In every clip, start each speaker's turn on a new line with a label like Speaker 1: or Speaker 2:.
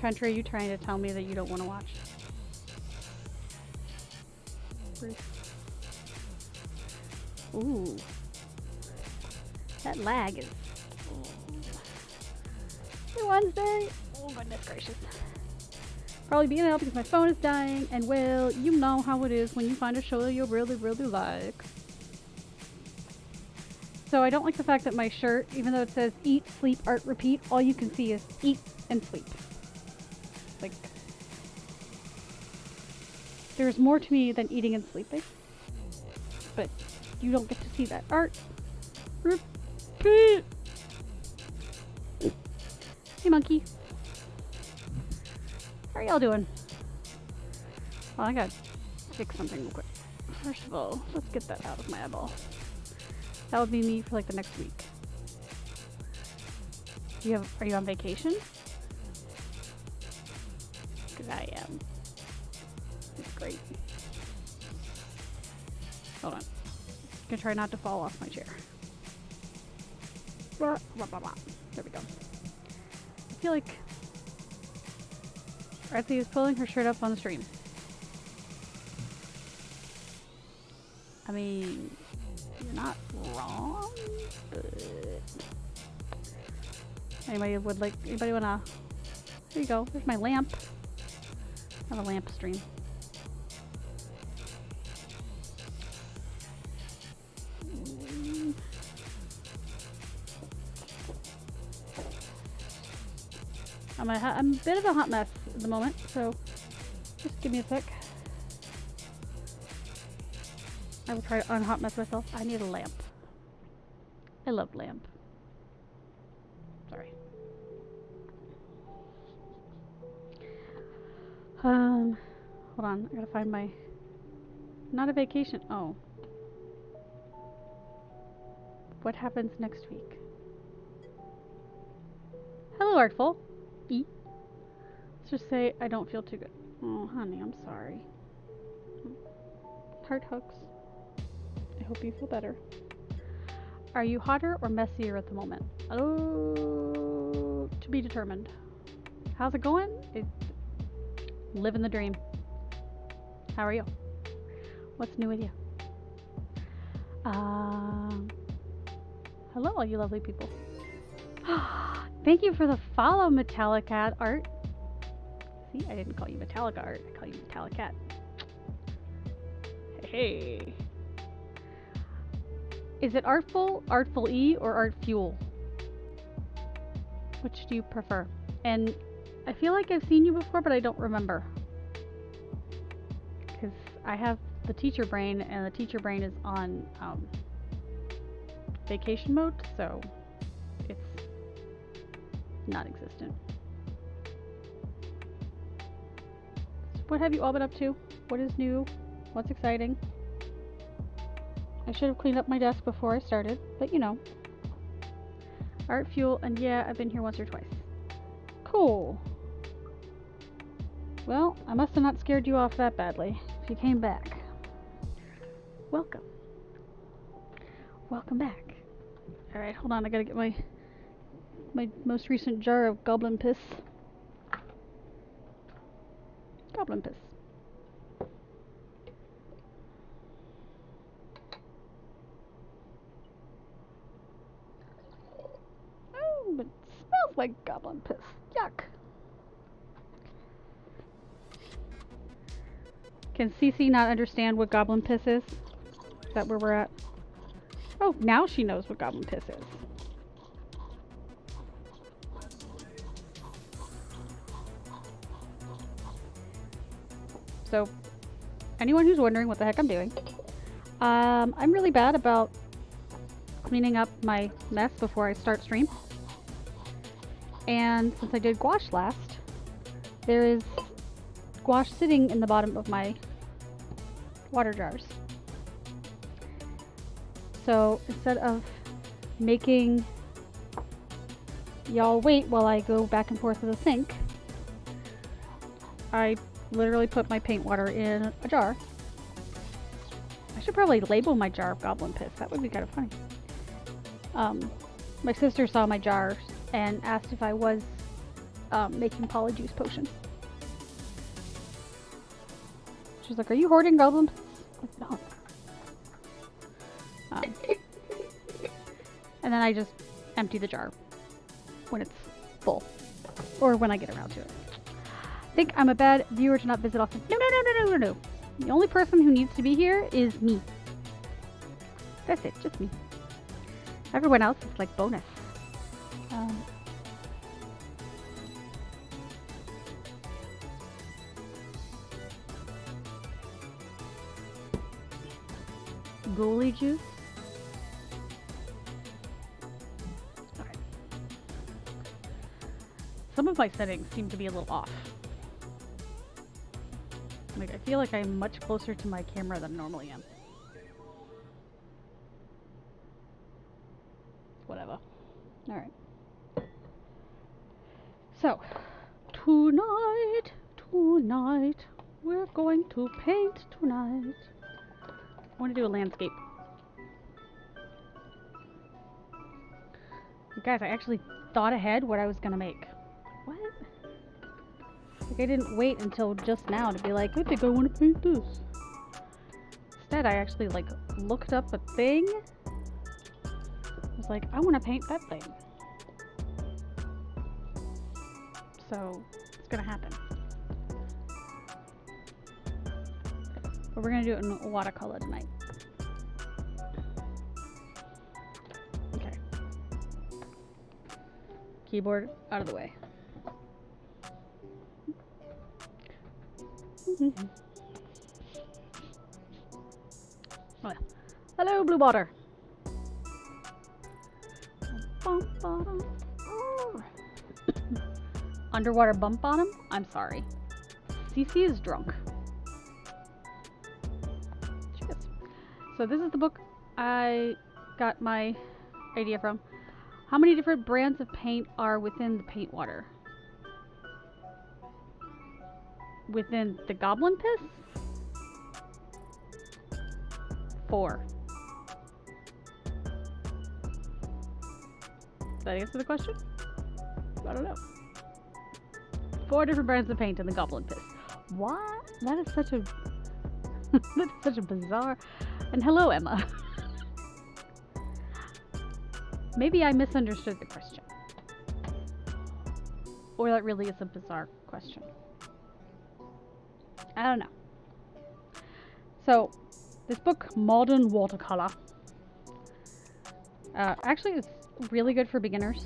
Speaker 1: country are you trying to tell me that you don't want to watch? Ooh. That lag is... Hey, Wednesday! Oh, goodness gracious. Probably being out because my phone is dying, and well, you know how it is when you find a show that you really, really like. So I don't like the fact that my shirt, even though it says eat, sleep, art, repeat, all you can see is eat and sleep. Like, there's more to me than eating and sleeping. But you don't get to see that. Art, repeat. Hey, monkey. How are y'all doing? Well, I gotta fix something real quick. First of all, let's get that out of my eyeball. That would be me for like the next week. Are you on vacation? Because I am. It's great. Hold on. I'm gonna try not to fall off my chair. There we go. I feel like Artsy is pulling her shirt up on the stream. I mean, you're not wrong, but anybody wanna, there you go, there's my lamp. I have a lamp stream. I'm a bit of a hot mess at the moment, so just give me a sec. I will try to unhot mess myself. I need a lamp. I love lamp. Sorry. Hold on. I gotta find my... Not a vacation. Oh. What happens next week? Hello, Artful. E. Let's just say I don't feel too good. Oh, honey, I'm sorry. Heart hugs. I hope you feel better. Are you hotter or messier at the moment? Oh, to be determined. How's it going? Living the dream. How are you? What's new with you? Hello, all you lovely people. Thank you for the follow, Metallicat Art. See, I didn't call you Metallica Art. I call you Metallicat. Hey. Is it Artful, Artful E, or Art Fuel? Which do you prefer? And I feel like I've seen you before, but I don't remember. Because I have the teacher brain, and the teacher brain is on vacation mode, so it's not existent. So what have you all been up to? What is new? What's exciting? I should have cleaned up my desk before I started, but you know. Art Fuel, and yeah, I've been here once or twice. Cool. Well, I must have not scared you off that badly if you came back. Welcome. Welcome back. Alright, hold on, I gotta get my most recent jar of goblin piss. Goblin piss. Oh, but it smells like goblin piss. Yuck. Can Cece not understand what goblin piss is? Is that where we're at? Oh, now she knows what goblin piss is. So, anyone who's wondering what the heck I'm doing, I'm really bad about cleaning up my mess before I start stream. And since I did gouache last, there is gouache sitting in the bottom of my water jars. So instead of making y'all wait while I go back and forth to the sink, I literally put my paint water in a jar. I should probably label my jar of goblin piss. That would be kind of funny. My sister saw my jars and asked if I was making polyjuice potion. She's like, "Are you hoarding goblins?" Like, no. And then I just empty the jar when it's full, or when I get around to it. I think I'm a bad viewer to not visit often. No. The only person who needs to be here is me. That's it, just me. Everyone else is like bonus. Goalie juice. Okay. Some of my settings seem to be a little off. Like, I feel like I'm much closer to my camera than I normally am. Whatever. Alright. So, tonight, we're going to paint tonight. I want to do a landscape. Guys, I actually thought ahead what I was gonna make. What? Like, I didn't wait until just now to be like, I think I want to paint this. Instead, I actually, like, looked up a thing. I was like, I want to paint that thing. So, it's gonna happen. But we're gonna do it in watercolor tonight. Okay. Keyboard out of the way. Well, hello, blue water. Underwater bump bottom? I'm sorry. CC is drunk. Cheers. So this is the book I got my idea from. How many different brands of paint are within the paint water? Within the goblin piss? 4. Does that answer the question? I don't know. 4 different brands of paint in the goblin piss. What? That is such a that's such a bizarre. And hello, Emma. Maybe I misunderstood the question. Or that really is a bizarre question. I don't know. So, this book, Modern Watercolor, actually it's really good for beginners.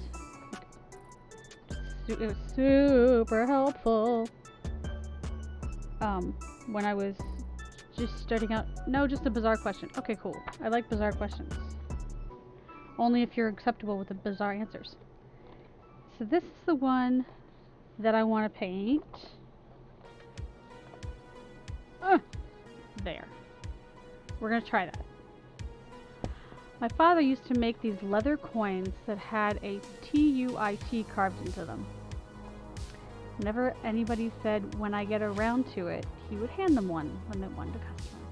Speaker 1: It was super helpful when I was just starting out. No, just a bizarre question. Okay, cool. I like bizarre questions. Only if you're acceptable with the bizarre answers. So this is the one that I want to paint. There. We're going to try that. My father used to make these leather coins that had a TUIT carved into them. Whenever anybody said, when I get around to it, he would hand them one when they wanted a customer.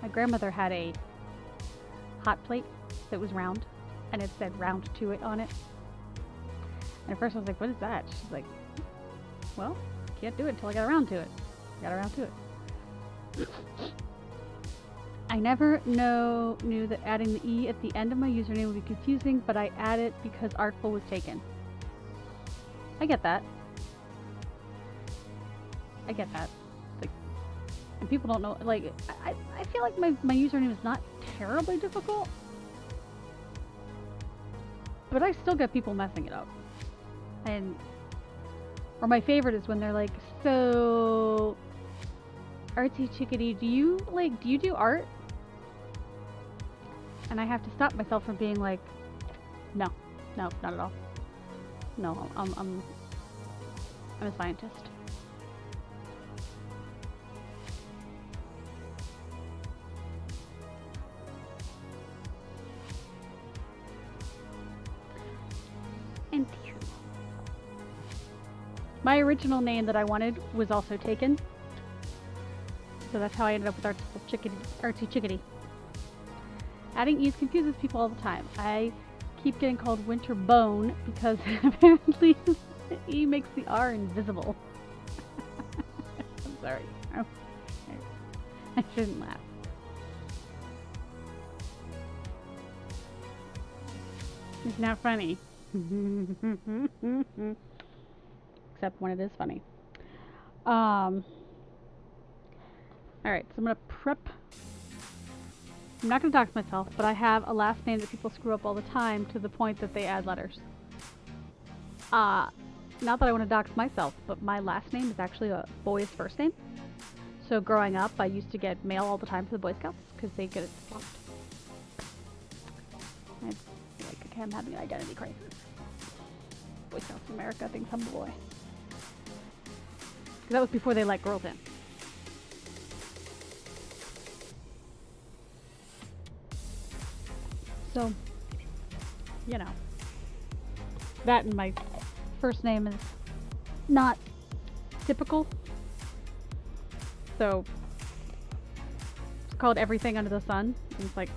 Speaker 1: My grandmother had a hot plate that was round, and it said round to it on it. And at first I was like, what is that? She's like, well, can't do it until I got around to it. I got around to it. I never knew that adding the E at the end of my username would be confusing, but I add it because Artful was taken. I get that. I get that. Like, and people don't know, like, I feel like my username is not terribly difficult, but I still get people messing it up. And, or my favorite is when they're like, so, Artsy Chickadee, do you do art? And I have to stop myself from being like, no, not at all. No, I'm a scientist. And my original name that I wanted was also taken. So that's how I ended up with Artsy Chickadee. Adding E's confuses people all the time. I keep getting called Winter Bone because apparently the E makes the R invisible. I'm sorry. I shouldn't laugh. It's not funny. Except when it is funny. Alright, so I'm gonna prep. I'm not gonna dox myself, but I have a last name that people screw up all the time to the point that they add letters. Not that I want to dox myself, but my last name is actually a boy's first name. So growing up, I used to get mail all the time for the Boy Scouts because they get it swapped. I feel like, okay, I'm having an identity crisis. Boy Scouts of America thinks I'm a boy. Because that was before they let girls in. So, you know, that and my first name is not typical. So, it's called everything under the sun. And it's like,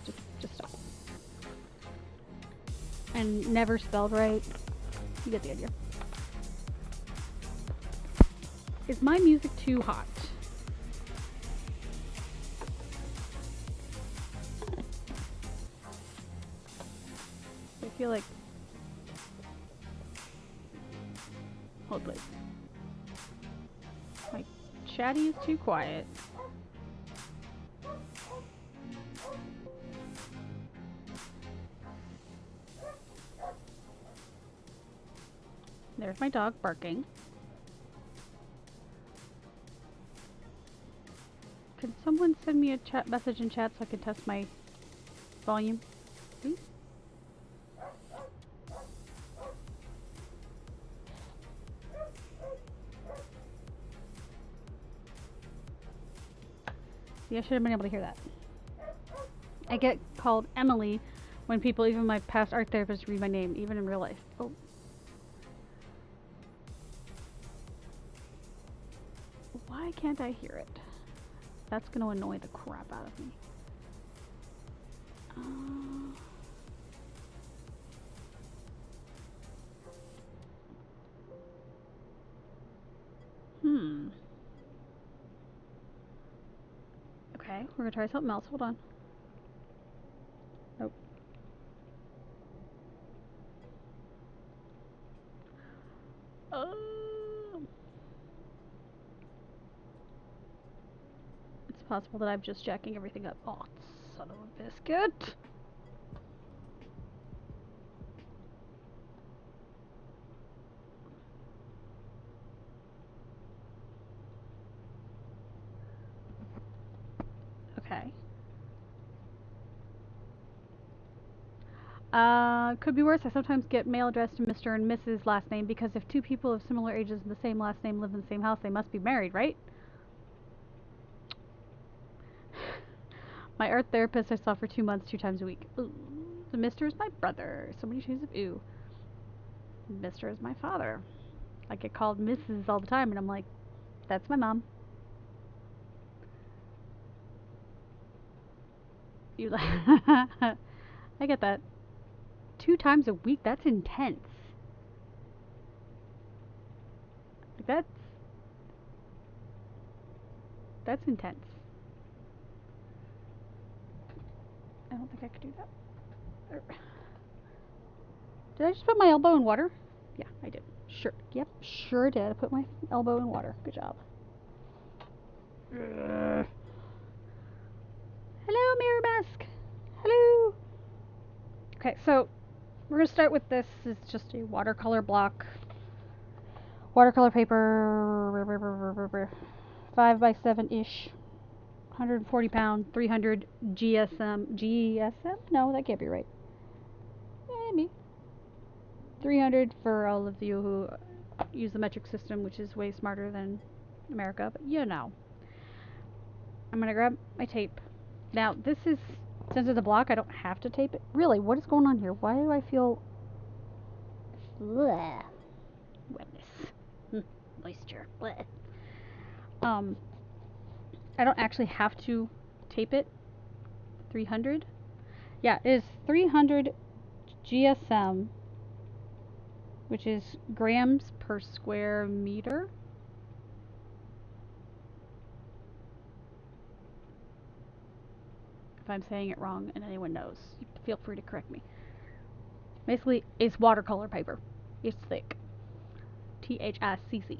Speaker 1: just stop. And never spelled right. You get the idea. Is my music too hot? I feel like... Hold please. My chatty is too quiet. There's my dog barking. Can someone send me a chat message in chat so I can test my volume, please? See, I should have been able to hear that. I get called Emily when people, even my past art therapists, read my name, even in real life. Oh. Why can't I hear it? That's gonna annoy the crap out of me. Okay, we're gonna try something else. Hold on. Nope. It's possible that I'm just jacking everything up. Oh, son of a biscuit. Okay. Could be worse. I sometimes get mail addressed to Mr. and Mrs. last name because if two people of similar ages and the same last name live in the same house, they must be married, right? My art therapist I saw for 2 months, 2 times a week. Ooh. So Mr. is my brother. So many shades of ooh. Mr. is my father. I get called Mrs. all the time, and I'm like, that's my mom. You like? I get that. 2 times a week? That's intense. That's intense. I don't think I could do that. Did I just put my elbow in water? Yeah, I did. Sure. Yep, sure did. I put my elbow in water. Good job. Hello, Mirror Mask. Hello. Okay, so we're going to start with this. It's just a watercolor block. Watercolor paper. 5 by 7-ish. 140 pound, 300 GSM. GSM? No, that can't be right. Maybe. 300 for all of you who use the metric system, which is way smarter than America, but you know. I'm gonna grab my tape. Now, this is, since it's a block, I don't have to tape it. Really, what is going on here? Why do I feel bleh, wetness, moisture, bleh. I don't actually have to tape it. 300? Yeah, it is 300 GSM, which is grams per square meter. If I'm saying it wrong and anyone knows, feel free to correct me. Basically, it's watercolor paper. It's thick. THICC.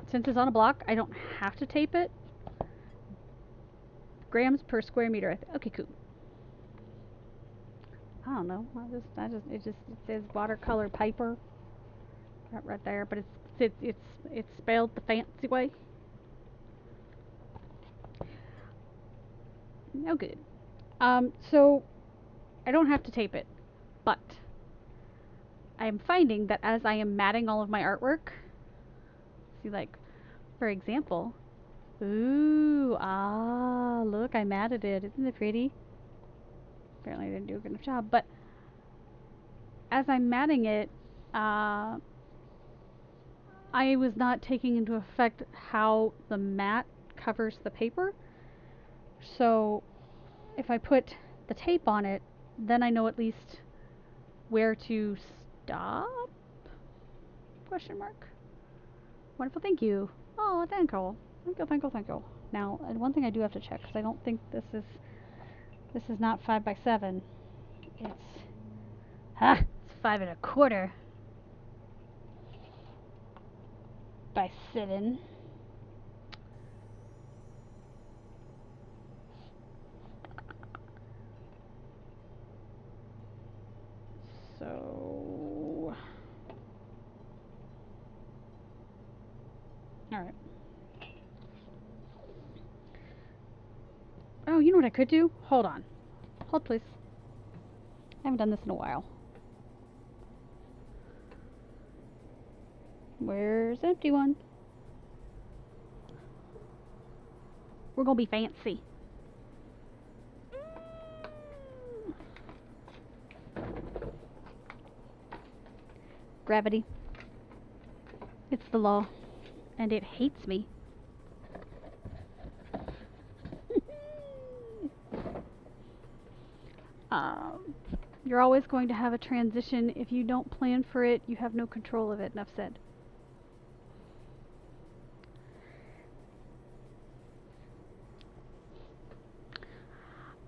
Speaker 1: Since it's on a block, I don't have to tape it. Grams per square meter. Okay, cool. I don't know. It says watercolor paper right there, but it's spelled the fancy way. No good. So I don't have to tape it, but I am finding that as I am matting all of my artwork, see, like, for example, ooh, look, I matted it. Isn't it pretty? Apparently I didn't do a good enough job, but as I'm matting it, I was not taking into effect how the mat covers the paper. So if I put the tape on it, then I know at least where to stop? Question mark. Wonderful, thank you. Oh, thank you. Thank you. Now, one thing I do have to check, because I don't think this is not 5x7. It's 5 1/4 by 7. So, alright. Oh, you know what I could do? Hold on. Hold, please. I haven't done this in a while. Where's the empty one? We're gonna be fancy. Gravity. It's the law. And it hates me. You're always going to have a transition. If you don't plan for it, you have no control of it. Enough said.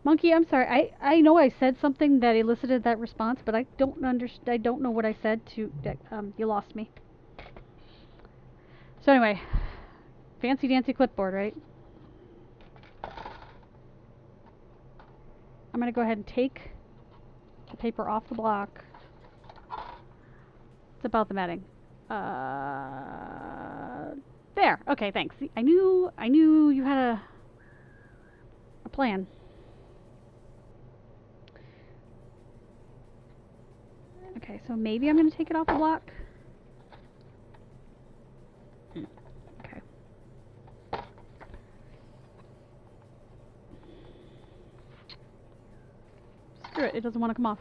Speaker 1: Monkey, I'm sorry. I know I said something that elicited that response, but I don't know what I said to you lost me. So anyway, fancy dancy clipboard, right? I'm going to go ahead and take the paper off the block. It's about the matting. There. Okay, thanks. See, I knew you had a plan. Okay, so maybe I'm going to take it off the block. Okay. Screw it, it doesn't want to come off.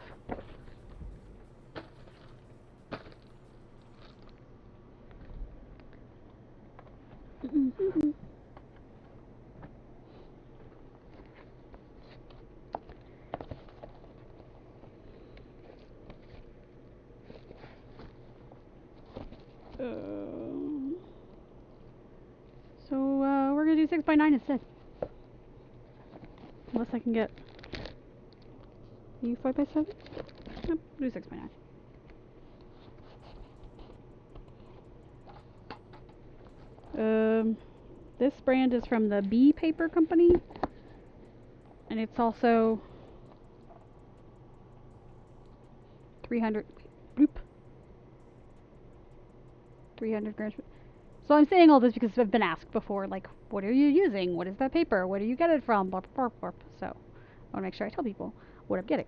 Speaker 1: So we're gonna do 6x9 instead. Unless I can get you 5x7. Nope, do 6x9. This brand is from the B Paper Company, and it's also 300. Bloop. 300 grams. So I'm saying all this because I've been asked before, like, what are you using? What is that paper? Where do you get it from? Blah, blah, blah, blah. So I want to make sure I tell people what I'm getting.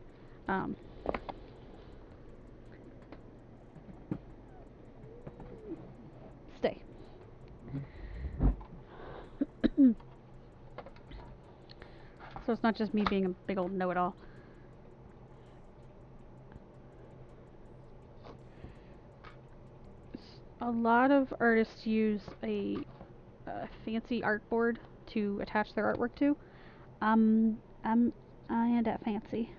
Speaker 1: Stay. So it's not just me being a big old know-it-all. A lot of artists use a fancy artboard to attach their artwork to. I ain't that fancy.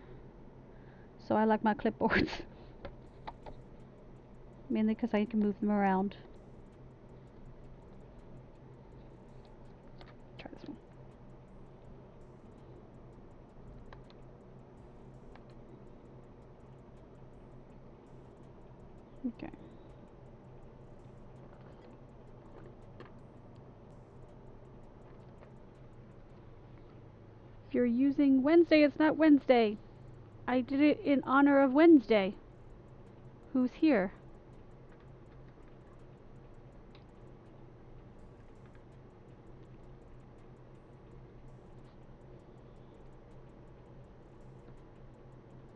Speaker 1: So I like my clipboards. Mainly because I can move them around. Try this one. Okay. If you're using Wednesday, it's not Wednesday. I did it in honor of Wednesday. Who's here?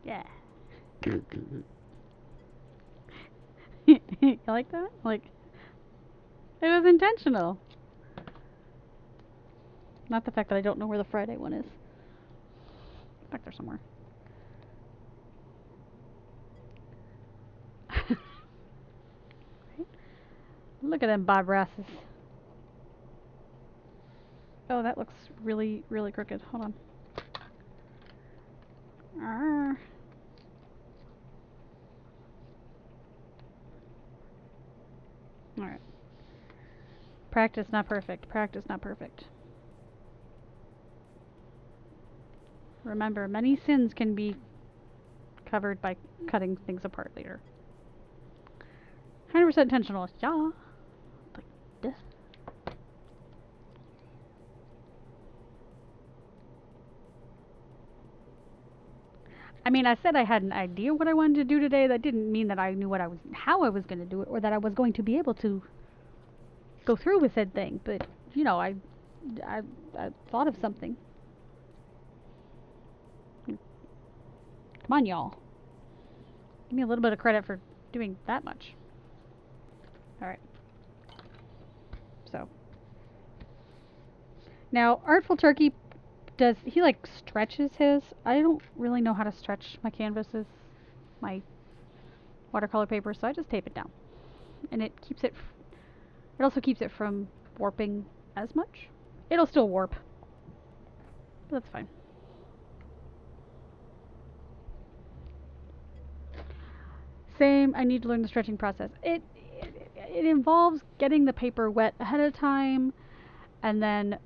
Speaker 1: Yeah. You like that? Like, it was intentional. Not the fact that I don't know where the Friday one is. Back there somewhere. Look at them bob rasses. Oh, that looks really, really crooked. Hold on. Arrgh. Alright. Practice, not perfect. Practice, not perfect. Remember, many sins can be covered by cutting things apart later. 100% intentional. Yeah. Like this. I mean, I said I had an idea what I wanted to do today. That didn't mean that I knew how I was going to do it, or that I was going to be able to go through with said thing. But you know, I thought of something. Come on, y'all. Give me a little bit of credit for doing that much. All right. So now, Artful Turkey he like stretches his? I don't really know how to stretch my canvases, my watercolor paper, so I just tape it down, and it keeps it. It also keeps it from warping as much. It'll still warp, but that's fine. Same. I need to learn the stretching process. It involves getting the paper wet ahead of time, and then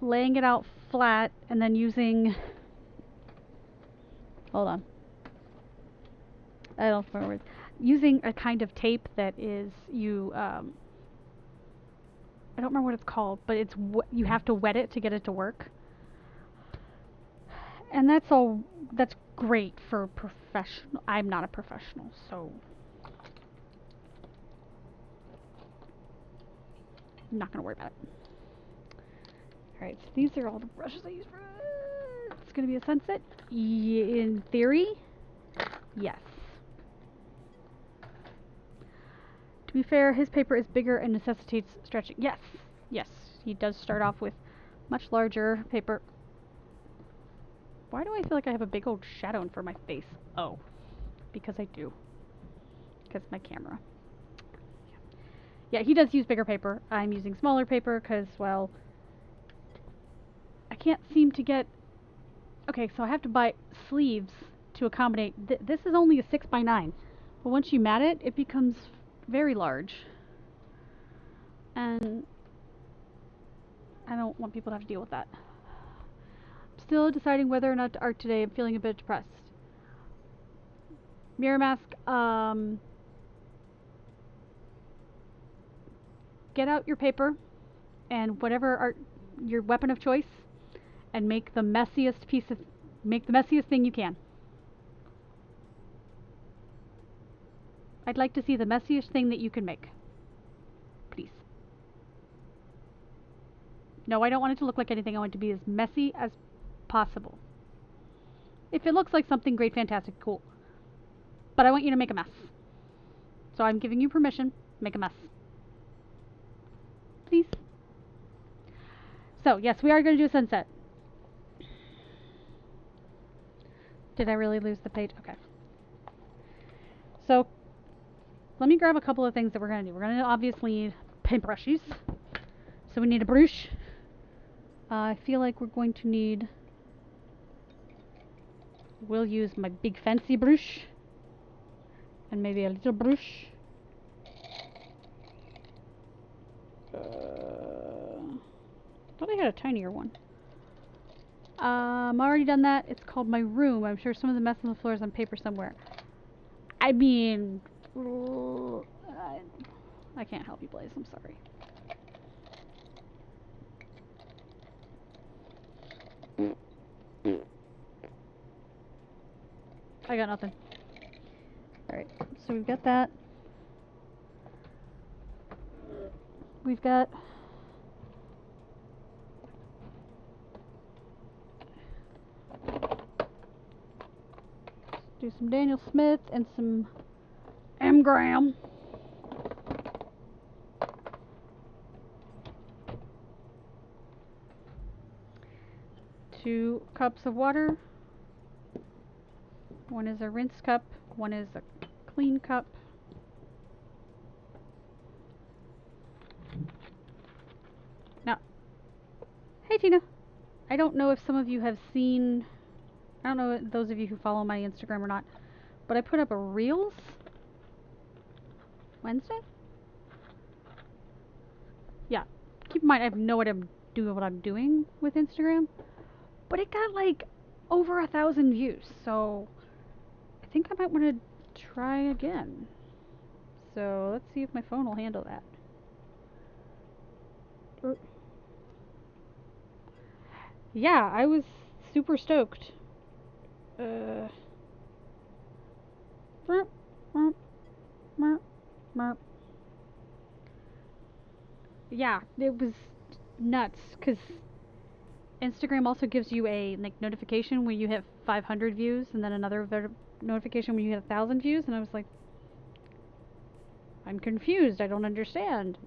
Speaker 1: laying it out flat, and then using. Hold on. I don't remember. Using a kind of tape that is I don't remember what it's called, but you have to wet it to get it to work. And that's great for professional. I'm not a professional, so I'm not going to worry about it. Alright, so these are all the brushes I use for it. It's going to be a sunset. In theory, yes. To be fair, his paper is bigger and necessitates stretching. Yes, yes. He does start off with much larger paper. Why do I feel like I have a big old shadow in front of my face? Oh, because I do. Because my camera. Yeah, he does use bigger paper. I'm using smaller paper because, well, I can't seem to get... Okay, so I have to buy sleeves to accommodate... This is only a 6x9. But once you mat it, it becomes very large. And I don't want people to have to deal with that. I'm still deciding whether or not to art today. I'm feeling a bit depressed. Mirror mask, get out your paper and whatever art, your weapon of choice, and make the messiest thing you can. I'd like to see the messiest thing that you can make. Please. No, I don't want it to look like anything. I want it to be as messy as possible. If it looks like something great, fantastic, cool. But I want you to make a mess. So I'm giving you permission. Make a mess. Please. So, yes, we are going to do a sunset. Did I really lose the page? Okay. So, let me grab a couple of things that we're going to do. We're going to obviously need paintbrushes. So we need a brush. I feel like we're going to need We'll use my big fancy brush. And maybe a little brush. Thought I had a tinier one. I'm already done that. It's called my room. I'm sure some of the mess on the floor is on paper somewhere. I mean, I can't help you, Blaze. I'm sorry. I got nothing. Alright, so we've got that. We've got... do some Daniel Smith and some M. Graham. 2 cups of water. One is a rinse cup, one is a clean cup. Now, hey Tina. I don't know if some of you have seen, I don't know those of you who follow my Instagram or not, but I put up a Reels Wednesday? Yeah. Keep in mind, I have no idea what I'm doing with Instagram, but it got like over 1,000 views, so I think I might want to try again. So let's see if my phone will handle that. Yeah, I was super stoked. Yeah, it was nuts, because Instagram also gives you a like notification when you hit 500 views, and then another notification when you hit 1,000 views, and I was like, I'm confused, I don't understand.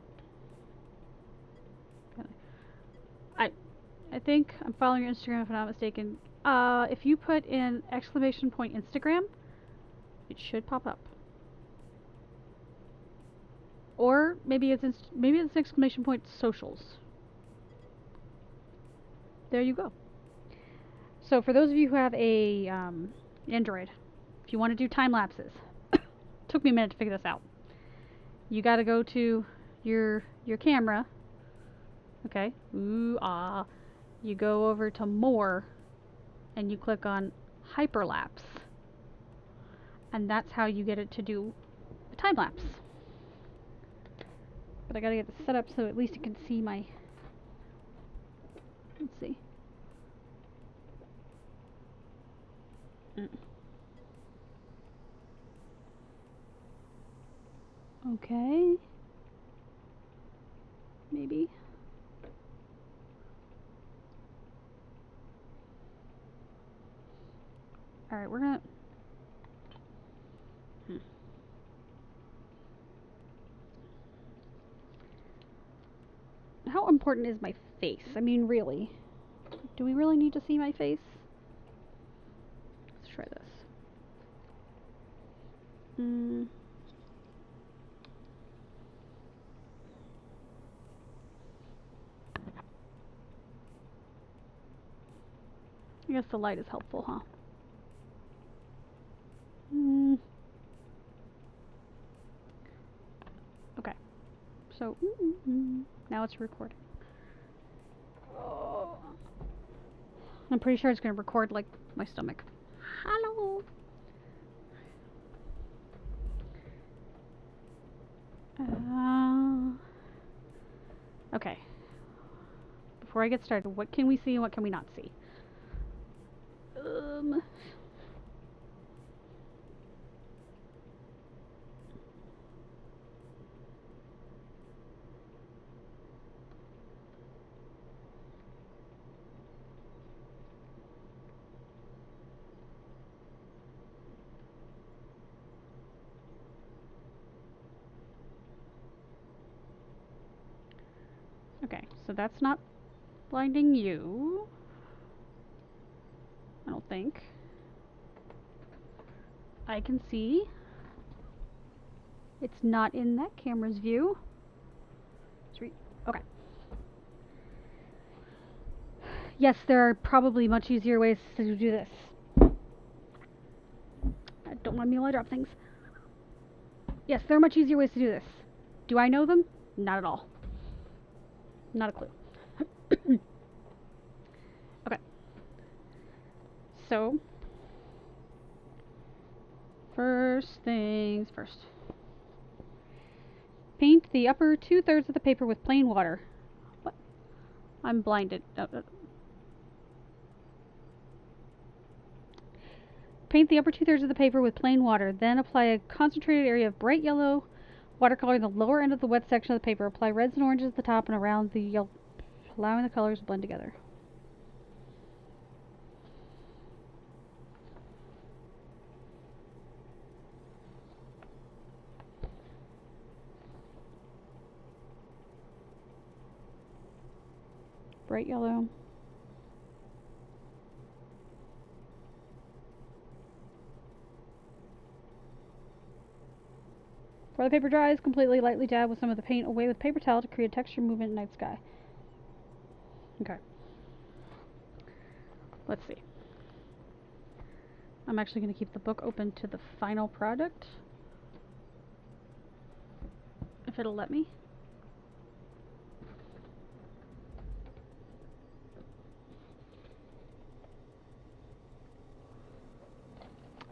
Speaker 1: I think I'm following your Instagram if I'm not mistaken. If you put in exclamation point Instagram, it should pop up. Or maybe it's exclamation point socials. There you go. So for those of you who have a Android, if you want to do time lapses, took me a minute to figure this out. You got to go to your camera. Okay. Ooh ah. You go over to more, and you click on hyperlapse, and that's how you get it to do a time lapse. But I gotta get this set up so at least you can see my. Let's see. Okay. Maybe. Alright, we're gonna... How important is my face? I mean, really. Do we really need to see my face? Let's try this. I guess the light is helpful, huh? Okay. So, now it's recording. Oh. I'm pretty sure it's going to record, like, my stomach. Hello! Okay. Before I get started, what can we see and what can we not see? Okay, so that's not blinding you. I don't think. I can see. It's not in that camera's view. Okay. Yes, there are probably much easier ways to do this. Don't mind me while I drop things. Yes, there are much easier ways to do this. Do I know them? Not at all. Not a clue. Okay. So, first things first. Paint the upper 2/3 of the paper with plain water. What? I'm blinded. Paint the upper 2/3 of the paper with plain water, then apply a concentrated area of bright yellow watercolor in the lower end of the wet section of the paper. Apply reds and oranges at the top and around the yellow, allowing the colors to blend together. Bright yellow. Before the paper dries, completely lightly dab with some of the paint away with paper towel to create texture, movement, and night sky. Okay. Let's see. I'm actually going to keep the book open to the final product. If it'll let me.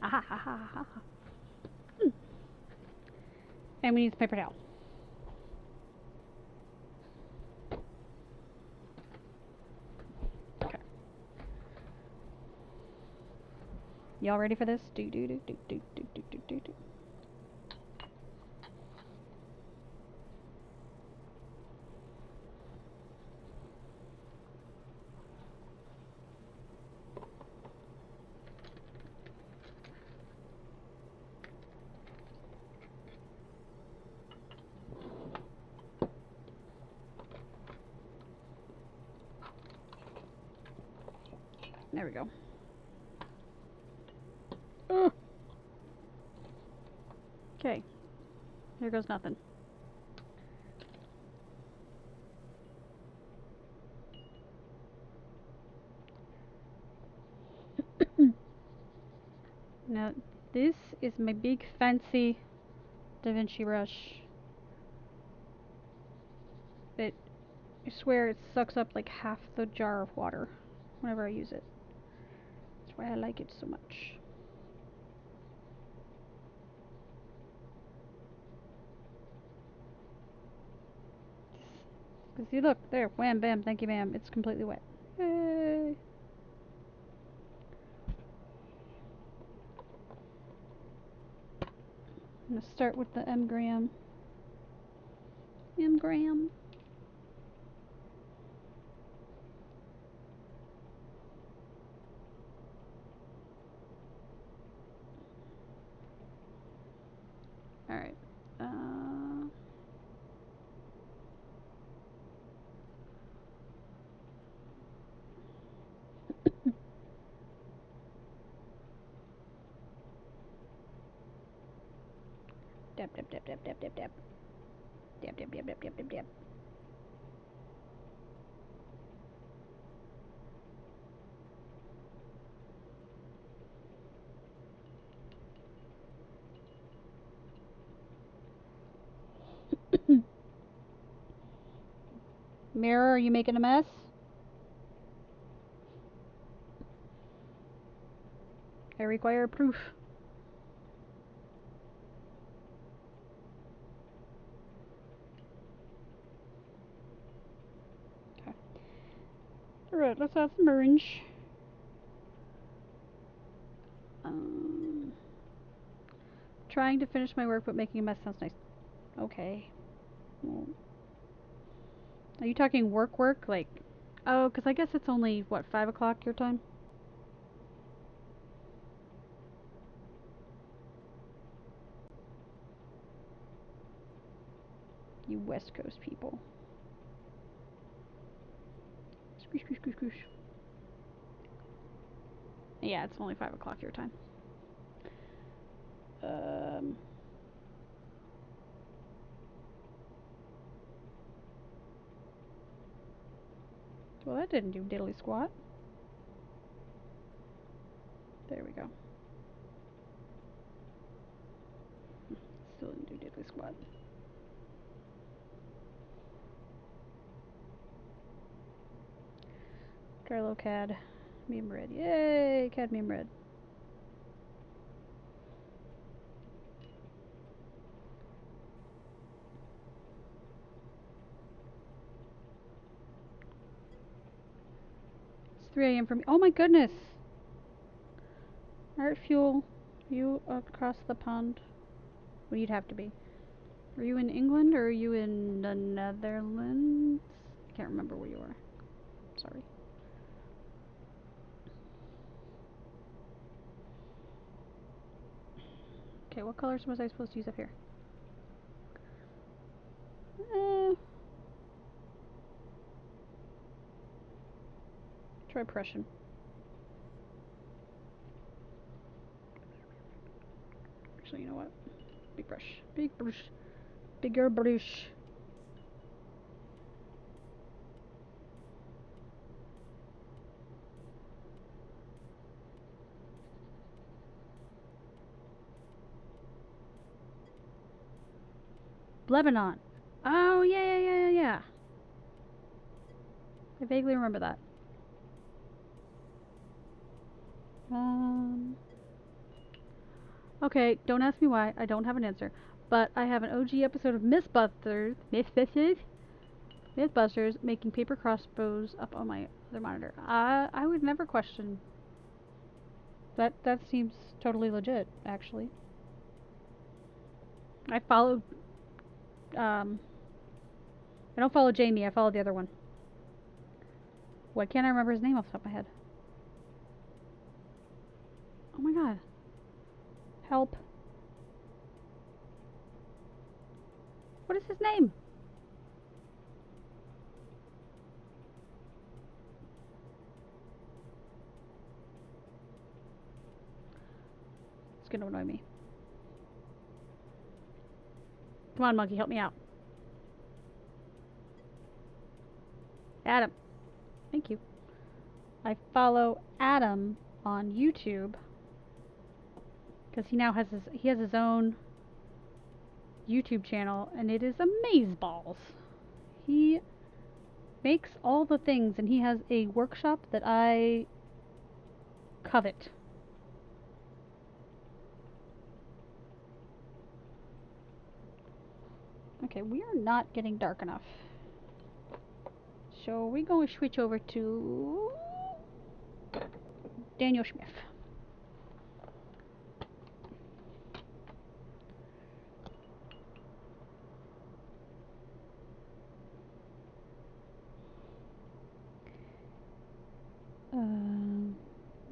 Speaker 1: Aha, ha, ha, ha, ha. And we need the paper towel. Okay. Y'all ready for this? Do do do do do do do do do do. There we go. Okay. Here goes nothing. Now, this is my big fancy Da Vinci brush. I swear it sucks up like half the jar of water whenever I use it. That's why I like it so much. Because you look, there, wham, bam, thank you, ma'am. It's completely wet. Yay! I'm going to start with the M-gram. M-gram. Alright. Dab, dab, dab, dab, dab, dab, dab. Dab, dab, dab, dab, dab, dab, dab. Mirror, are you making a mess? I require proof. Okay. Alright, let's add some orange. Trying to finish my work but making a mess sounds nice. Okay. Well, are you talking work? Like, oh, because I guess it's only, what, 5 o'clock your time? You West Coast people. Squish, squish, squish, squish. Yeah, it's only 5 o'clock your time. Well, that didn't do diddly squat. There we go. What? Trello cadmium red. Yay! Cadmium red. It's 3 a.m. for me. Oh my goodness! Art Fuel, you across the pond. Well, you'd have to be. Are you in England or are you in the Netherlands? I can't remember where you are. Sorry. Okay, what colors was I supposed to use up here? Try Prussian. Actually, you know what? Big brush. Big brush. Bigger brush. Lebanon. Oh, yeah. I vaguely remember that. Okay, don't ask me why. I don't have an answer. But I have an OG episode of Mythbusters making paper crossbows up on my other monitor. I would never question that. That seems totally legit, actually. I followed. I don't follow Jamie. I follow the other one. Why can't I remember his name off the top of my head? Oh my god. Help. What is his name? It's gonna annoy me. Come on, monkey, help me out. Adam. Thank you. I follow Adam on YouTube because he now has his own YouTube channel, and it is amazeballs. He makes all the things, and he has a workshop that I covet. Okay, we are not getting dark enough. So we're going to switch over to Daniel Smith.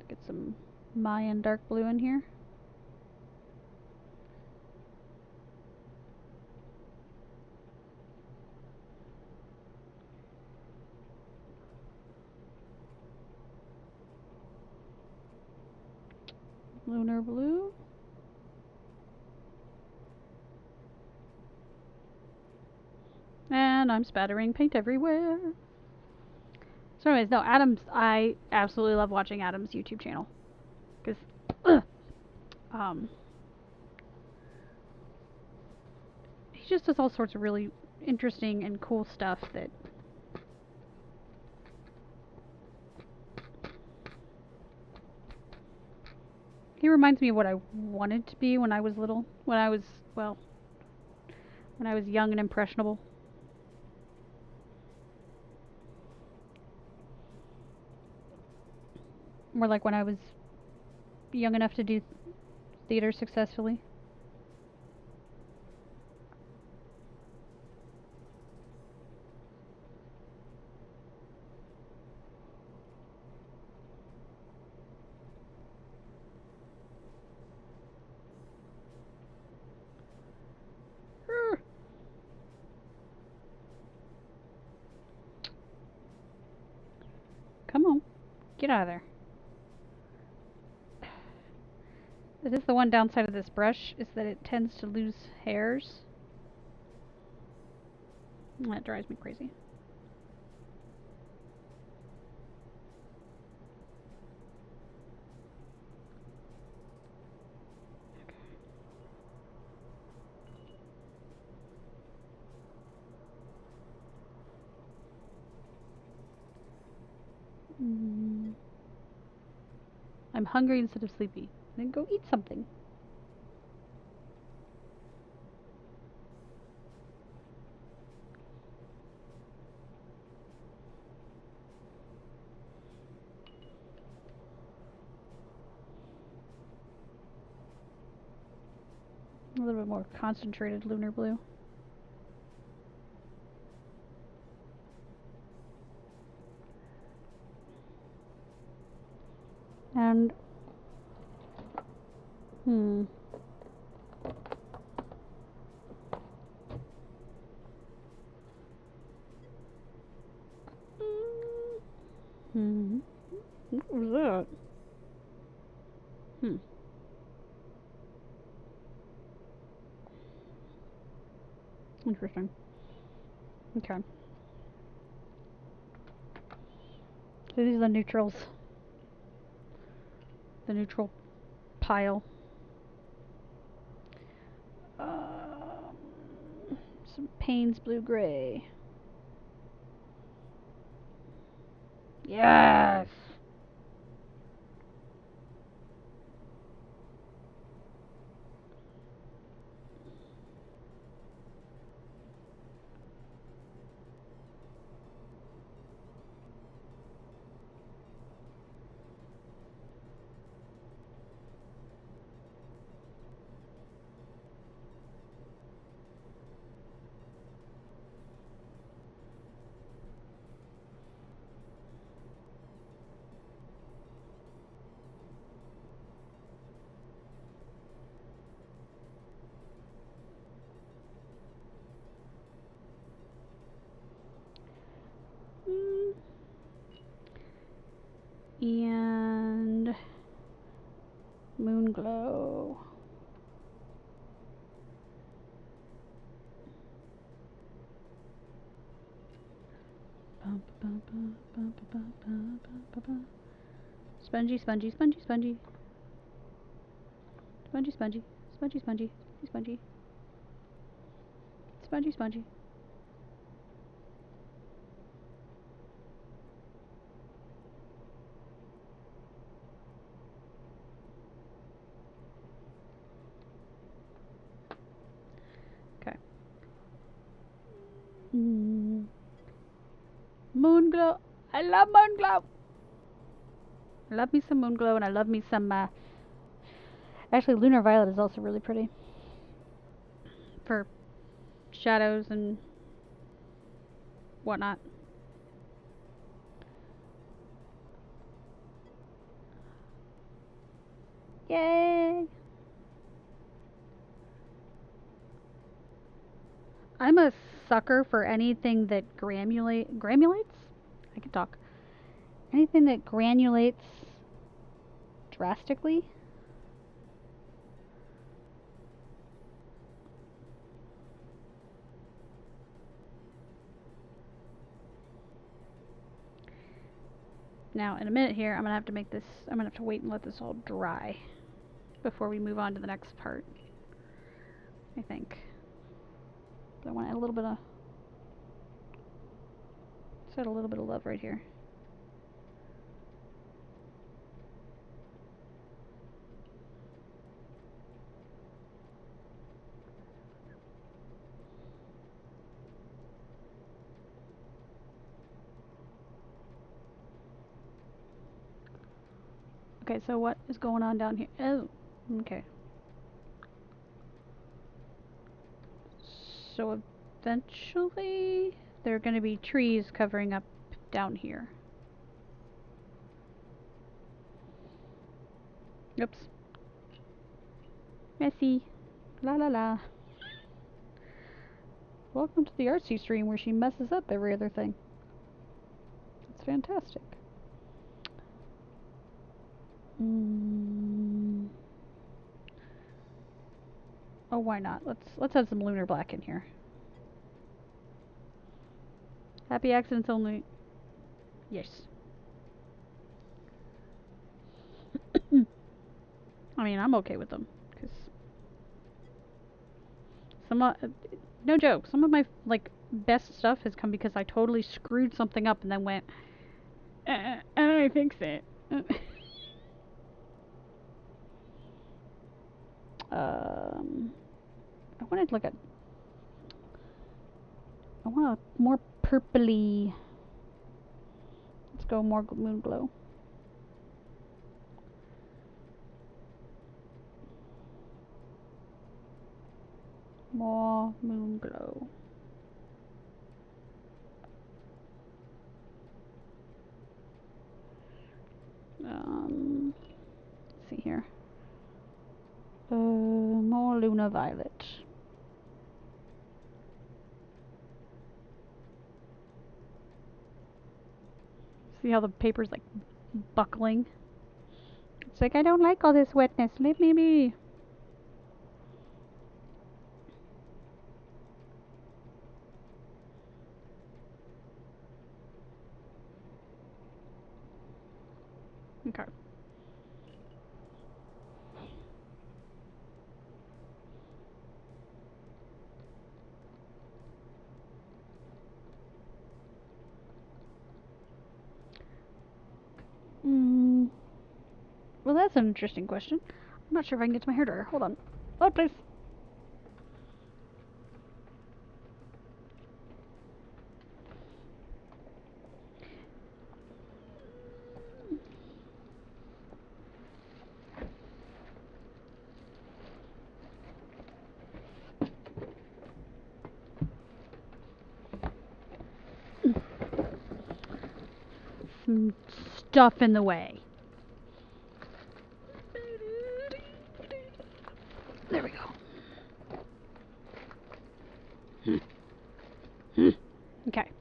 Speaker 1: Get some Mayan dark blue in here. Lunar blue. And I'm spattering paint everywhere. So anyways, no, I absolutely love watching Adam's YouTube channel. Because, he just does all sorts of really interesting and cool stuff that he reminds me of what I wanted to be when I was little. When I was young and impressionable. More like when I was young enough to do theater successfully. Come on. Get out of there. This is the one downside of this brush, is that it tends to lose hairs. That drives me crazy. I'm hungry instead of sleepy. Then go eat something. A little bit more concentrated lunar blue. And hmm. What was that? Interesting. Okay. So these are the neutrals. The neutral pile. Some Payne's blue-gray. Yes! And moon glow. Spongy, spongy, spongy, spongy. Spongy, spongy, spongy, spongy, spongy. Spongy, spongy. Okay. Moon glow. I love moon glow. I love me some moon glow, and I love me some. Actually, lunar violet is also really pretty for shadows and whatnot. Yay! I'm a sucker for anything that granulates? I can talk. Anything that granulates drastically. Now, in a minute here, I'm going to have to make this, I'm going to have to wait and let this all dry before we move on to the next part, I think. But I want to add a little bit of, let's add a little bit of love right here. Okay, so what is going on down here? Oh, okay. So eventually, there are going to be trees covering up down here. Oops. Messy. La la la. Welcome to the artsy stream where she messes up every other thing. It's fantastic. Oh, why not? Let's add some lunar black in here. Happy accidents only. Yes. I mean, I'm okay with them because no joke, some of my like best stuff has come because I totally screwed something up and then went, how do I fix it? I want to look at. I want a more purpley. Let's go more moon glow. More moon glow. Let's see here. More Luna Violet. See how the paper's like buckling? It's like, I don't like all this wetness. Leave me be. Okay. Well, that's an interesting question. I'm not sure if I can get to my hair dryer. Hold on. Oh, please. Some stuff in the way. There we go. Okay.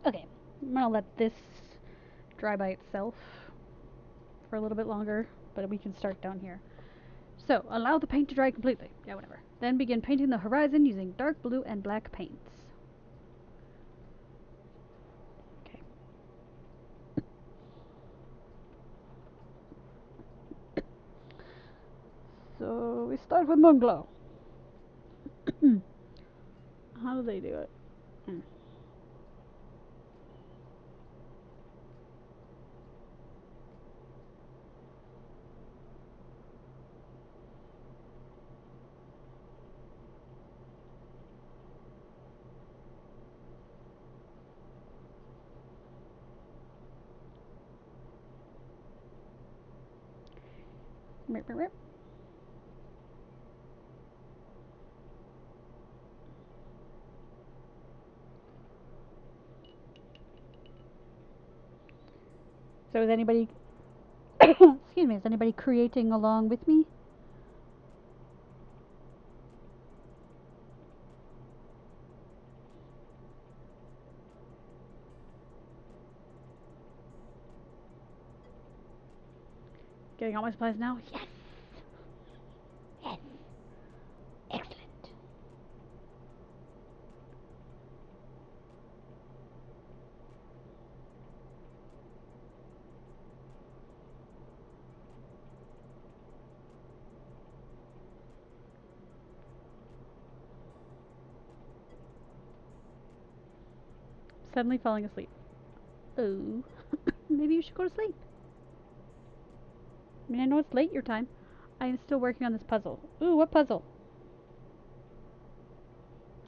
Speaker 1: Okay. I'm gonna let this dry by itself for a little bit longer, but we can start down here. So, allow the paint to dry completely. Yeah, whatever. Then begin painting the horizon using dark blue and black paints. Okay. So, we start with Moonglow. How do they do it? Rip, rip, rip. So is anybody excuse me, is anybody creating along with me? Getting all my supplies now? Yes! Yes! Excellent. Suddenly falling asleep. Oh. Maybe you should go to sleep. I mean, I know it's late your time. I am still working on this puzzle. Ooh, what puzzle?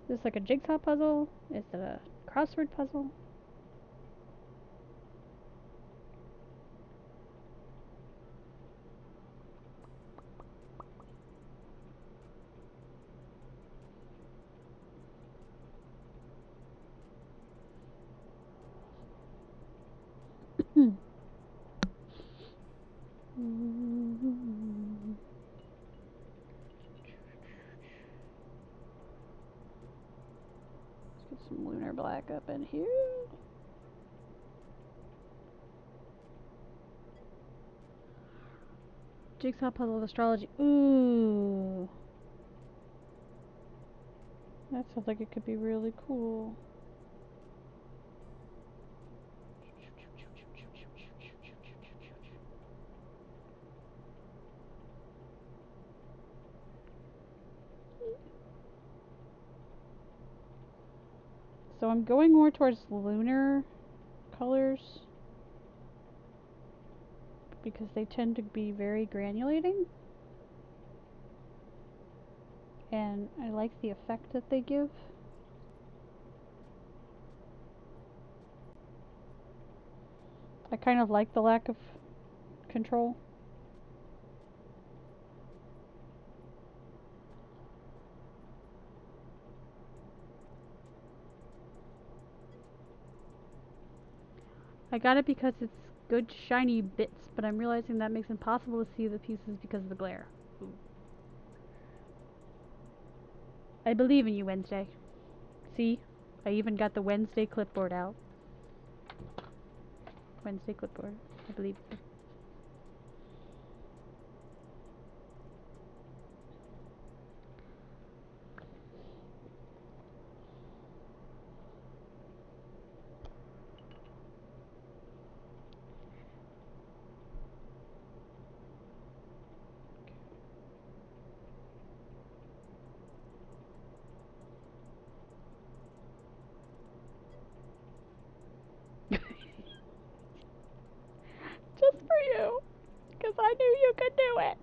Speaker 1: Is this like a jigsaw puzzle? Is it a crossword puzzle? Let's get some lunar black up in here. Jigsaw puzzle of astrology. Ooh. That sounds like it could be really cool. So I'm going more towards lunar colors because they tend to be very granulating. And I like the effect that they give. I kind of like the lack of control. I got it because it's good shiny bits, but I'm realizing that makes it impossible to see the pieces because of the glare. Ooh. I believe in you, Wednesday. See? I even got the Wednesday clipboard out. Wednesday clipboard. I believe you. Just for you. Because I knew you could do it.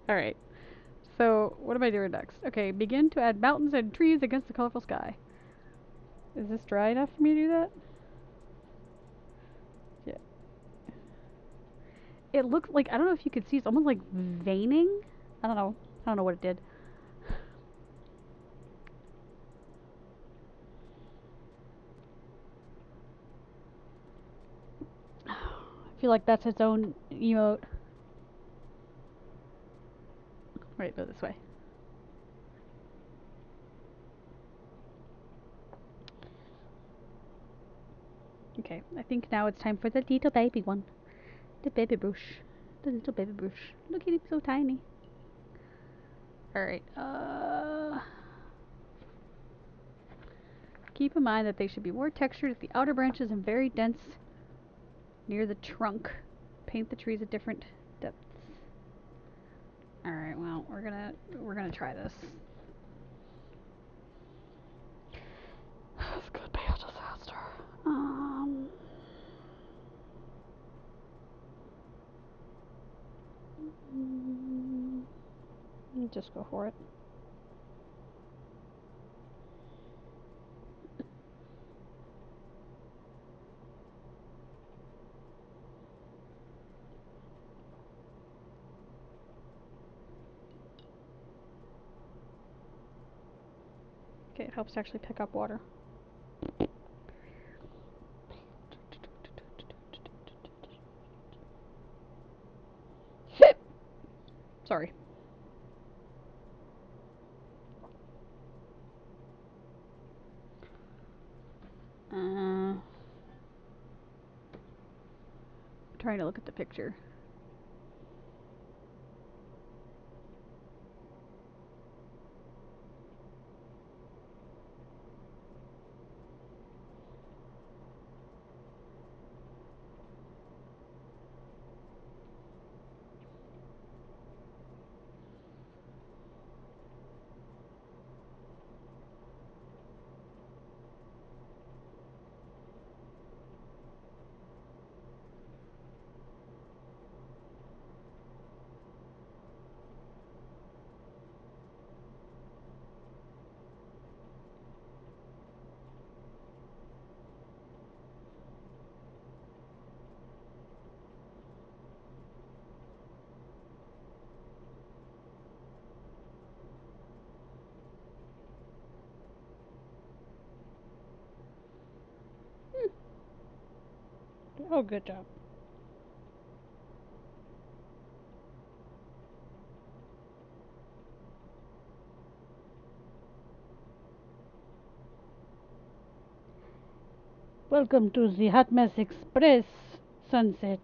Speaker 1: Alright. So, what am I doing next? Okay, begin to add mountains and trees against the colorful sky. Is this dry enough for me to do that? Yeah. It looks like, I don't know if you could see, it's almost like veining. I don't know. I don't know what it did. I feel like that's its own emote. Right, go this way. Okay, I think now it's time for the little baby one. The baby brush. The little baby brush. Look at him, so tiny. Alright, keep in mind that they should be more textured at the outer branches and very dense near the trunk. Paint the trees at different depths. Alright, well, we're gonna try this. This could be a disaster. Just go for it. Okay, it helps to actually pick up water. Sorry. Trying to look at the picture. Oh, good job. Welcome to the Hot Mess Express sunset.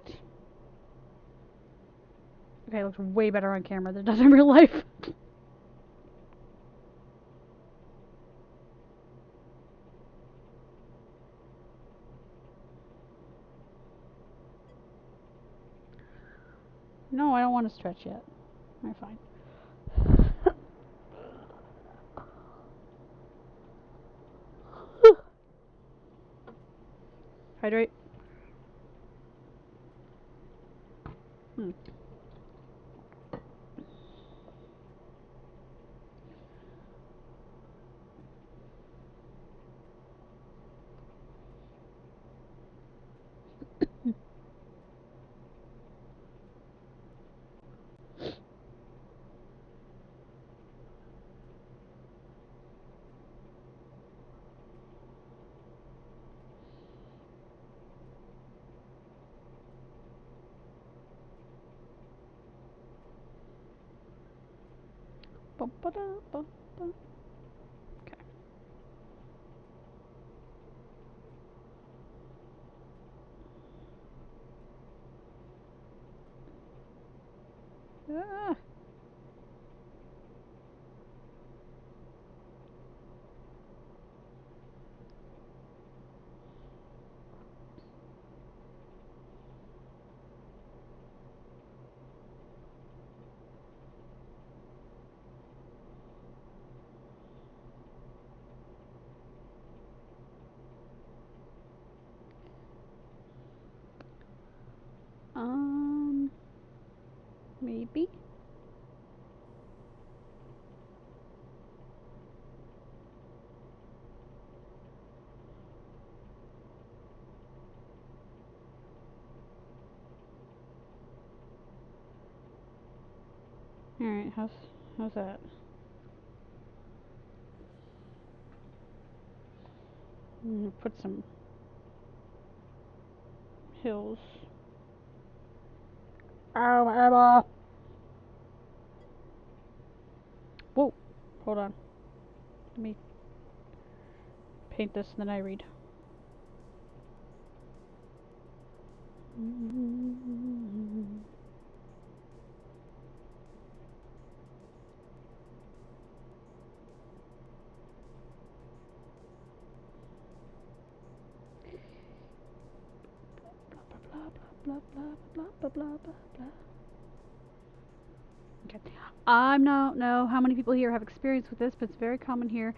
Speaker 1: Okay, it looks way better on camera than it does in real life. No, I don't want to stretch yet. I'm fine. Hydrate. Hmm. Okay. Ah. Maybe. All right. How's that? Put some hills. Ow, my eyeball. Whoa. Hold on. Let me paint this and then I read. Blah blah blah blah blah blah blah blah. Okay. I don't know how many people here have experience with this, but it's very common here.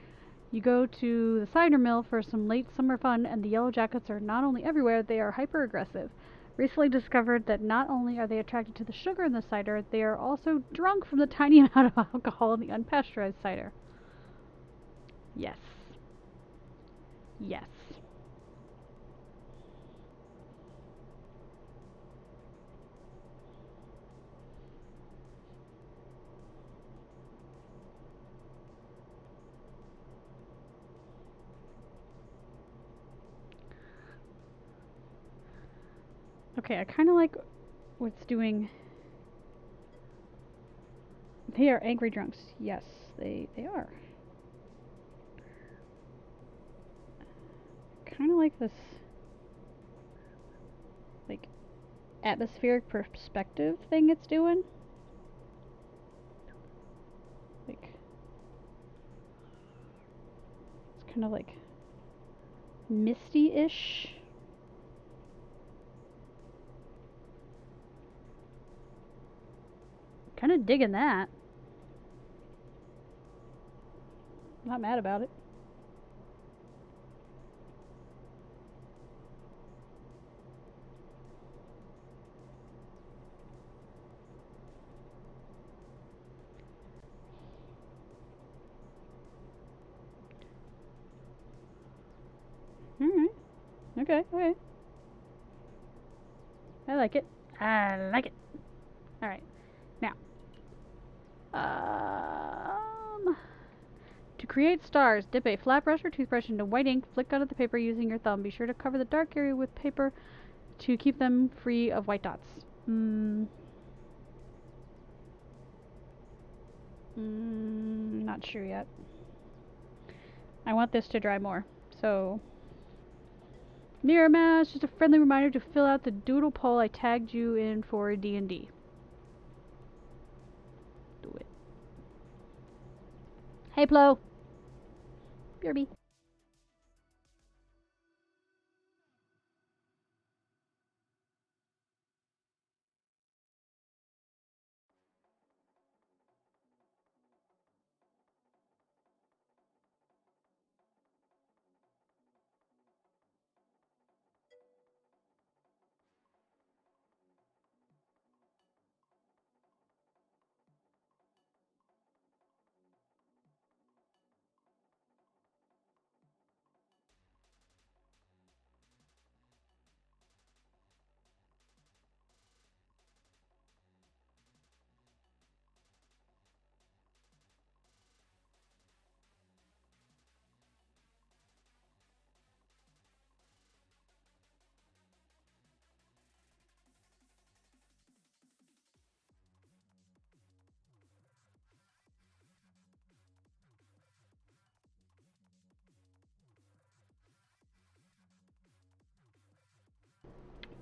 Speaker 1: You go to the cider mill for some late summer fun, and the yellow jackets are not only everywhere, they are hyper aggressive. Recently discovered that not only are they attracted to the sugar in the cider, they are also drunk from the tiny amount of alcohol in the unpasteurized cider. Yes. Yes. Okay, I kind of like what's doing. They are angry drunks. Yes, they are. kind of like this, like, atmospheric perspective thing it's doing. Like, it's kind of like misty-ish. Kind of digging that. Not mad about it. Alright. Okay, okay. I like it. I like it. Alright. Now. To create stars, dip a flat brush or toothbrush into white ink, flick onto the paper using your thumb. Be sure to cover the dark area with paper to keep them free of white dots. Not sure yet. I want this to dry more. So, Mirror Mash, just a friendly reminder to fill out the doodle poll I tagged you in for D&D. Do it. Hey, Plo. BRB.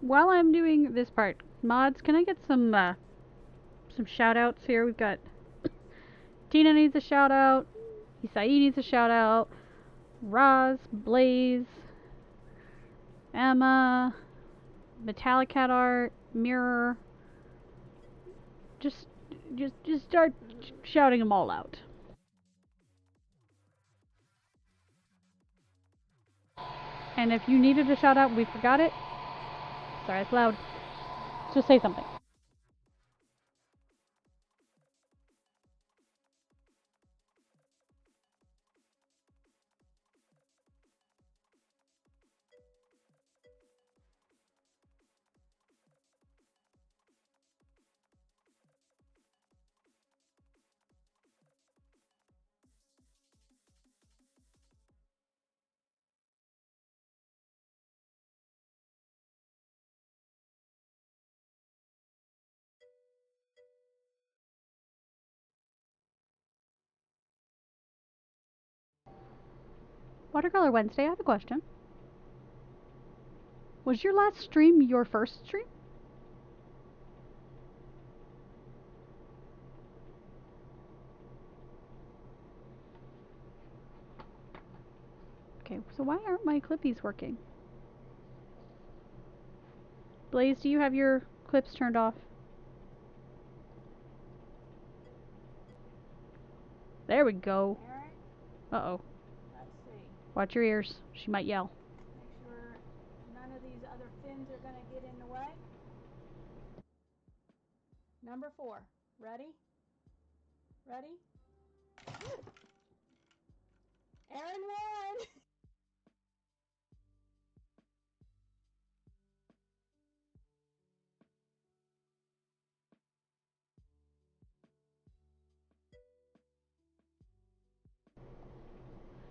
Speaker 1: While I'm doing this part, mods, can I get some shout outs here? We've got Tina needs a shout out, Isai needs a shout out, Roz, Blaze, Emma, Metallic Cat Art, Mirror. Just start shouting them all out. And if you needed a shout out and we forgot it, sorry, it's loud. Just say something. Watercolor Wednesday, I have a question. Was your last stream your first stream? Okay, so why aren't my clippies working? Blaze, do you have your clips turned off? There we go. Uh-oh.
Speaker 2: Let's see.
Speaker 1: Watch your ears. She might yell.
Speaker 2: Make sure none of these other fins are going to get in the way. Number 4. Ready? Ready? Aaron won!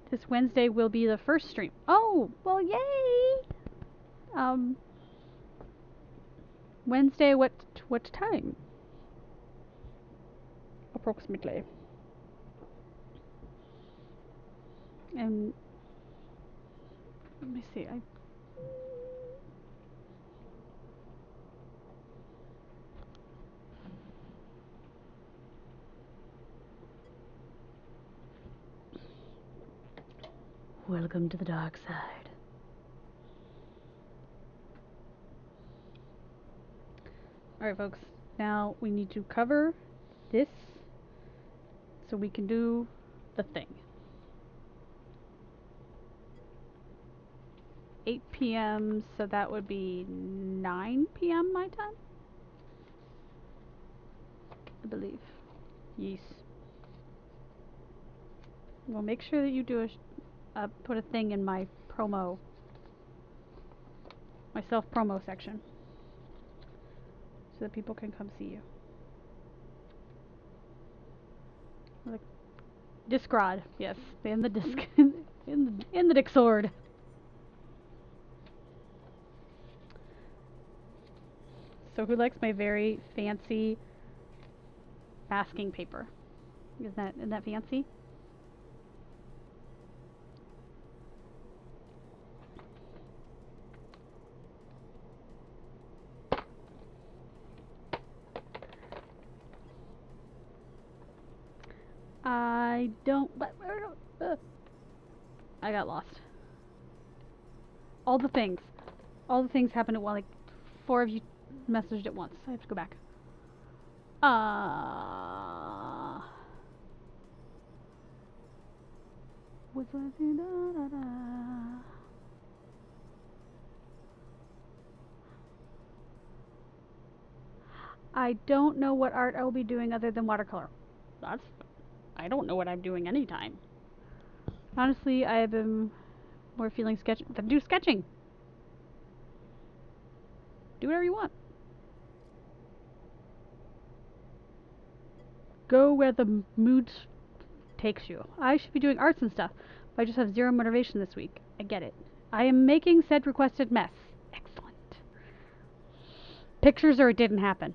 Speaker 1: This Wednesday will be the first stream. Oh, well, yay! Wednesday, what time? Approximately. And Let me see. Welcome to the dark side. Alright, folks. Now we need to cover this so we can do the thing. 8 p.m., so that would be 9 p.m. my time? I believe. Yes. Well, make sure that you do put a thing in my promo, my self-promo section, so that people can come see you. Like, Discrod, yes, in the disc, in the Dixord. So who likes my very fancy masking paper? Isn't that fancy? I don't. I got lost. All the things happened at like 4 of you messaged at once. I have to go back. I don't know what art I will be doing other than watercolor. I don't know what I'm doing anytime. Honestly, I have been more feeling then do sketching. Do whatever you want. Go where the mood takes you. I should be doing arts and stuff, but I just have zero motivation this week. I get it. I am making said requested mess. Excellent. Pictures or it didn't happen.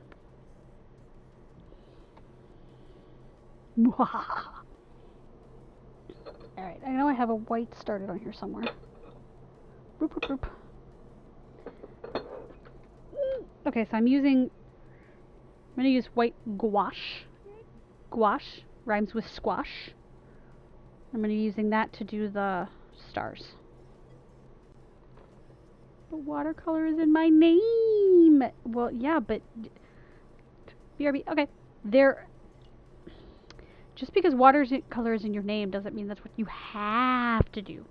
Speaker 1: Alright, I know I have a white started on here somewhere. Boop, boop, boop. Okay, so I'm going to use white gouache. Gouache rhymes with squash. I'm going to be using that to do the stars. But watercolor is in my name. Well, yeah, but BRB. Okay, just because watercolor is in your name doesn't mean that's what you have to do.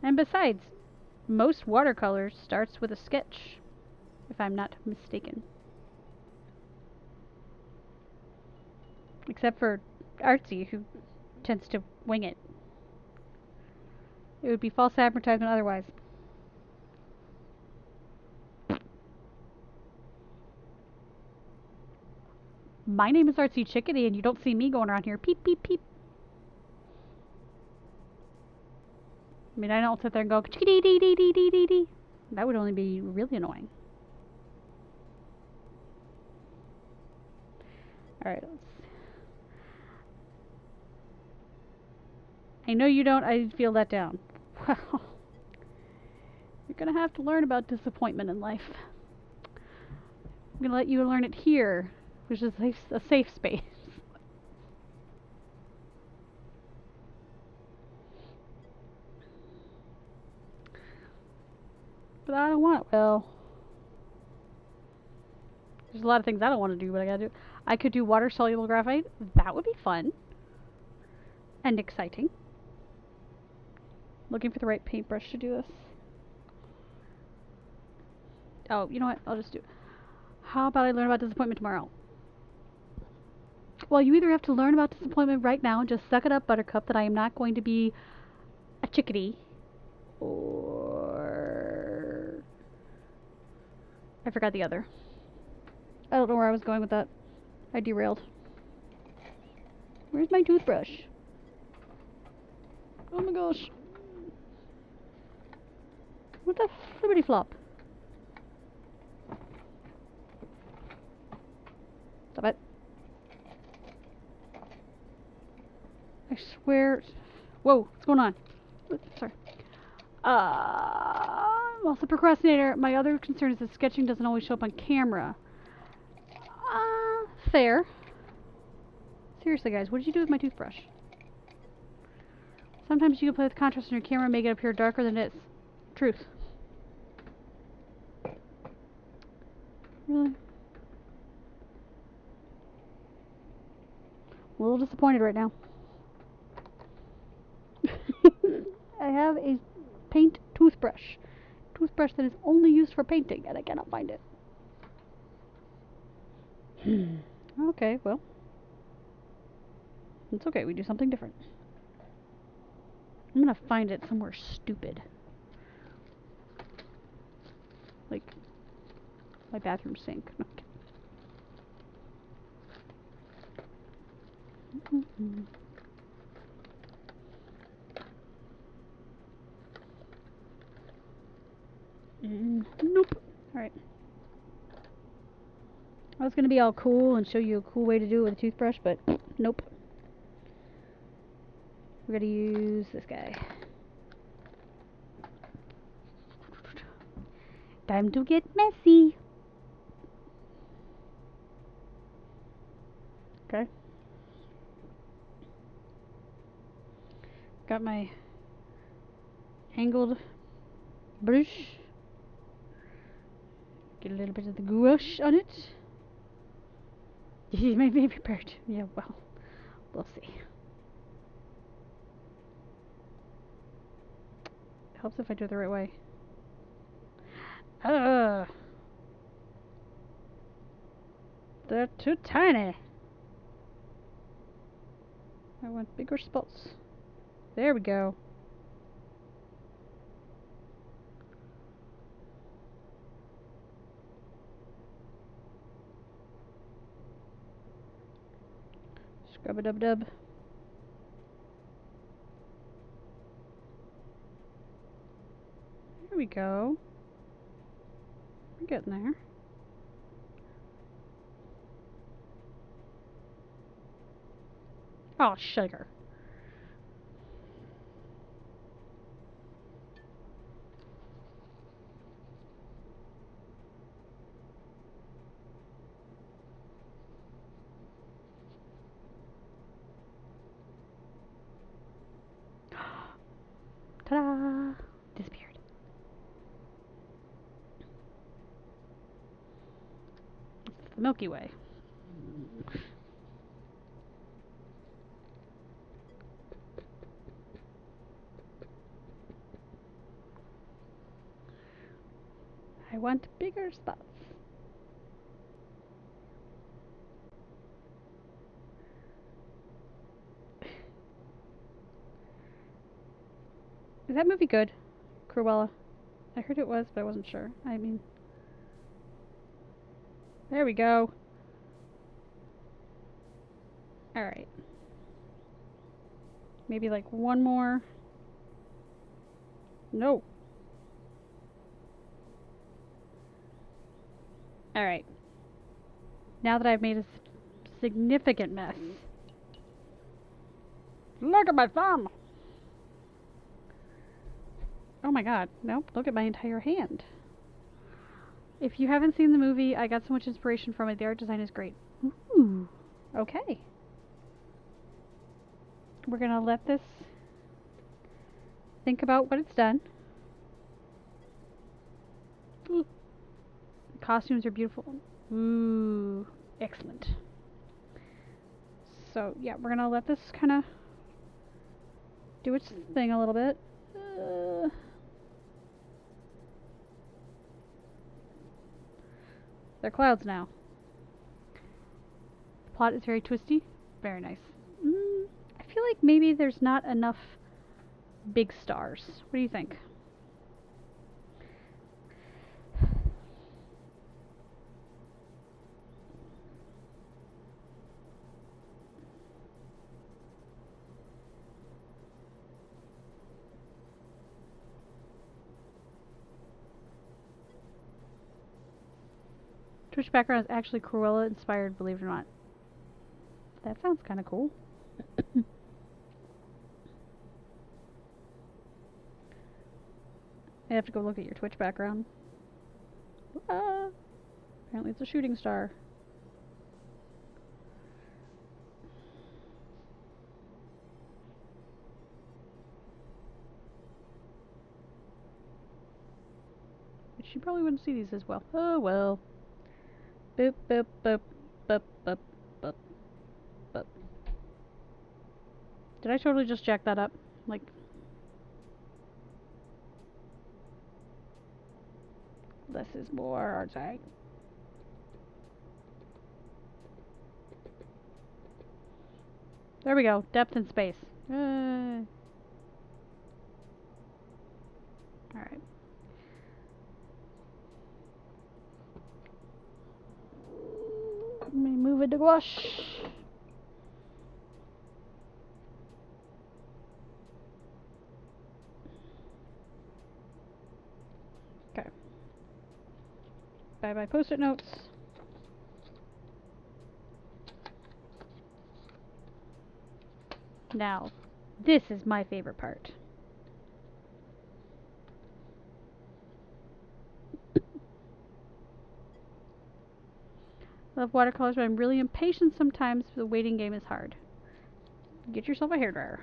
Speaker 1: And besides, most watercolor starts with a sketch, if I'm not mistaken. Except for Artsy, who tends to wing it. It would be false advertisement otherwise. My name is Artsy Chickadee, and you don't see me going around here peep, peep, peep. I mean, I don't sit there and go chickadee dee dee dee dee dee dee. That would only be really annoying. Alright, I know you don't. I feel let down. Well, you're gonna have to learn about disappointment in life. I'm gonna let you learn it here, which is a safe space. But I don't want it. Well, there's a lot of things I don't want to do, but I gotta do. I could do water soluble graphite. That would be fun and exciting. Looking for the right paintbrush to do this. Oh, you know what? I'll just do it. How about I learn about disappointment tomorrow? Well, you either have to learn about disappointment right now and just suck it up, Buttercup, that I am not going to be a chickadee, or I forgot the other. I don't know where I was going with that. I derailed. Where's my toothbrush? Oh my gosh. What the flippity flop? Stop it. I swear. Whoa, what's going on? Oops, sorry. I'm also a procrastinator. My other concern is that sketching doesn't always show up on camera. Fair. Seriously, guys, what did you do with my toothbrush? Sometimes you can play with contrast on your camera and make it appear darker than it is. Truth. Really? I'm a little disappointed right now. I have a paint toothbrush. Toothbrush that is only used for painting, and I cannot find it. Okay, well. It's okay, we do something different. I'm gonna find it somewhere stupid. Like my bathroom sink. No, nope. Alright. I was gonna be all cool and show you a cool way to do it with a toothbrush, but nope. We're gonna use this guy. Time to get messy. Okay. Got my angled brush. Get a little bit of the gouache on it. You may be prepared. Yeah, well, we'll see. It helps if I do it the right way. They're too tiny. I want bigger spots. There we go. Scrub-a-dub-dub. There we go. We're getting there. Oh, sugar. Ta-da! Disappeared. It's the Milky Way. I want bigger spots. Is that movie good? Cruella. I heard it was, but I wasn't sure. I mean... There we go. Alright. Maybe like one more. No. Alright. Now that I've made a significant mess. Look at my thumb! Oh my god. Nope. Look at my entire hand. If you haven't seen the movie, I got so much inspiration from it. The art design is great. Ooh. Okay. We're gonna let this think about what it's done. Ooh. The costumes are beautiful. Ooh. Excellent. So, yeah, we're gonna let this kind of do its thing a little bit. They're clouds now. The plot is very twisty. Very nice. I feel like maybe there's not enough big stars. What do you think? Twitch background is actually Cruella inspired, believe it or not. That sounds kind of cool. I have to go look at your Twitch background. Apparently it's a shooting star. She probably wouldn't see these as well. Oh well. Boop, boop, boop, boop, boop, boop, boop. Did I totally just jack that up? Like, less is more, aren't I? There we go. Depth and space. Alright. Let me move it to gouache. Okay. Bye bye post-it notes. Now, this is my favorite part. I love watercolors, but I'm really impatient sometimes. The waiting game is hard. Get yourself a hairdryer.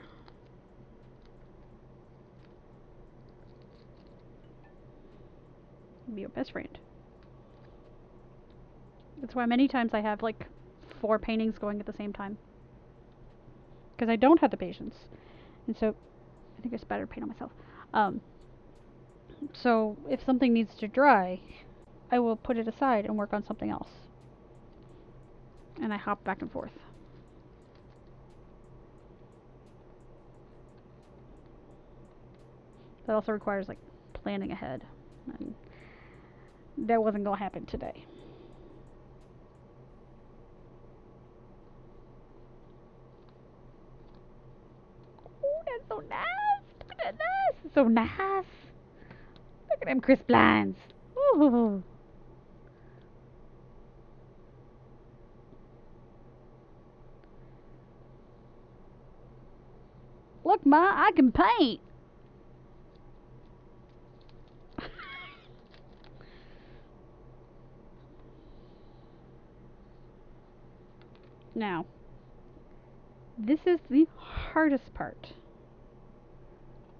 Speaker 1: Be your best friend. That's why many times I have like 4 paintings going at the same time. Because I don't have the patience. And so, I think I spattered paint on myself. So, if something needs to dry, I will put it aside and work on something else. And I hop back and forth. That also requires like planning ahead. And that wasn't going to happen today. Oh, that's so nice. Look at that. It's so nice. Look at them crisp lines. Ooh. Look, Ma, I can paint. Now, this is the hardest part.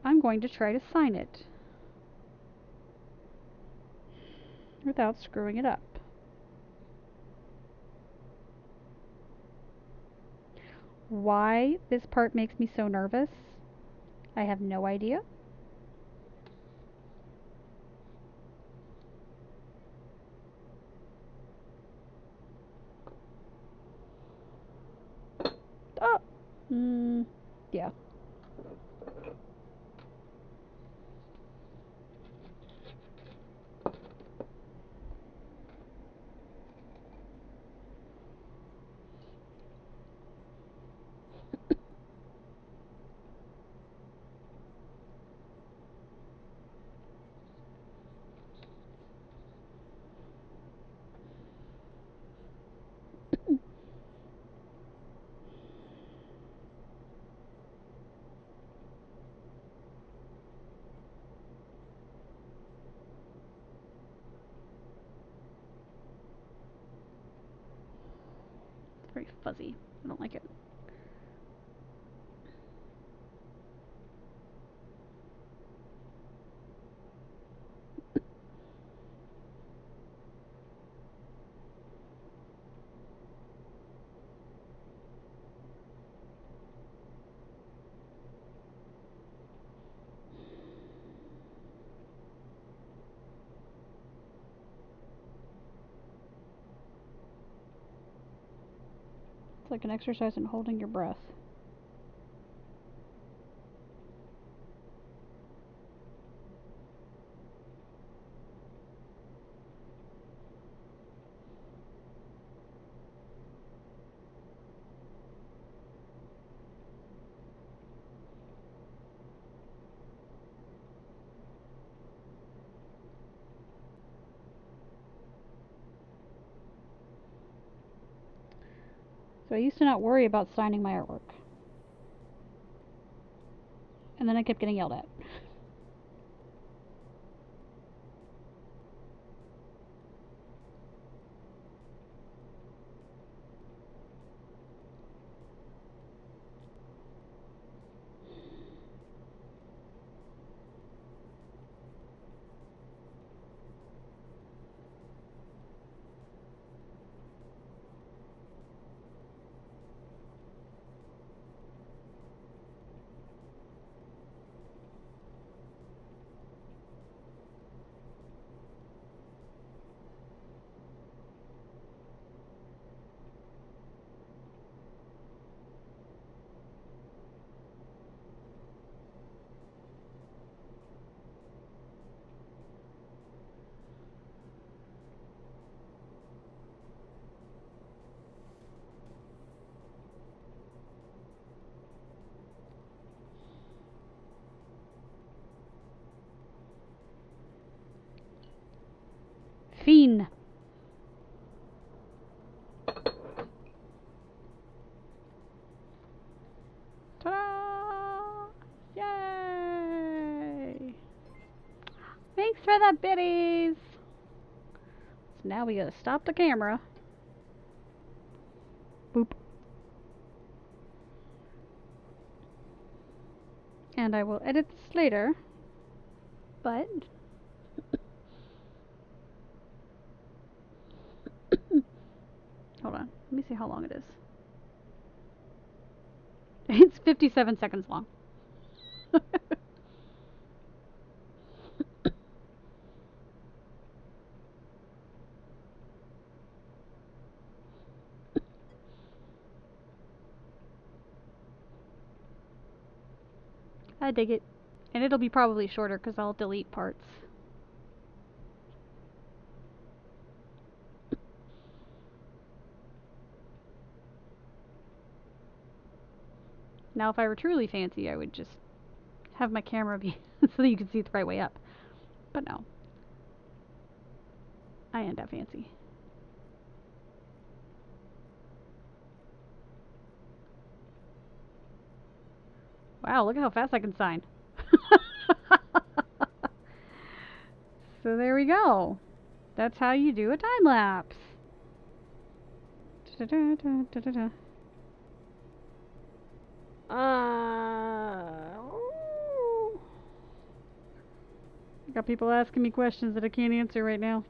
Speaker 1: I'm going to try to sign it without screwing it up. Why this part makes me so nervous, I have no idea. Oh! Yeah. It's very fuzzy. I don't like it. It's like an exercise in holding your breath. So I used to not worry about signing my artwork. And then I kept getting yelled at. for the biddies. So now we gotta stop the camera. Boop. And I will edit this later. But hold on. Let me see how long it is. It's 57 seconds long. I dig it. And it'll be probably shorter because I'll delete parts. Now if I were truly fancy, I would just have my camera be so that you could see it the right way up. But no. I ain't that fancy. Wow, look at how fast I can sign. So there we go. That's how you do a time lapse. I got people asking me questions that I can't answer right now.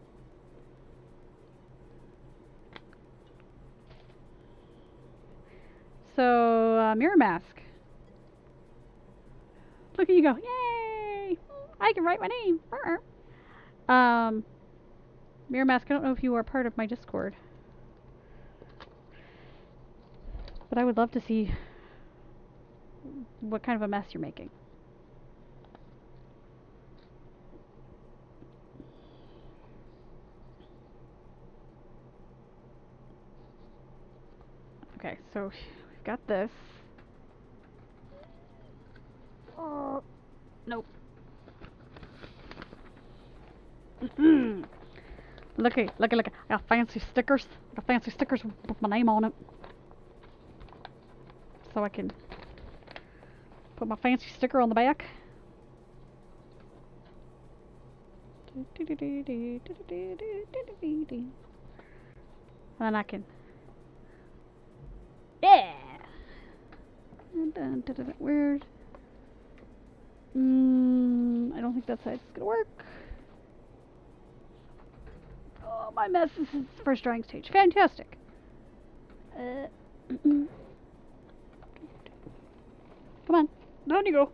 Speaker 1: So, mirror mask. Look at you go. Yay! I can write my name. Mirror mask, I don't know if you are part of my Discord. But I would love to see what kind of a mess you're making. Okay, so we've got this. Oh, nope. Looky. I got fancy stickers. With my name on it. So I can put my fancy sticker on the back. And then I can... Yeah! Weird. I don't think that side's gonna work. Oh, my mess. This is the first drawing stage. Fantastic. Come on. Down you go.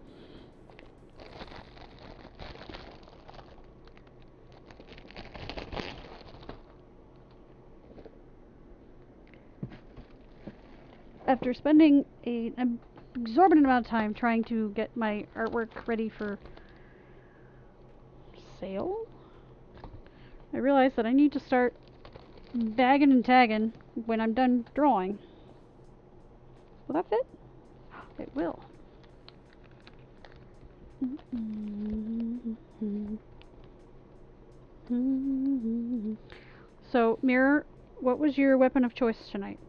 Speaker 1: After spending an exorbitant amount of time trying to get my artwork ready for sale, I realized that I need to start bagging and tagging when I'm done drawing. Will that fit? It will. So, Mirror, what was your weapon of choice tonight?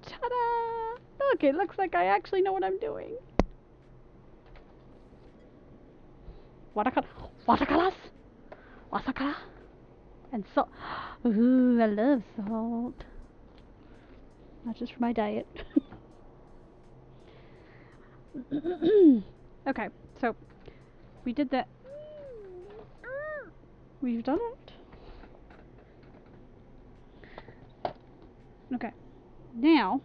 Speaker 1: Ta-da! Look, it looks like I actually know what I'm doing. Watercolors? Watercolor? And salt. Ooh, I love salt. Not just for my diet. Okay, so we did that. We've done it. Okay, now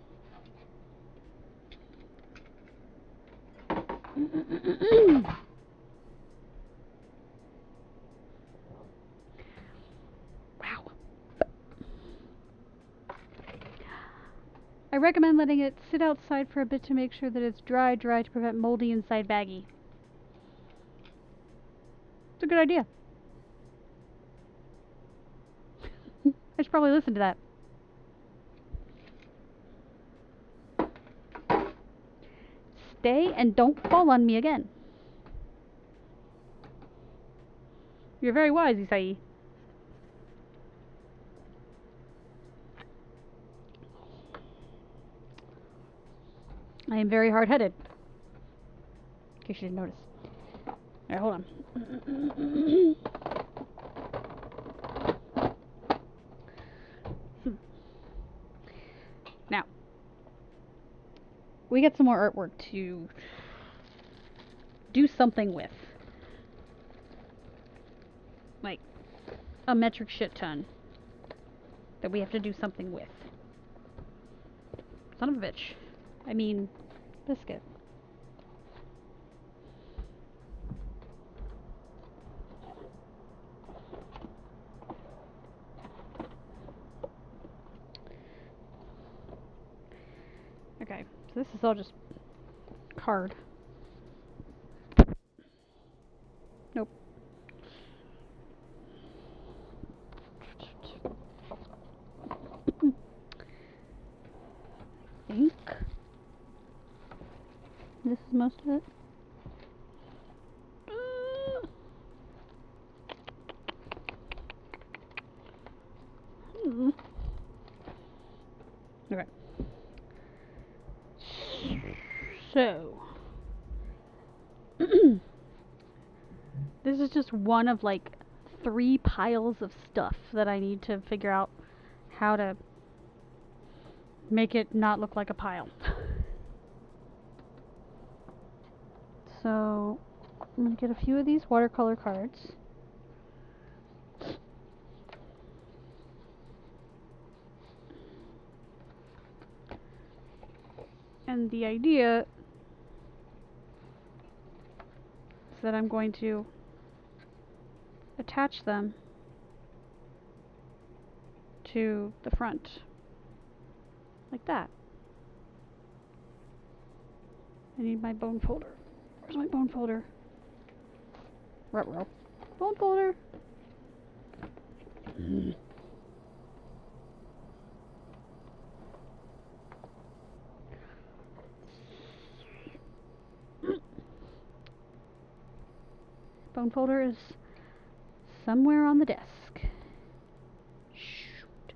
Speaker 1: wow. I recommend letting it sit outside for a bit to make sure that it's dry to prevent moldy inside baggy. It's a good idea. I should probably listen to that. Stay and don't fall on me again. You're very wise, Isai. I am very hard-headed. In case you didn't notice. Alright, hold on. Now, we get some more artwork to do something with. Like, a metric shit ton that we have to do something with. Son of a bitch. I mean, biscuit. Okay, so this is all just card. Nope. I think this is most of it. Okay. So, this is just one of like 3 piles of stuff that I need to figure out how to make it not look like a pile. So, I'm going to get a few of these watercolor cards. And the idea is that I'm going to attach them to the front. Like that. I need my bone folder. Where's my bone folder? Ruh-roh. Bone folder! Bone folder is somewhere on the desk. Shoot.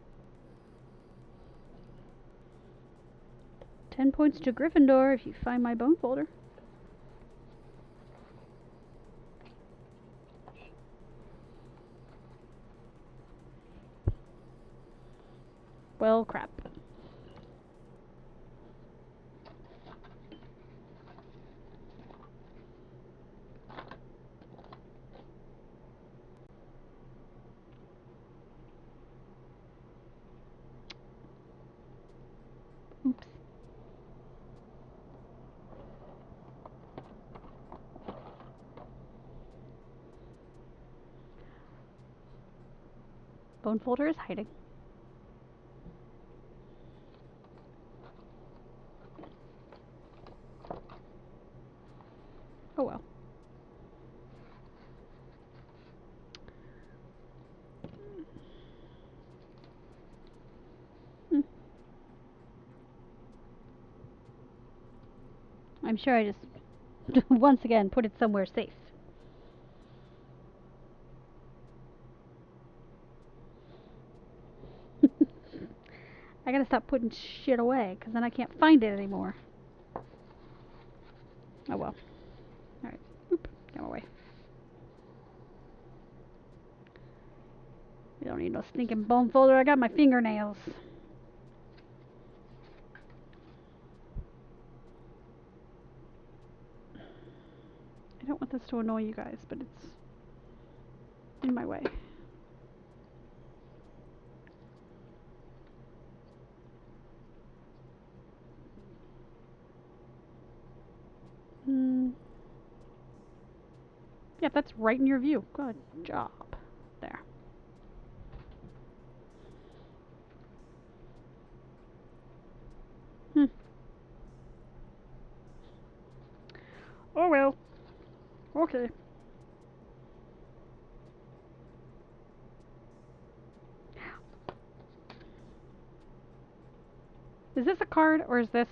Speaker 1: 10 points to Gryffindor if you find my bone folder. Well, crap. Oops. Bone folder is hiding. Oh well. I'm sure I just, once again, put it somewhere safe. I gotta stop putting shit away, because then I can't find it anymore. Oh well. Alright. Oop. Get away. You don't need no stinking bone folder. I got my fingernails. I don't want this to annoy you guys, but it's in my way. Yeah, that's right in your view. Good job. There. Oh well. Okay. Is this a card or is this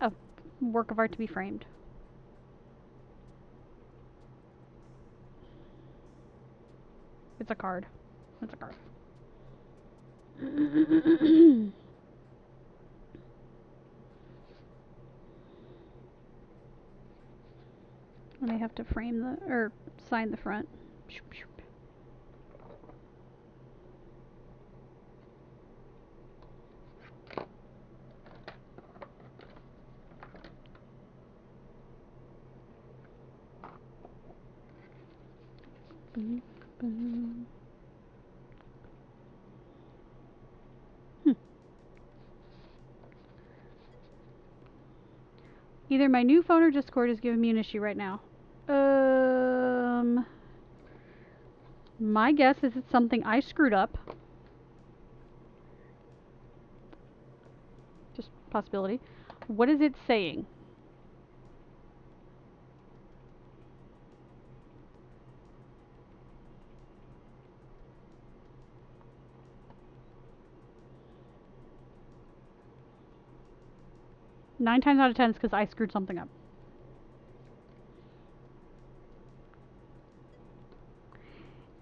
Speaker 1: a work of art to be framed? It's a card. It's a card. to frame the, or sign the front. Boom, boom. Either my new phone or Discord is giving me an issue right now. My guess is it's something I screwed up. Just possibility. What is it saying? Nine times out of 10 it's because I screwed something up.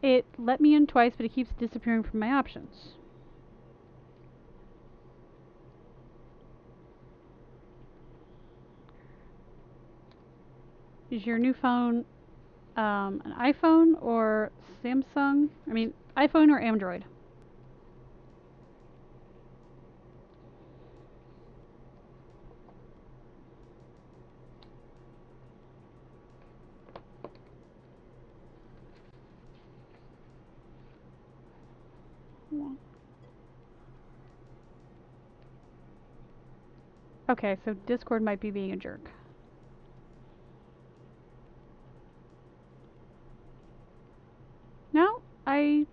Speaker 1: It let me in twice, but it keeps disappearing from my options. Is your new phone an iPhone or Samsung? I mean, iPhone or Android? Okay, so Discord might be being a jerk. No, I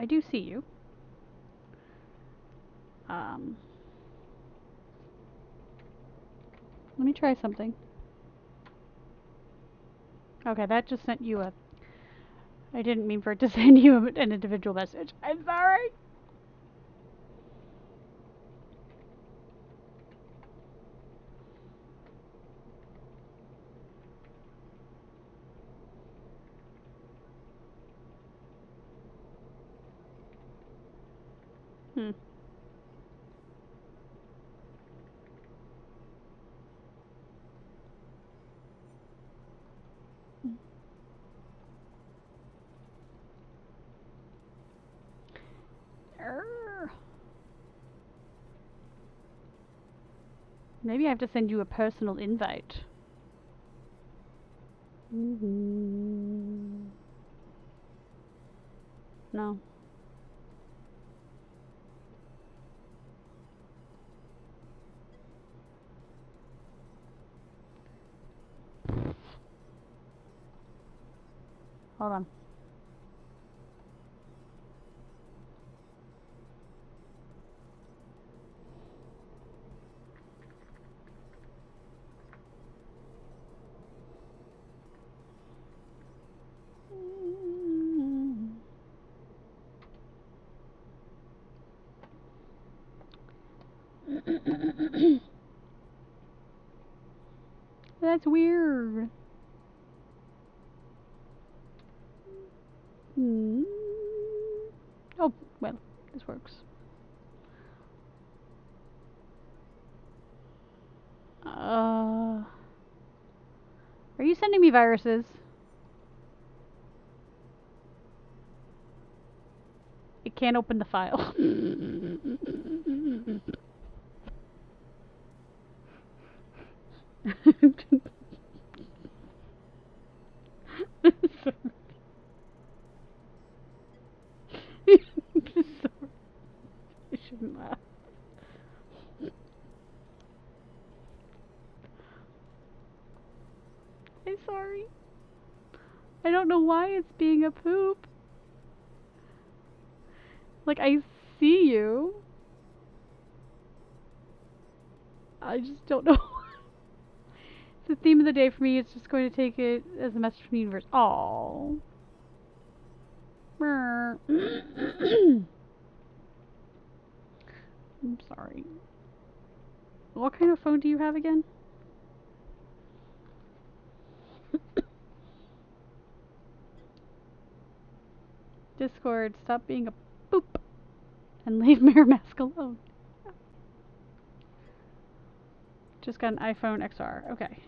Speaker 1: do see you. Let me try something. Okay, that just sent you a... I didn't mean for it to send you an individual message. I'm sorry! Maybe I have to send you a personal invite. No. Hold on. That's weird. Oh, well, this works. Are you sending me viruses? It can't open the file. I shouldn't laugh. I'm sorry. I don't know why it's being a poop. Like, I see you. I just don't know. It's the theme of the day for me. It's just going to take it as a message from the universe. Aww. I'm sorry. What kind of phone do you have again? Discord, stop being a boop and leave Mirror Mask alone. Just got an iPhone XR. Okay.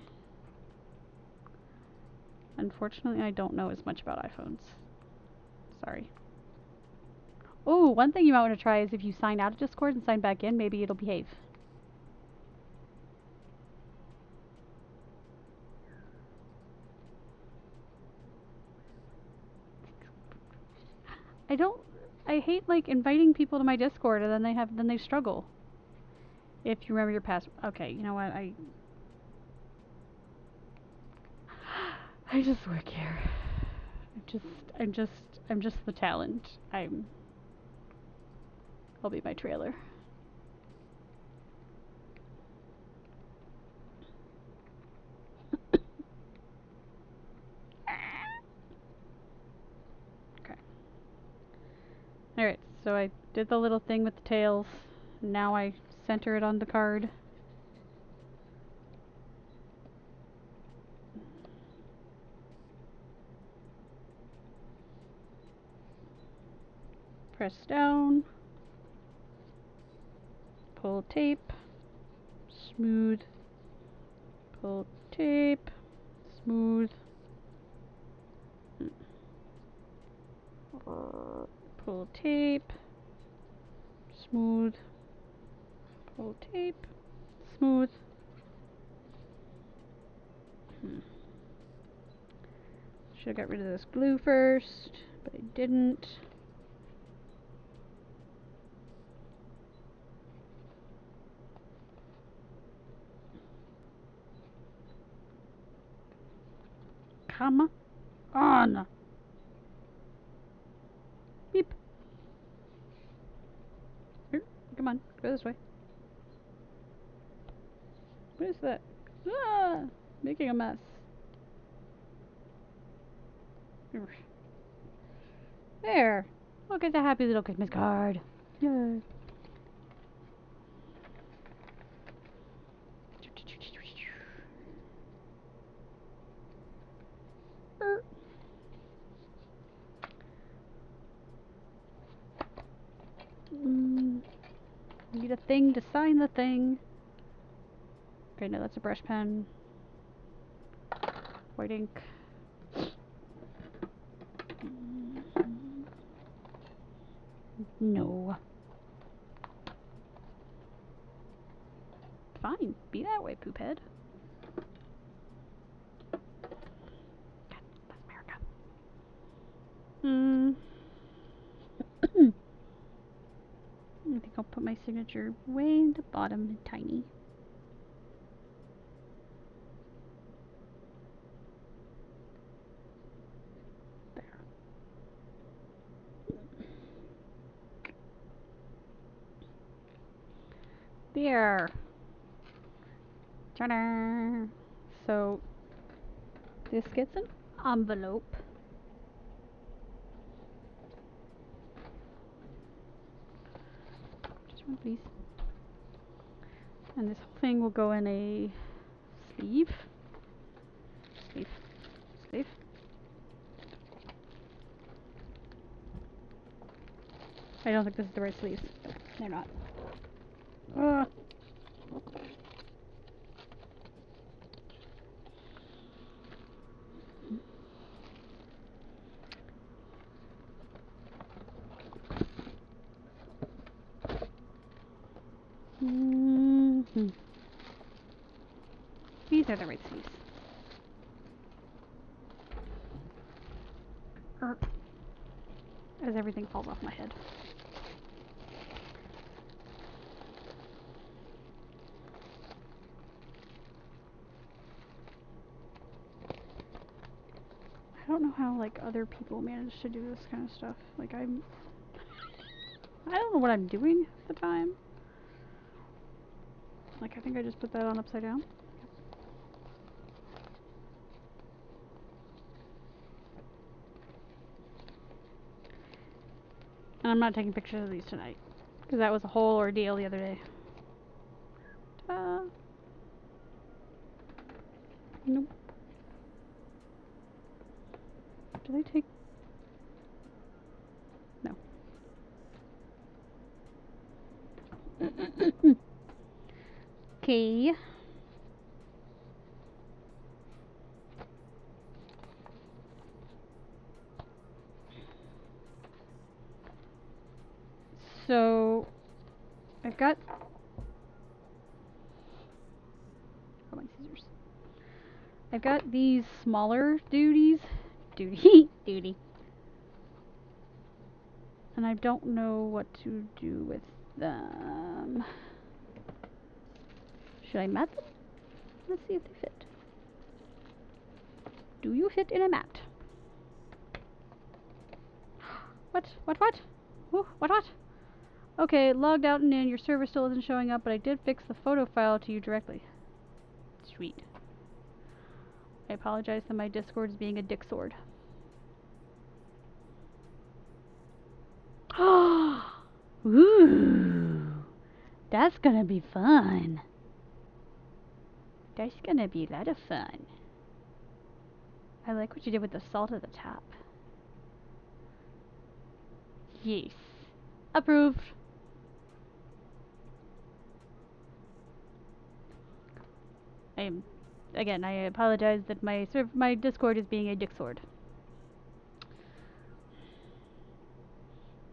Speaker 1: Unfortunately, I don't know as much about iPhones. Sorry. Oh, one thing you might want to try is if you sign out of Discord and sign back in, maybe it'll behave. I hate like inviting people to my Discord and then they struggle. If you remember your password. Okay, you know what? I just work here. I'm just the talent. I'll be my trailer. Okay. Alright, so I did the little thing with the tails. Now I center it on the card. Press down. Pull tape. Smooth. Pull tape. Smooth. Pull tape. Smooth. Pull tape. Smooth. Should have got rid of this glue first, but I didn't. Come on. Beep. Here, come on, go this way. What is that? Ah, making a mess. There. Look at the happy little Christmas card. Yay. Need a thing to sign the thing. Okay, no, that's a brush pen. White ink. No. Fine, be that way, poop head. That's America. I think I'll put my signature way in the bottom, tiny. There. There. Ta-da! So, this gets an envelope. Just one, please. And this whole thing will go in a sleeve. Sleeve. Sleeve. I don't think this is the right sleeves. They're not. These are the right sleeves. As everything falls off my head. I don't know how like other people manage to do this kind of stuff. Like I don't know what I'm doing at the time. Like I think I just put that on upside down. And I'm not taking pictures of these tonight because that was a whole ordeal the other day. Nope. Did I take? No. Okay. So I've got my scissors. I've got these smaller duty, and I don't know what to do with them. Should I mat them? Let's see if they fit. Do you fit in a mat? What? Ooh, what? Okay, logged out and in. Your server still isn't showing up, but I did fix the photo file to you directly. Sweet. I apologize that my Discord is being a dick sword. Ooh, that's gonna be fun. That's gonna be a lot of fun. I like what you did with the salt at the top. Yes. Approved. Again, I apologize that my Discord is being a dick sword.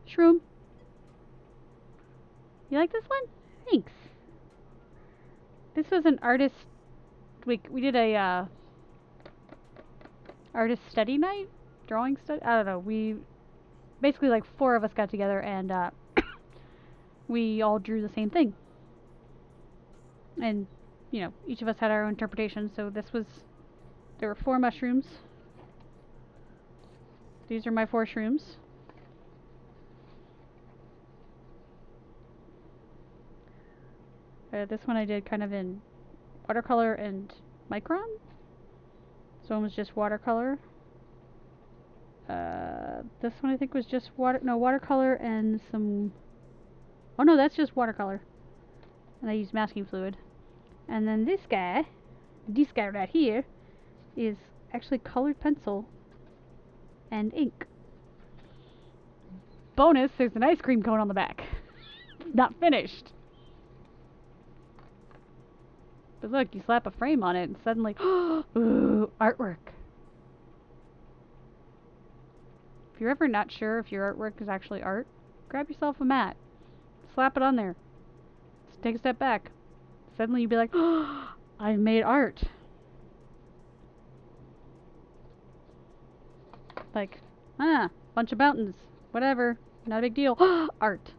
Speaker 1: Shroom. You like this one? Thanks. This was an artist. We did a artist study night, drawing study. I don't know. We basically like 4 of us got together and we all drew the same thing. And you know, each of us had our own interpretation. So there were 4 mushrooms. These are my 4 shrooms. This one I did kind of in watercolor and micron. This one was just watercolor. This one I think was just watercolor and some... Oh no, that's just watercolor. And I used masking fluid. And then this guy right here, is actually colored pencil and ink. Bonus, there's an ice cream cone on the back. Not finished. But look, you slap a frame on it and suddenly, ooh, artwork. If you're ever not sure if your artwork is actually art, grab yourself a mat. Slap it on there. Just take a step back. Suddenly you'd be like, oh, I've made art. Like, bunch of mountains. Whatever. Not a big deal. Art.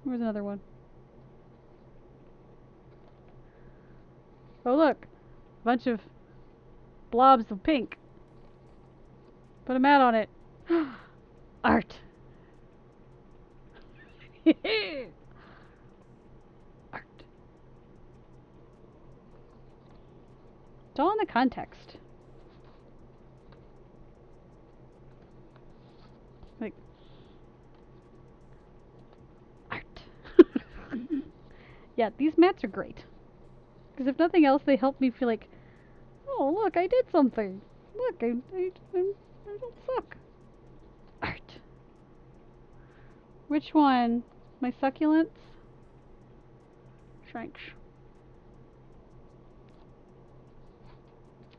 Speaker 1: Where's another one? Oh look, a bunch of blobs of pink. Put a mat on it. Art. Art. It's all in the context. Like, art. Yeah, these mats are great. Because if nothing else, they help me feel like, oh, look, I did something. Look, I don't suck. Art. Which one? My succulents? Shrank.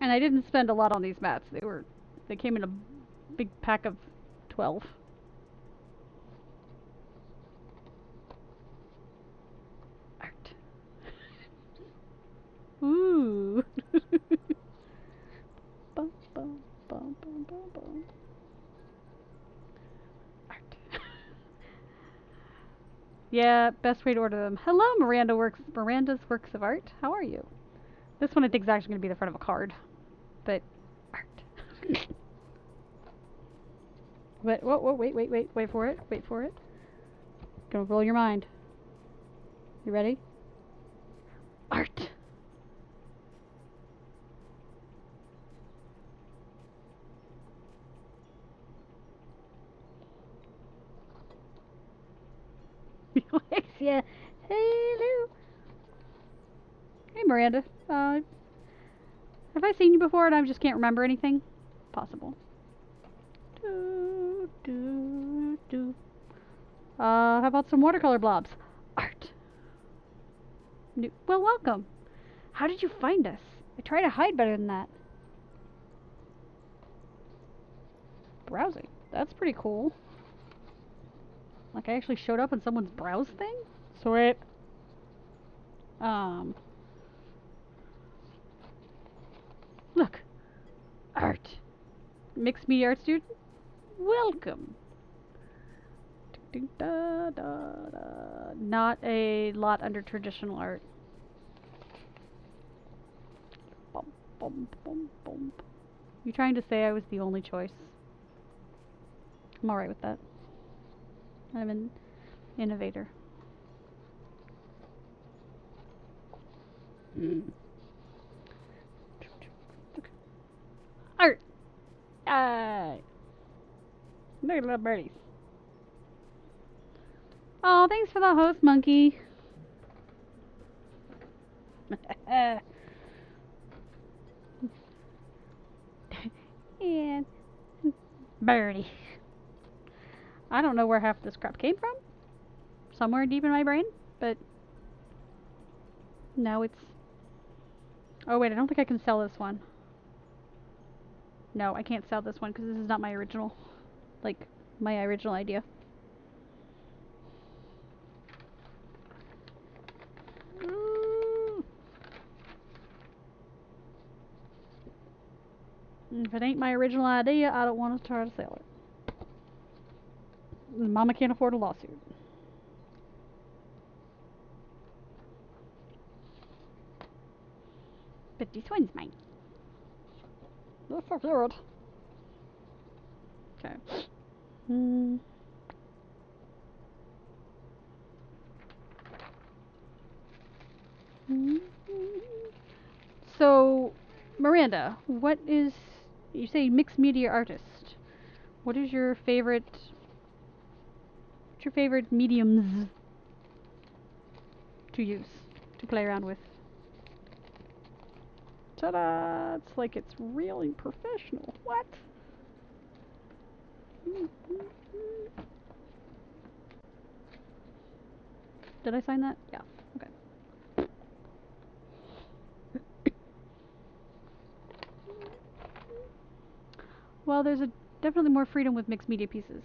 Speaker 1: And I didn't spend a lot on these mats. They came in a big pack of 12. Art. Ooh. Bum, bum, bum, bum, bum, bum. Art. Yeah, best way to order them. Hello, Miranda's Works of Art. How are you? This one I think is actually going to be the front of a card. But, art. Wait for it. Wait for it. Gonna blow your mind. You ready? Art. Yeah. Hello. Hey, Miranda. Have I seen you before and I just can't remember anything? Possible. How about some watercolor blobs? Art. Well, welcome. How did you find us? I try to hide better than that. Browsing. That's pretty cool. Like, I actually showed up on someone's browse thing? Sweet. Look. Art. Mixed media art student? Welcome. Da, da, da. Not a lot under traditional art. Bum, bum, bum, bum. You trying to say I was the only choice? I'm alright with that. I'm an innovator. Art! Look at little birdies. Oh, thanks for the host, monkey. And birdie. I don't know where half this crap came from. Somewhere deep in my brain, but now it's... Oh wait, I don't think I can sell this one. No, I can't sell this one because this is not my original, like, my original idea. If it ain't my original idea, I don't want to try to sell it. Mama can't afford a lawsuit. But this one's mine. That's so good. Okay. So, Miranda, what is... You say mixed media artist. What is your favorite... What's your favorite mediums to use, to play around with? Ta-da! It's like it's really professional. What? Did I sign that? Yeah. Okay. Well, there's definitely more freedom with mixed media pieces.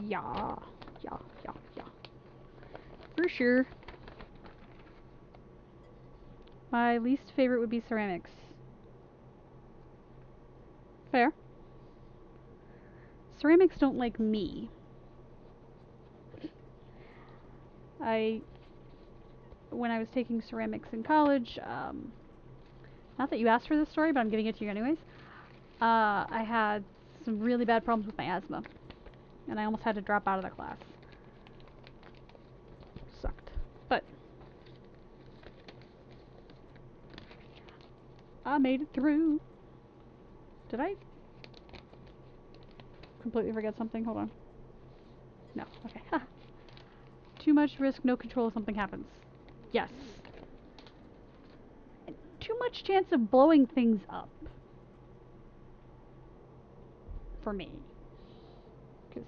Speaker 1: Yeah. Yeah. For sure. My least favorite would be ceramics. Fair. Ceramics don't like me. When I was taking ceramics in college, not that you asked for this story, but I'm giving it to you anyways. I had some really bad problems with my asthma, and I almost had to drop out of the class. Sucked. But I made it through. Did I completely forget something? Hold on. No. Okay. Too much risk, no control, something happens. Yes. And too much chance of blowing things up. For me. Because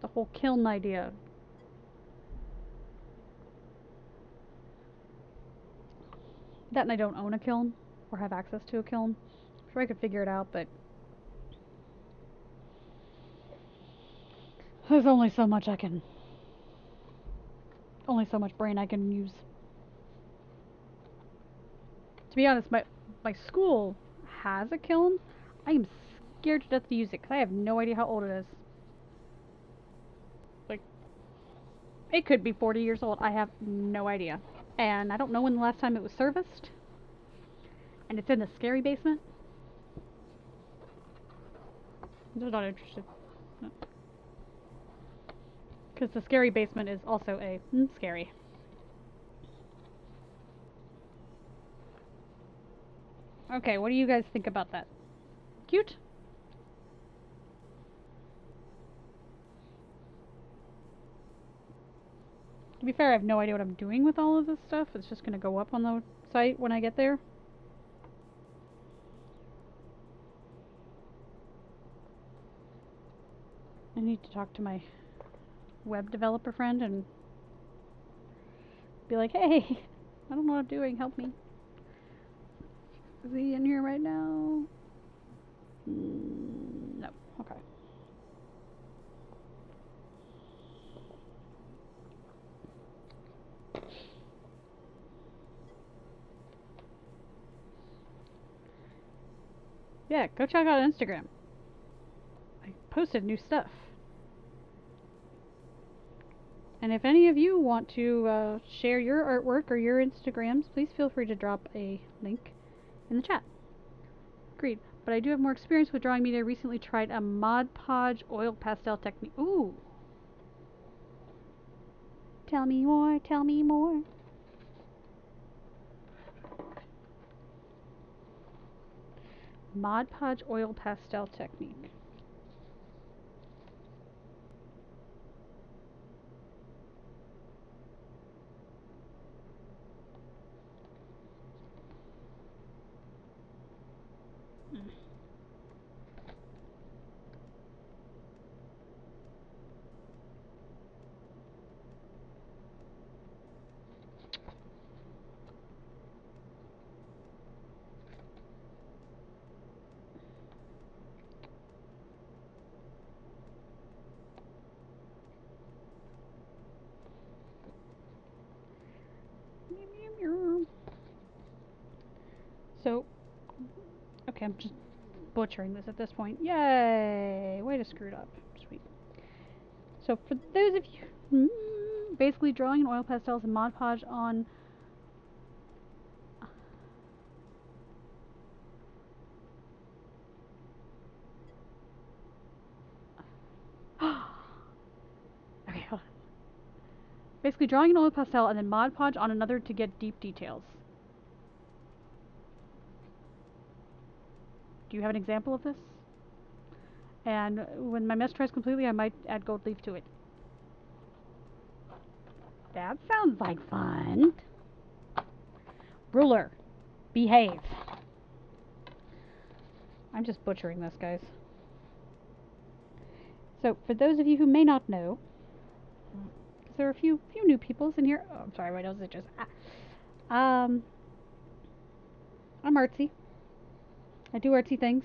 Speaker 1: the whole kiln idea. That and I don't own a kiln, or have access to a kiln. I'm sure I could figure it out, but there's only so much brain I can use. To be honest, my school has a kiln. I am scared to death to use it because I have no idea how old it is. Like, it could be 40 years old. I have no idea. And I don't know when the last time it was serviced. And it's in the scary basement. I'm not interested. No. Because the scary basement is also a scary. Okay, what do you guys think about that? Cute? To be fair, I have no idea what I'm doing with all of this stuff. It's just going to go up on the site when I get there. I need to talk to my web developer friend and be like, hey, I don't know what I'm doing, help me. Is he in here right now? No. Yeah, go check out Instagram. I posted new stuff. And if any of you want to share your artwork or your Instagrams, please feel free to drop a link in the chat. Agreed. But I do have more experience with drawing media. I recently tried a Mod Podge oil pastel technique. Ooh. Tell me more, tell me more. Mod Podge oil pastel technique. So, okay, I'm just butchering this at this point. Yay! Way to screw it up. Sweet. So, for those of you, basically drawing in oil pastels and Mod Podge on. Okay, hold on. Basically drawing in oil pastel and then Mod Podge on another to get deep details. Do you have an example of this? And when my mesh dries completely, I might add gold leaf to it. That sounds like fun. Ruler, behave. I'm just butchering this, guys. So, for those of you who may not know, because there are a few new peoples in here. Oh, I'm sorry, my nose is just. I'm artsy. I do artsy things.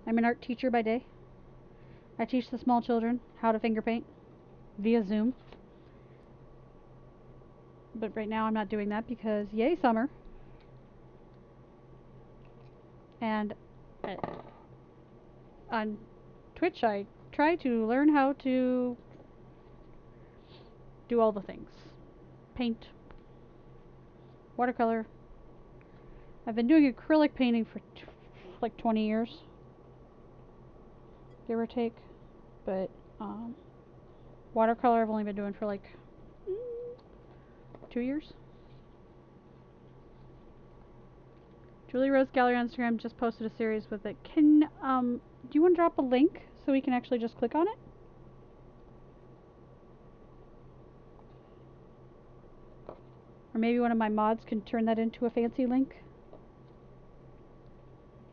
Speaker 1: I'm an art teacher by day. I teach the small children how to finger paint via Zoom. But right now I'm not doing that because yay summer. And on Twitch I try to learn how to do all the things. Paint, watercolor. I've been doing acrylic painting for like 20 years, give or take. But watercolor I've only been doing for like 2 years. Julie Rose Gallery on Instagram just posted a series with it. Do you want to drop a link so we can actually just click on it? Or maybe one of my mods can turn that into a fancy link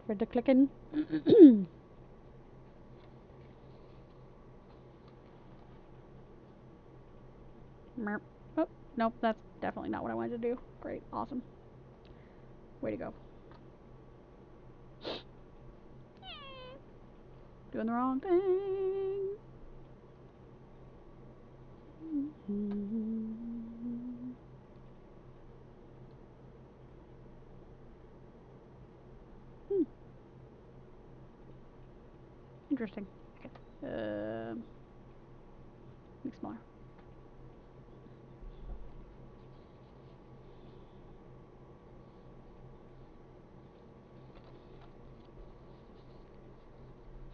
Speaker 1: for the clicking. Oh, nope, that's definitely not what I wanted to do. Great, awesome. Way to go. Doing the wrong thing. Interesting. Okay. Make smaller.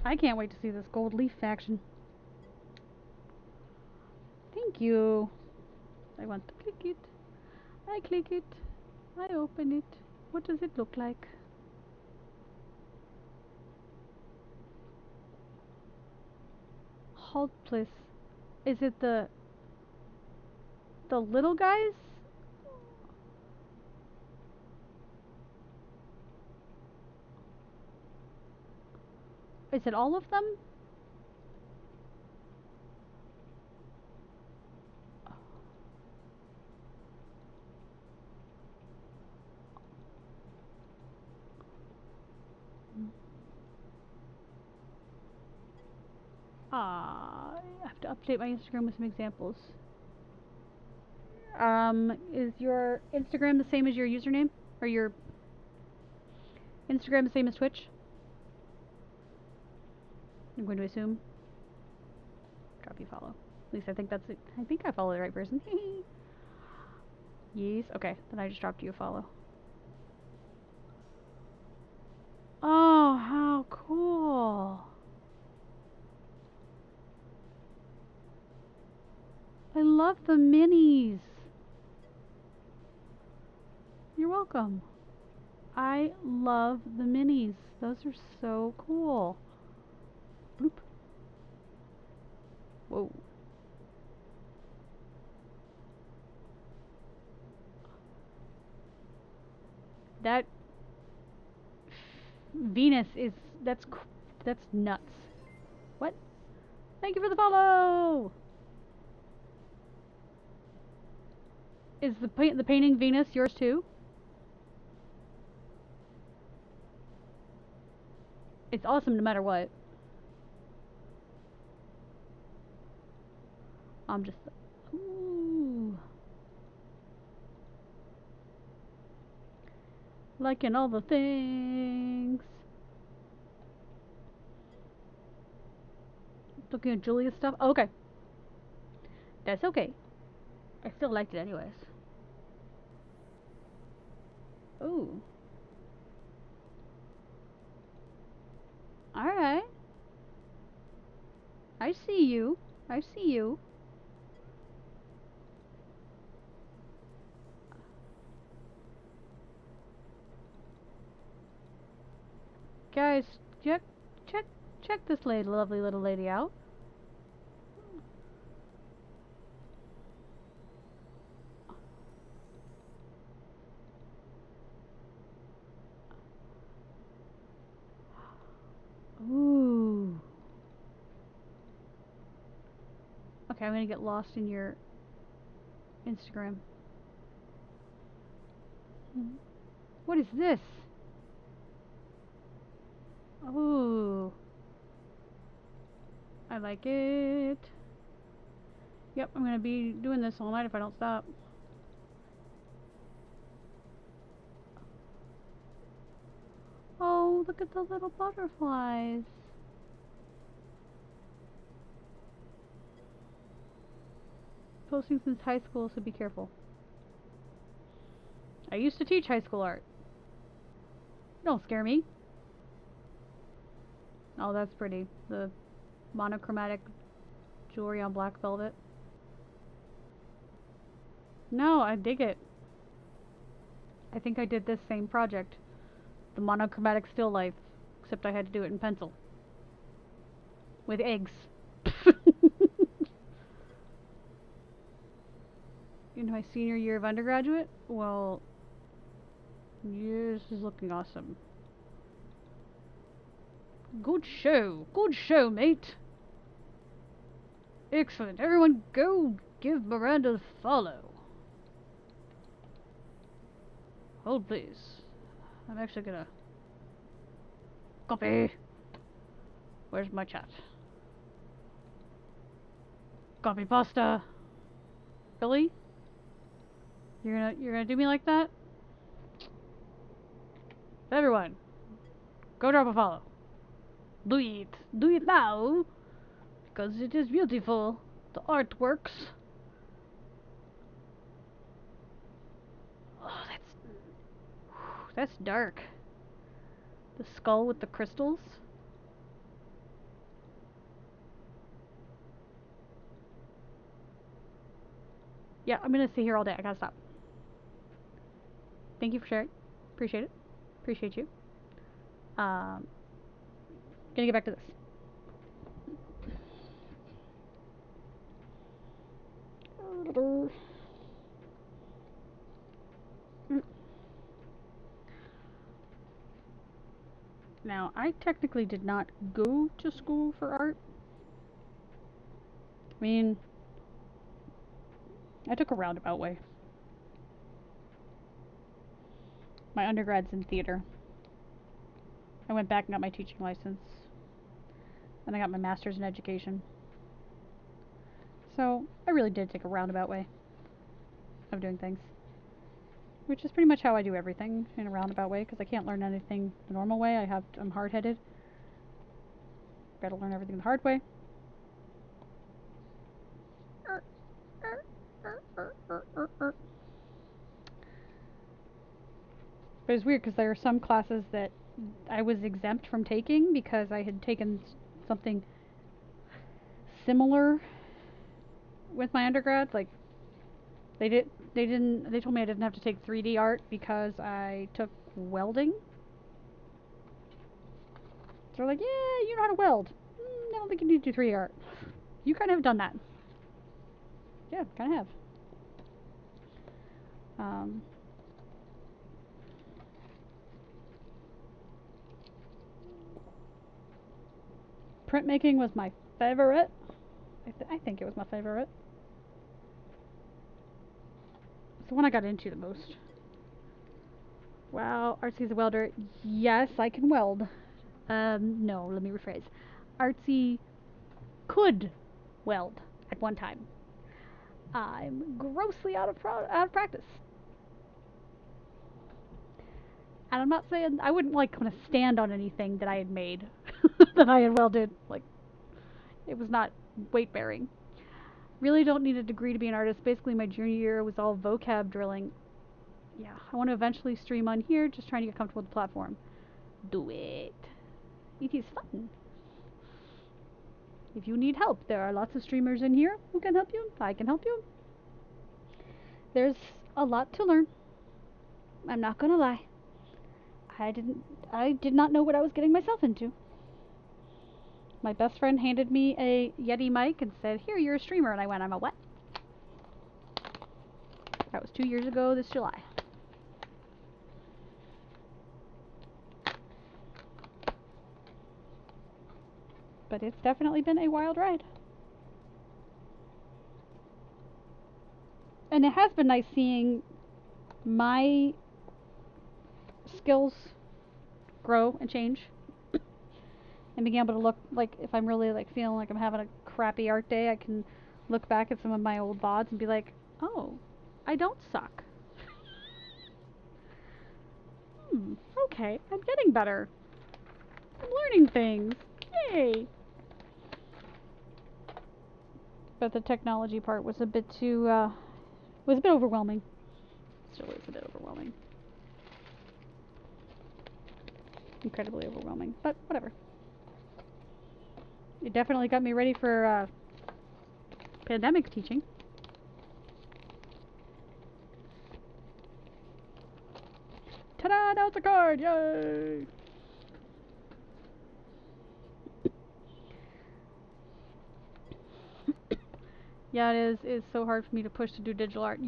Speaker 1: I can't wait to see this gold leaf action. Thank you. I want to click it. I click it. I open it. What does it look like? Hold, please. Is it the little guys? Is it all of them? I have to update my Instagram with some examples. Is your Instagram the same as your username? Or your Instagram the same as Twitch? I'm going to assume. Drop you follow. At least I think that's it. I think I follow the right person. Yes. Okay. Then I just dropped you a follow. Oh, how cool. I love the minis. You're welcome. I love the minis. Those are so cool. Bloop. Whoa. That Venus is that's nuts. What? Thank you for the follow. Is the painting Venus yours too? It's awesome no matter what. I'm just ooh. Liking all the things. Looking at Julia's stuff. Oh, okay. That's okay. I still liked it anyways. Ooh. Alright. I see you. I see you. Guys, check this lovely little lady out. Ooh. Okay, I'm gonna get lost in your Instagram. What is this? Ooh. I like it. Yep, I'm gonna be doing this all night if I don't stop. Oh, look at the little butterflies. Posting since high school, so be careful. I used to teach high school art. Don't scare me. Oh, that's pretty. The monochromatic jewelry on black velvet. No, I dig it. I think I did this same project. The monochromatic still life. Except I had to do it in pencil. With eggs. In my senior year of undergraduate? Well, this is looking awesome. Good show, mate. Excellent. Everyone go give Miranda a follow. Hold please. I'm actually gonna copy. Where's my chat? Copy pasta. Really? You're gonna do me like that? Everyone, go drop a follow. Do it. Do it now. Because it is beautiful. The artworks. Oh, that's dark. The skull with the crystals. Yeah, I'm gonna stay here all day. I gotta stop. Thank you for sharing. Appreciate it. Appreciate you. Gonna get back to this. Now, I technically did not go to school for art. I mean, I took a roundabout way. My undergrad's in theater. I went back and got my teaching license. And I got my master's in education. So, I really did take a roundabout way of doing things. Which is pretty much how I do everything, in a roundabout way, because I can't learn anything the normal way. I'm hard-headed. Gotta learn everything the hard way. But it's weird because there are some classes that I was exempt from taking because I had taken something similar with my undergrad. Like they told me I didn't have to take 3D art because I took welding. So they're like, yeah, you know how to weld. I don't think you need to do 3D art. You kind of have done that. Yeah, kind of have. Printmaking was my favorite. I think it was my favorite. It's the one I got into the most. Wow, Artsy's a welder. Yes, I can weld. No, let me rephrase. Artsy could weld at one time. I'm grossly out of practice. And I'm not saying I wouldn't like want to stand on anything that I had made that I had welded. Like, it was not weight bearing. Really don't need a degree to be an artist. Basically, my junior year was all vocab drilling. Yeah, I want to eventually stream on here, just trying to get comfortable with the platform. Do it. It is fun. If you need help, there are lots of streamers in here who can help you. I can help you. There's a lot to learn. I'm not gonna lie. I did not know what I was getting myself into. My best friend handed me a Yeti mic and said, "Here, you're a streamer." And I went, "I'm a what?" That was 2 years ago this July. But it's definitely been a wild ride. And it has been nice seeing my skills grow and change. And being able to look, like, if I'm really, like, feeling like I'm having a crappy art day, I can look back at some of my old VODs and be like, oh, I don't suck. Okay, I'm getting better. I'm learning things. Yay! But the technology part was a bit too, was a bit overwhelming. Still is a bit overwhelming. Incredibly overwhelming, but whatever. It definitely got me ready for pandemic teaching. Ta-da! Now it's a card! Yay! Yeah, it is. It's so hard for me to push to do digital art.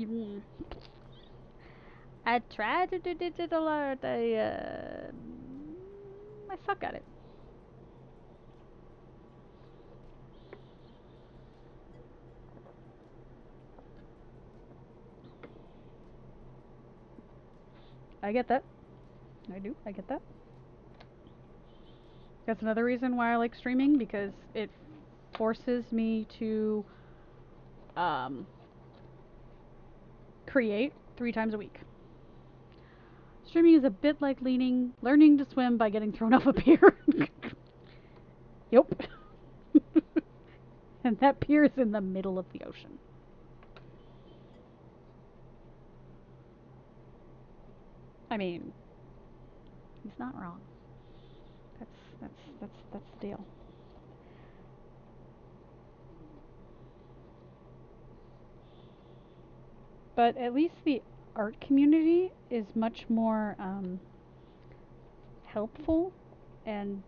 Speaker 1: I tried to do digital art. I suck at it. I get that. I do. I get that. That's another reason why I like streaming, because it forces me to create 3 times a week. Streaming is a bit like learning to swim by getting thrown off a pier. Yep. And that pier is in the middle of the ocean. I mean, he's not wrong. That's the deal. But at least the art community is much more helpful and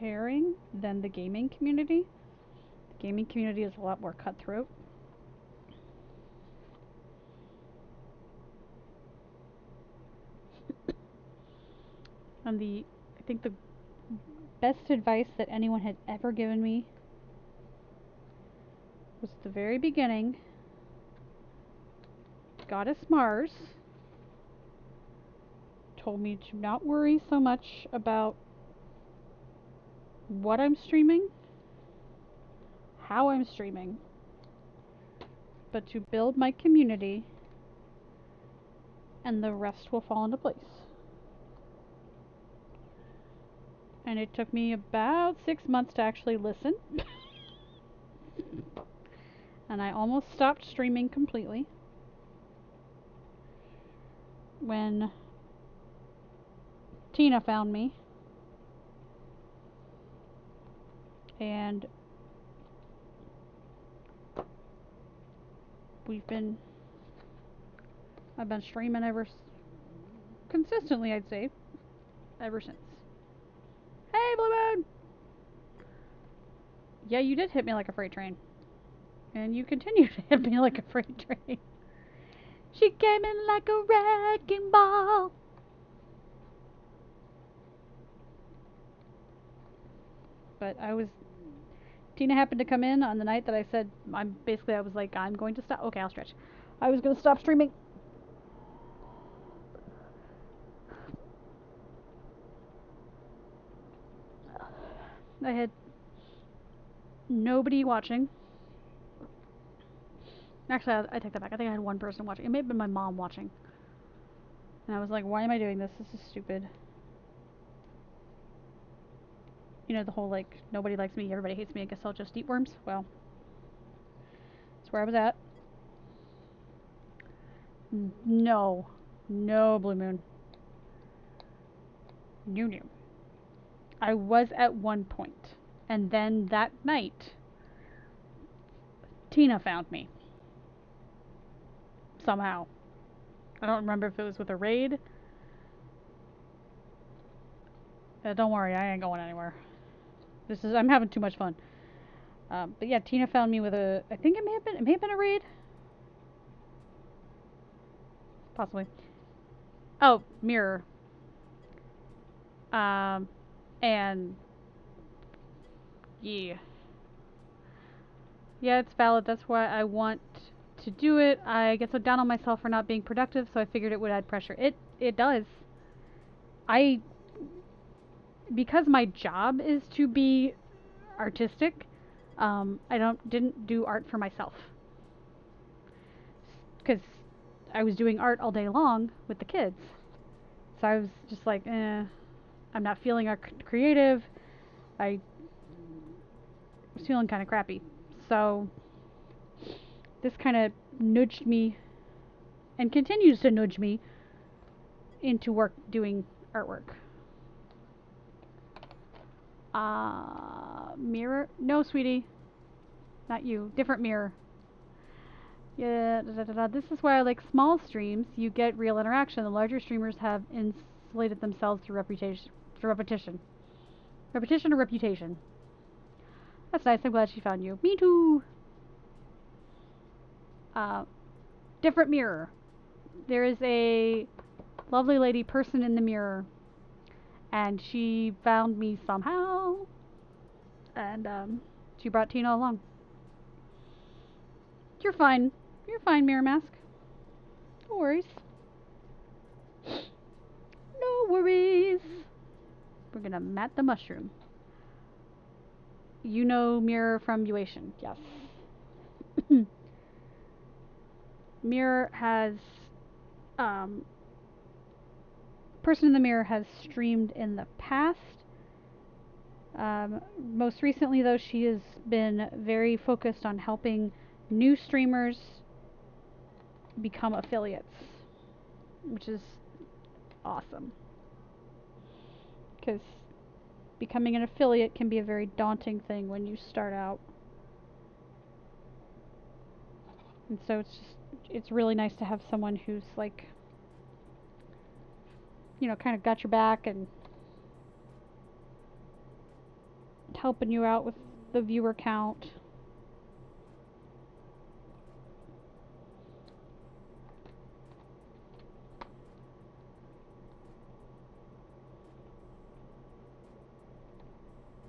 Speaker 1: caring than the gaming community. The gaming community is a lot more cutthroat. And I think the best advice that anyone had ever given me was at the very beginning. Goddess Mars told me to not worry so much about what I'm streaming, how I'm streaming, but to build my community, and the rest will fall into place. And it took me about 6 months to actually listen. And I almost stopped streaming completely when Tina found me. And I've been streaming consistently, I'd say, ever since. Hey, Blue Moon! Yeah, you did hit me like a freight train. And you continue to hit me like a freight train. She came in like a wrecking ball. But Tina happened to come in on the night that I said, I was like, I'm going to stop. Okay, I'll stretch. I was going to stop streaming. I had nobody watching. Actually, I take that back. I think I had one person watching. It may have been my mom watching. And I was like, why am I doing this? This is stupid. You know, the whole, like, nobody likes me, everybody hates me, I guess I'll just eat worms? Well, that's where I was at. No. No, Blue Moon. No. I was at one point. And then that night, Tina found me. Somehow. I don't remember if it was with a raid. Don't worry, I ain't going anywhere. I'm having too much fun. But yeah, Tina found me with I think it may have been a raid. Possibly. Oh, mirror. And yeah. Yeah, it's valid. That's why I want to do it. I get so down on myself for not being productive, so I figured it would add pressure. It does. Because my job is to be artistic, I didn't do art for myself. Because I was doing art all day long with the kids. So I was just like, I'm not feeling creative. I was feeling kind of crappy. So this kind of nudged me and continues to nudge me into doing artwork. Mirror? No, sweetie. Not you. Different mirror. Yeah, This is why I like small streams. You get real interaction. The larger streamers have insulated themselves through repetition. Repetition or reputation? That's nice. I'm glad she found you. Me too. Different mirror. There is a lovely lady person in the mirror, and she found me somehow, and she brought Tina along. You're fine. You're fine, Mirror Mask. No worries. No worries. We're gonna mat the mushroom. You know Mirror from Uation, yes. Mirror has, person in the mirror has streamed in the past. Most recently, though, she has been very focused on helping new streamers become affiliates, which is awesome. Because becoming an affiliate can be a very daunting thing when you start out. And so it's really nice to have someone who's like, kind of got your back and helping you out with the viewer count.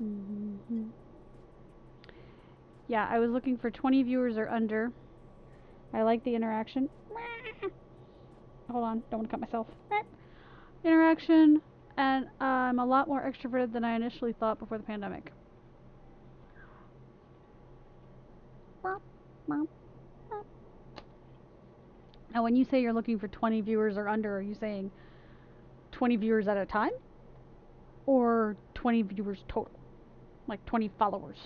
Speaker 1: Mm-hmm. Yeah, I was looking for 20 viewers or under. I like the interaction. Hold on, don't want to cut myself. Interaction, and I'm a lot more extroverted than I initially thought before the pandemic. Now, when you say you're looking for 20 viewers or under, are you saying 20 viewers at a time? Or 20 viewers total. Like 20 followers.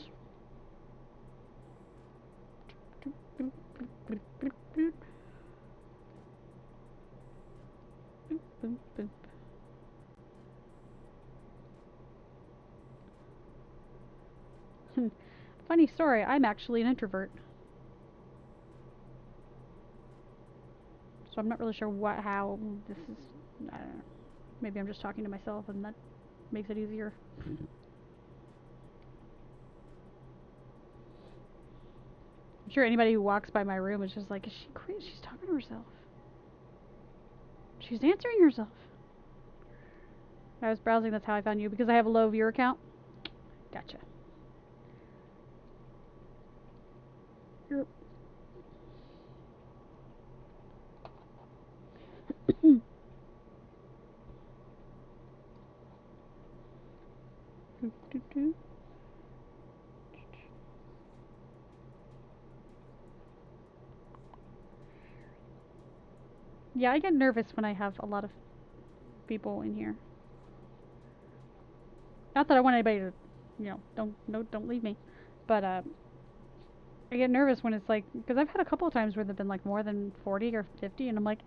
Speaker 1: Funny story, I'm actually an introvert. So I'm not really sure how this is, I don't know. Maybe I'm just talking to myself and that makes it easier. I'm sure anybody who walks by my room is just like, is she crazy? She's talking to herself. She's answering herself. I was browsing, that's how I found you, because I have a low viewer count. Gotcha. Yeah, I get nervous when I have a lot of people in here. Not that I want anybody to, don't leave me. But I get nervous when it's like, because I've had a couple of times where there've been like more than 40 or 50, and I'm like,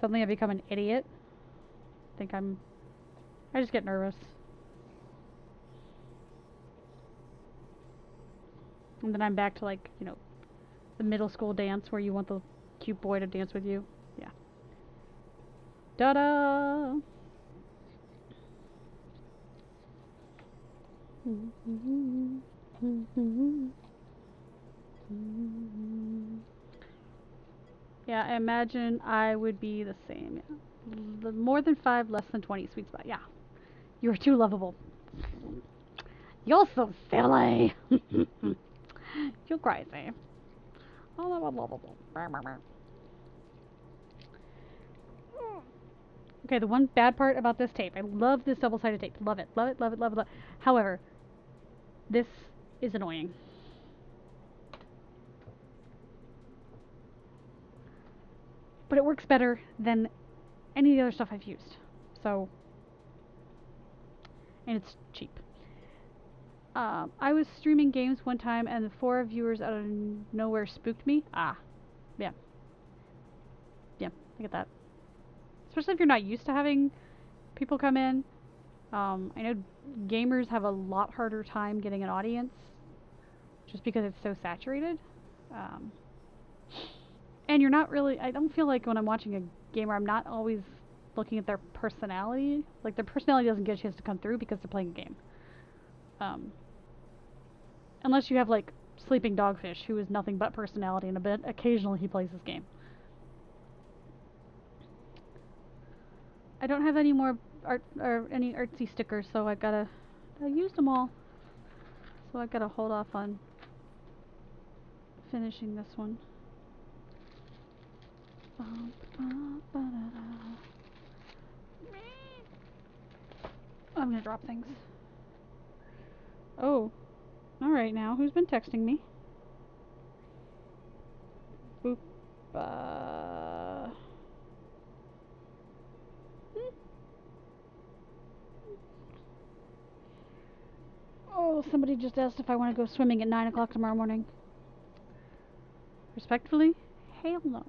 Speaker 1: suddenly I become an idiot. I just get nervous. And then I'm back to like, the middle school dance where you want the cute boy to dance with you. Yeah. Da-da! Yeah, I imagine I would be the same. Yeah. More than 5, less than 20, sweet spot. Yeah. You're too lovable. You're so silly. You're crazy. Oh, that was lovable. Okay, the one bad part about this tape. I love this double-sided tape. Love it. Love it, love it, love it, love it. However, this is annoying. But it works better than any of the other stuff I've used. So, and it's cheap. I was streaming games one time and the 4 viewers out of nowhere spooked me. Ah, yeah. Yeah, I get that. Especially if you're not used to having people come in. I know gamers have a lot harder time getting an audience just because it's so saturated. And you're not really, I don't feel like when I'm watching a gamer, I'm not always looking at their personality. Like, their personality doesn't get a chance to come through because they're playing a game. Unless you have, like, Sleeping Dogfish, who is nothing but personality, and a bit occasionally he plays this game. I don't have any more art or any artsy stickers, so I used them all. So I gotta hold off on finishing this one. I'm gonna drop things. Oh, alright now. Who's been texting me? Boop. Oh, somebody just asked if I want to go swimming at 9 o'clock tomorrow morning. Respectfully, hell no.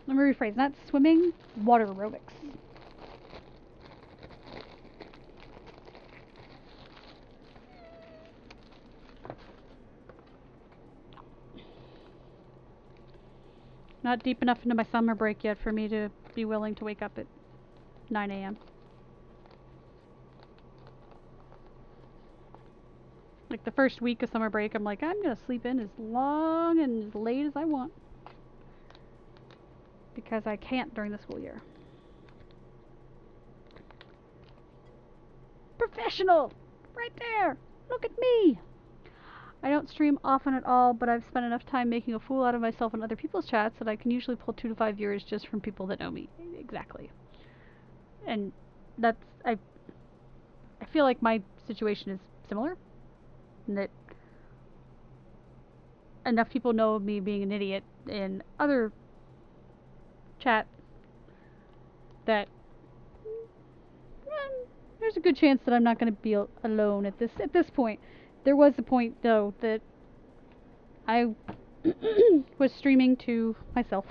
Speaker 1: Let me rephrase. Not swimming, water aerobics. Not deep enough into my summer break yet for me to be willing to wake up at 9 a.m. Like the first week of summer break, I'm like, I'm gonna sleep in as long and as late as I want. Because I can't during the school year. Professional! Right there! Look at me! I don't stream often at all, but I've spent enough time making a fool out of myself in other people's chats that I can usually pull 2 to 5 viewers just from people that know me. Exactly. And that's, I feel like my situation is similar. In that enough people know of me being an idiot in other chat that there's a good chance that I'm not going to be alone at this point. There was a point though that I was streaming to myself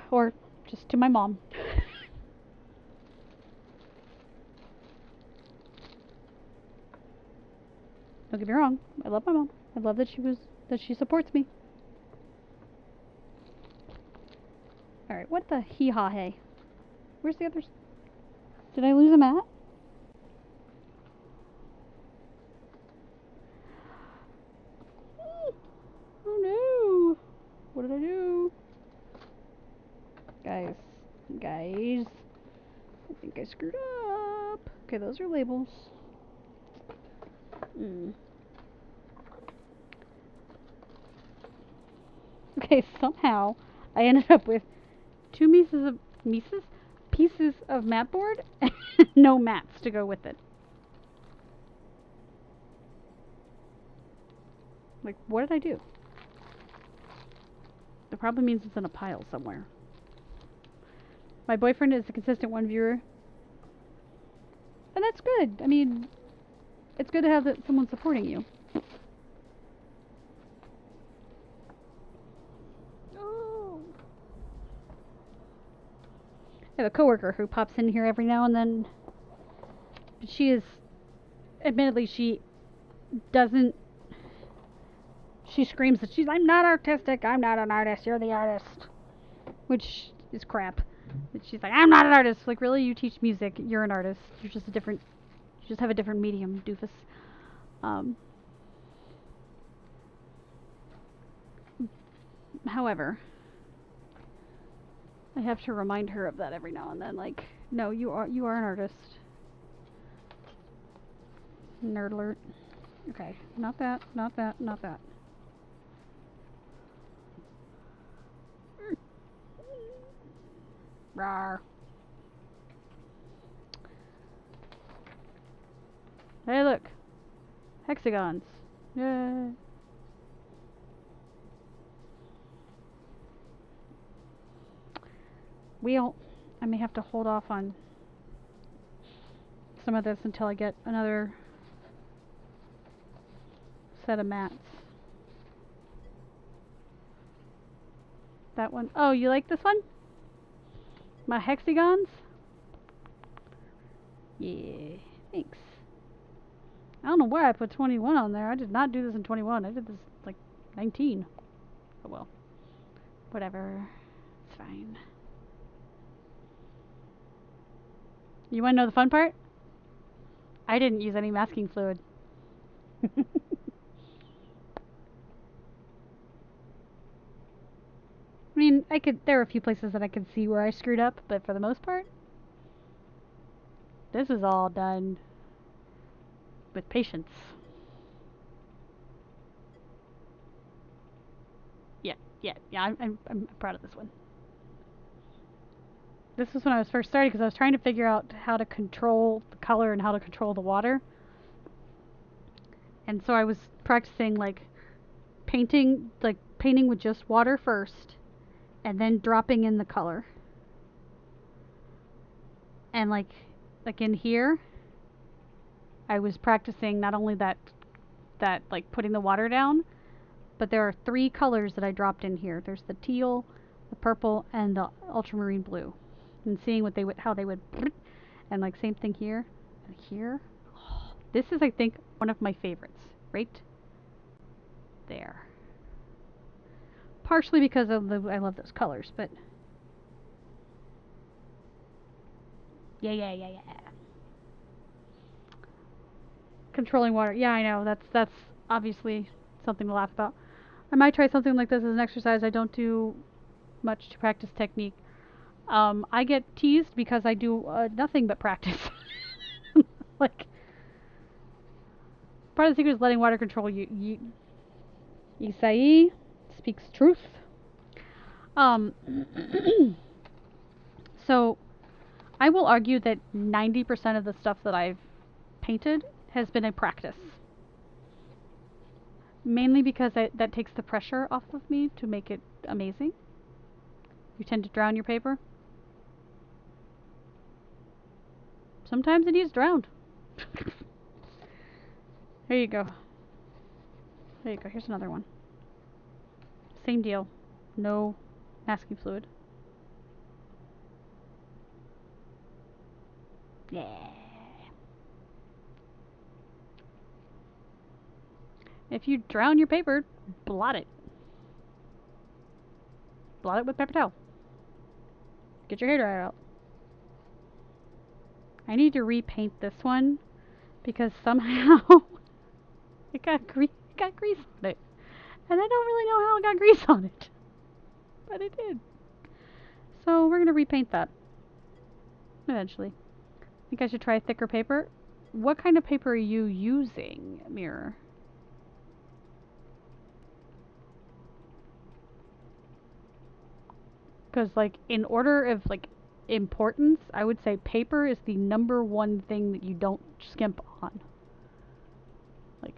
Speaker 1: or just to my mom. Don't get me wrong, I love my mom. I love that she supports me. Alright, what the hee-haw hey? Where's the others? Did I lose a mat? Oh no! What did I do? Guys, I think I screwed up. Okay, those are labels. Okay, somehow I ended up with two pieces of mat board and no mats to go with it. Like, what did I do? It probably means it's in a pile somewhere. My boyfriend is a consistent one viewer. And that's good. I mean, it's good to have someone supporting you. Oh. I have a coworker who pops in here every now and then. Admittedly, she screams that I'm not artistic, I'm not an artist, you're the artist. Which is crap. She's like, I'm not an artist. Like, really? You teach music, you're an artist. You just have a different medium, doofus. However, I have to remind her of that every now and then. Like, no, you are an artist. Nerd alert. Okay, not that, not that, not that. Rawr. Hey, look. Hexagons. Yay. I may have to hold off on some of this until I get another set of mats. That one. Oh, you like this one? My hexagons? Yeah, thanks. I don't know why I put 21 on there. I did not do this in 21. I did this like 19. Oh well. Whatever. It's fine. You want to know the fun part? I didn't use any masking fluid. I mean, there are a few places that I could see where I screwed up, but for the most part, this is all done with patience. Yeah, I'm proud of this one. This was when I was first starting because I was trying to figure out how to control the color and how to control the water. And so I was practicing painting with just water first and then dropping in the color. And like in here, I was practicing not only that like putting the water down, but there are 3 colors that I dropped in here. There's the teal, the purple, and the ultramarine blue. And seeing how they would, and like same thing here and here. This is, I think, one of my favorites. Right there. Partially because I love those colors, but yeah. Controlling water. Yeah, I know. That's obviously something to laugh about. I might try something like this as an exercise. I don't do much to practice technique. I get teased because I do nothing but practice. Like, part of the secret is letting water control you. Isai speaks truth. So, I will argue that 90% of the stuff that I've painted has been a practice. Mainly because that takes the pressure off of me to make it amazing. You tend to drown your paper. Sometimes it needs drowned. Here you go. There you go. Here's another one. Same deal. No masking fluid. Yeah. If you drown your paper, blot it. Blot it with paper towel. Get your hairdryer out. I need to repaint this one because somehow it got grease on it. And I don't really know how it got grease on it. But it did. So we're going to repaint that. Eventually. I think I should try thicker paper. What kind of paper are you using, Mirror? Because, like, in order of, like, importance, I would say paper is the #1 thing that you don't skimp on. Like,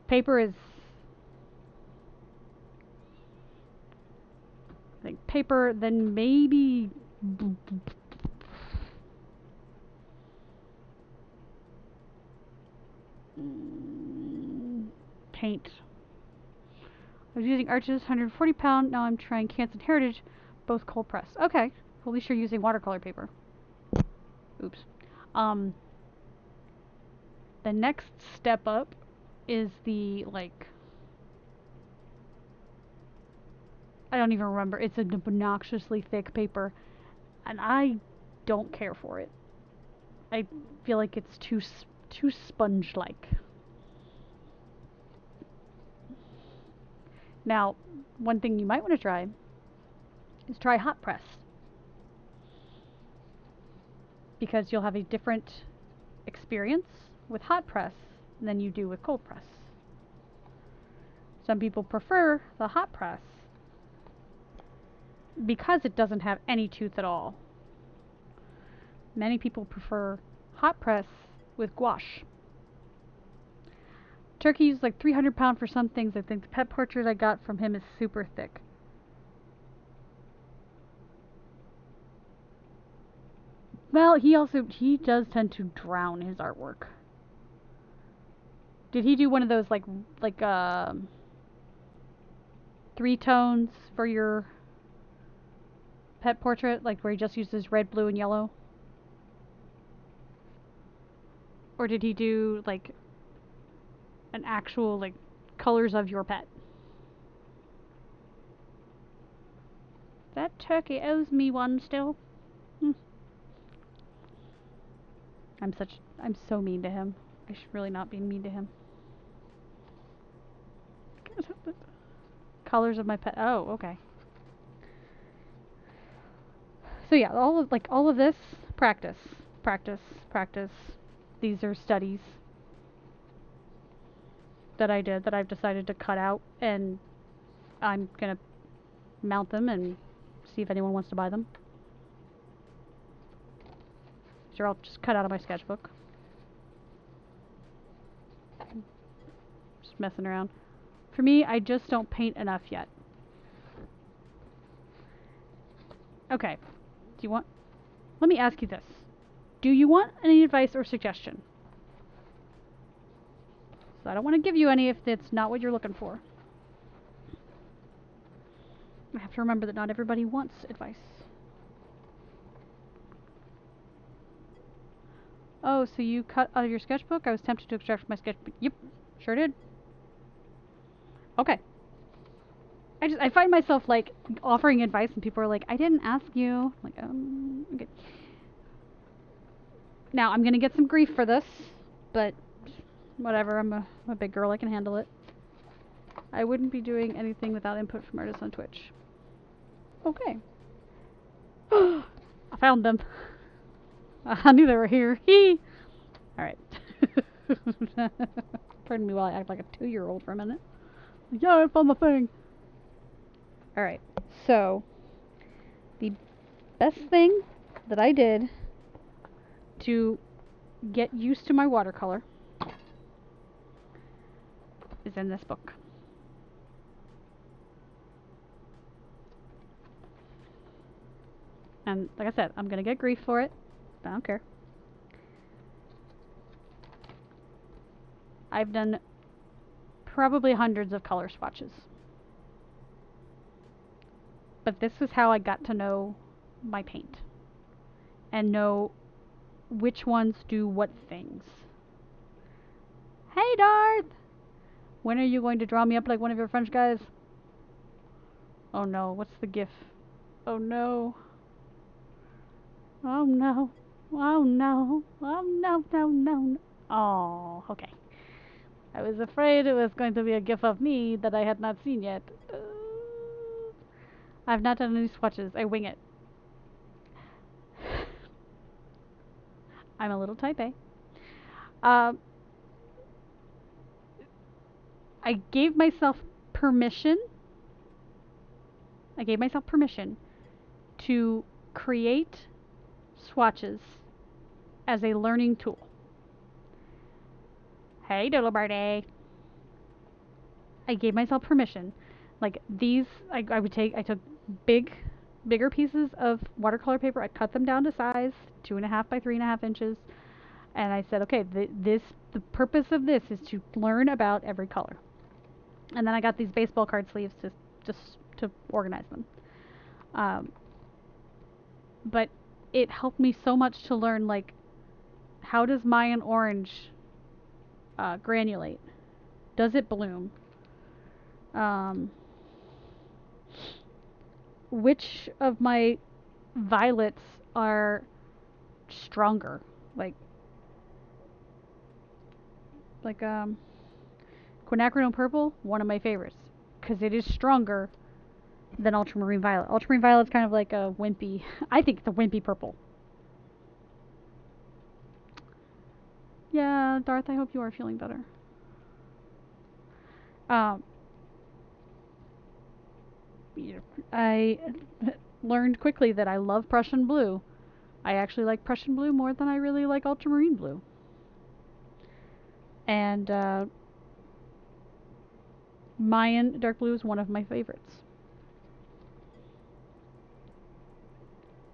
Speaker 1: paper is... like, paper, then maybe... paint. I was using Arches 140 pound, now I'm trying Canson Heritage, both cold press. Okay, at least you're using watercolor paper. Oops. The next step up is the, like, I don't even remember, it's an obnoxiously thick paper, and I don't care for it. I feel like it's too sponge-like. Now, one thing you might want to try is try hot press. Because you'll have a different experience with hot press than you do with cold press. Some people prefer the hot press because it doesn't have any tooth at all. Many people prefer hot press with gouache. Turkey's like 300 pound for some things. I think the pet portrait I got from him is super thick. Well, he does tend to drown his artwork. Did he do one of those like 3 tones for your pet portrait, like where he just uses red, blue, and yellow? Or did he do like an actual like colors of your pet? That turkey owes me one still. I'm so mean to him. I should really not be mean to him. Colors of my pet. Oh, okay. So yeah, all of this practice. These are studies that I did that I've decided to cut out, and I'm gonna mount them and see if anyone wants to buy them. These are all just cut out of my sketchbook. Just messing around. For me, I just don't paint enough yet. Okay. Do you want... Let me ask you this. Do you want any advice or suggestion? So I don't want to give you any if it's not what you're looking for. I have to remember that not everybody wants advice. Oh, so you cut out of your sketchbook? I was tempted to extract from my sketchbook. Yep, sure did. Okay. I find myself, like, offering advice and people are like, I didn't ask you. I'm like, okay. Now, I'm gonna get some grief for this, but whatever, I'm a big girl, I can handle it. I wouldn't be doing anything without input from artists on Twitch. Okay. I found them. I knew they were here. Hee! Alright. Pardon me while I act like a 2-year-old for a minute. Yeah, I found the thing. Alright, so the best thing that I did to get used to my watercolor is in this book. And like I said, I'm gonna get grief for it. I don't care. I've done probably hundreds of color swatches. But this was how I got to know my paint and know which ones do what things. Hey, Darth! When are you going to draw me up like one of your French guys? Oh no, what's the gif? Oh no. Oh no. Oh no. Oh no, no, no. Oh, okay. I was afraid it was going to be a gif of me that I had not seen yet. I've not done any swatches. I wing it. I'm a little type A. I gave myself permission. To create swatches as a learning tool. Hey, Doodle Birdie. I gave myself permission. Like these, I took bigger pieces of watercolor paper. I cut them down to size, 2.5 by 3.5 inches. And I said, okay, the purpose of this is to learn about every color. And then I got these baseball card sleeves to organize them. But it helped me so much to learn, like, how does Mayan orange granulate? Does it bloom? Which of my violets are stronger? Like quinacridone purple, one of my favorites, because it is stronger than ultramarine violet. Ultramarine violet's kind of like a wimpy, I think it's a wimpy purple. Yeah, Darth, I hope you are feeling better. I learned quickly that I love Prussian blue. I actually like Prussian blue more than I really like ultramarine blue. And Mayan dark blue is one of my favorites.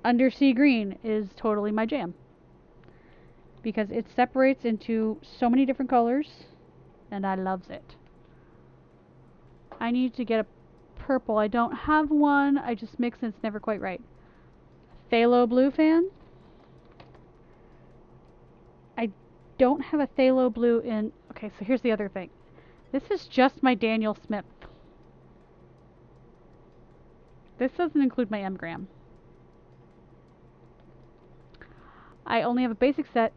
Speaker 1: Undersea green is totally my jam, because it separates into so many different colors, and I loves it. I need to get a purple. I don't have one. I just mix and it's never quite right. Phthalo blue fan? I don't have a phthalo blue in... Okay, so here's the other thing. This is just my Daniel Smith. This doesn't include my M-gram. I only have a basic set,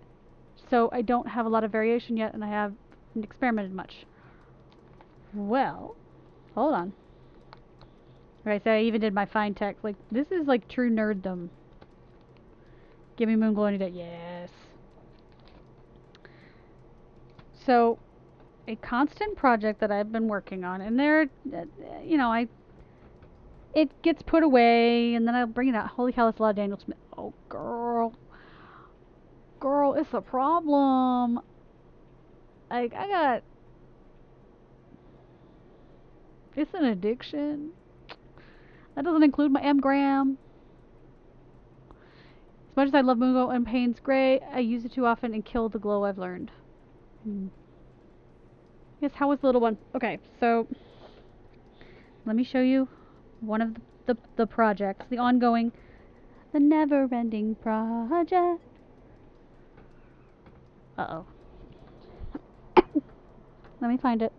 Speaker 1: so I don't have a lot of variation yet, and I haven't experimented much. Well, hold on. Right, so I even did my fine text. Like, this is like true nerddom. Give me moon glow any day. Yes. So, a constant project that I've been working on, and there, you know, it gets put away, and then I'll bring it out. Holy cow, that's a lot of Daniel Smith. Oh, girl. Girl, it's a problem. Like, it's an addiction. That doesn't include my M-gram. As much as I love Moon and Payne's Gray, I use it too often and kill the glow I've learned. Yes, how was the little one? Okay, so let me show you one of the projects, the ongoing, the never-ending project. Uh-oh. Let me find it.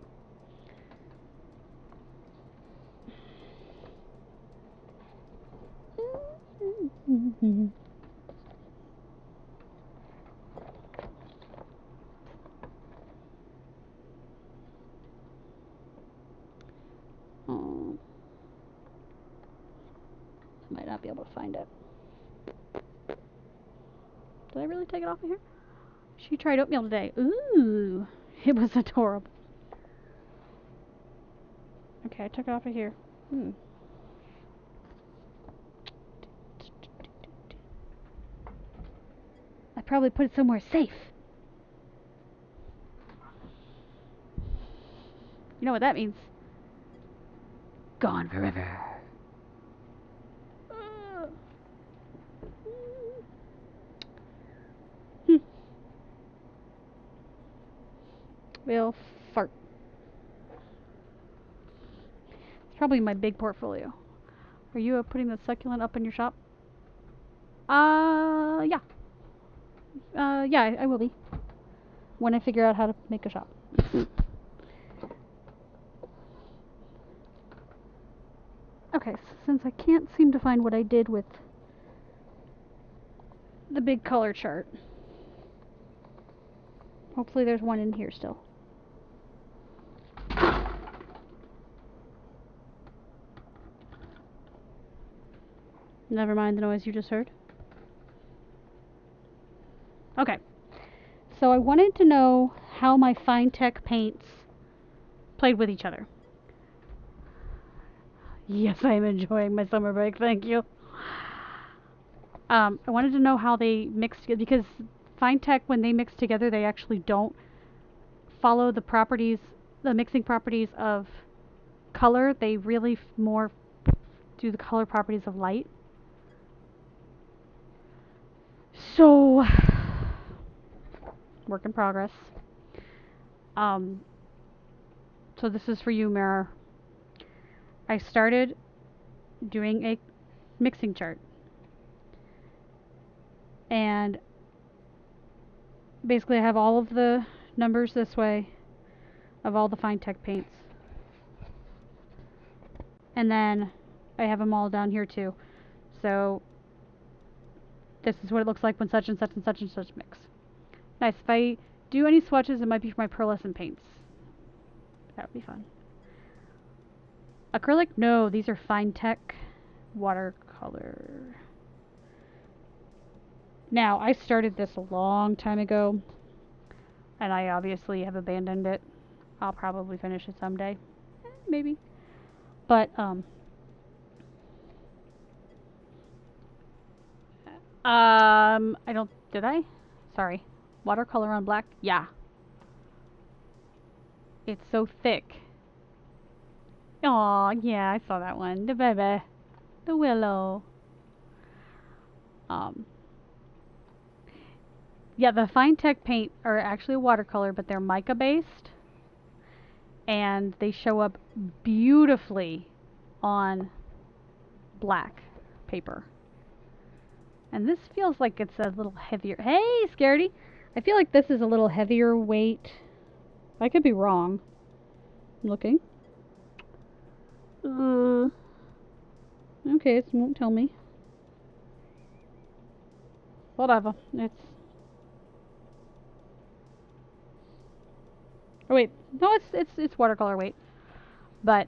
Speaker 1: Oh. I might not be able to find it. Did I really take it off of here? She tried oatmeal today. Ooh, it was adorable. Okay, I took it off of here. I probably put it somewhere safe. You know what that means? Gone forever. will fart. It's probably my big portfolio. Are you putting the succulent up in your shop? Yeah. Yeah, I will be. When I figure out how to make a shop. Okay, since I can't seem to find what I did with the big color chart. Hopefully there's one in here still. Never mind the noise you just heard. Okay. So I wanted to know how my Fine Tech paints played with each other. Yes, I am enjoying my summer break, thank you. I wanted to know how they mixed together, because Fine Tech, when they mix together, they actually don't follow the properties, the mixing properties of color. They really more do the color properties of light. So, work in progress. So this is for you, Mirror. I started doing a mixing chart. And basically I have all of the numbers this way of all the Fine Tech paints. And then I have them all down here too. So this is what it looks like when such and such and such and such mix. Nice. If I do any swatches, it might be for my pearlescent paints. That would be fun. Acrylic? No, these are Fine Tech watercolor. Now, I started this a long time ago, and I obviously have abandoned it. I'll probably finish it someday. Maybe. But, I don't, did I? Sorry. Watercolor on black? Yeah. It's so thick. Aw, yeah, I saw that one. The baby. The willow. Yeah, the Fine Tech paint are actually watercolor, but they're mica based. And they show up beautifully on black paper. And this feels like it's a little heavier. Hey, Scaredy! I feel like this is a little heavier weight. I could be wrong. I'm looking. Okay, it won't tell me. Whatever. It's... Oh wait, no, it's watercolor weight. But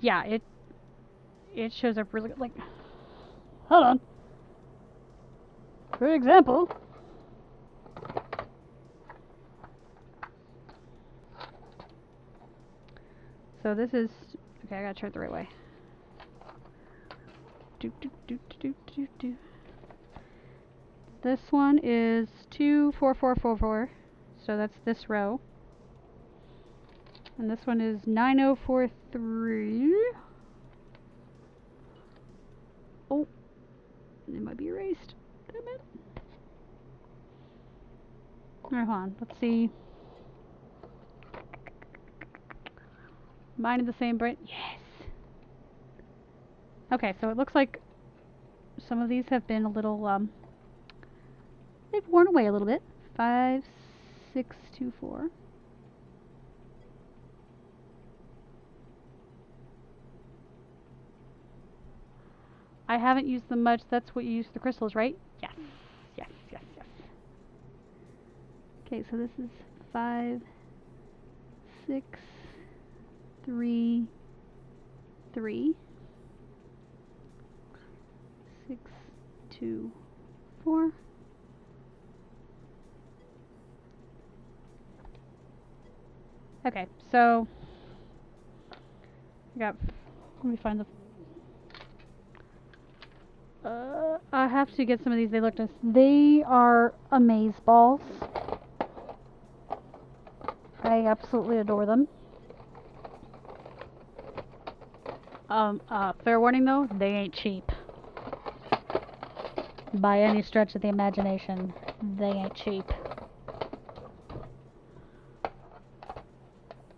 Speaker 1: yeah, it shows up really good. Like, hold on. For example, so this is okay. I gotta turn it the right way. This one is 24444, so that's this row. And this one is 9043. Oh, it might be erased. Damn it. Alright, hold on. Let's see. Mine is the same bright. Yes. Okay, so it looks like some of these have been a little, they've worn away a little bit. 5, 6, 2, 4. I haven't used them much. That's what you use the crystals, right? Yes. Yes, yes, yes. Okay, so this is 5, 6, 3, 3, 6, 2, 4. Okay, so I got, let me find the, I have to get some of these. They look nice. They are amaze balls. I absolutely adore them. Fair warning though, they ain't cheap. By any stretch of the imagination, they ain't cheap.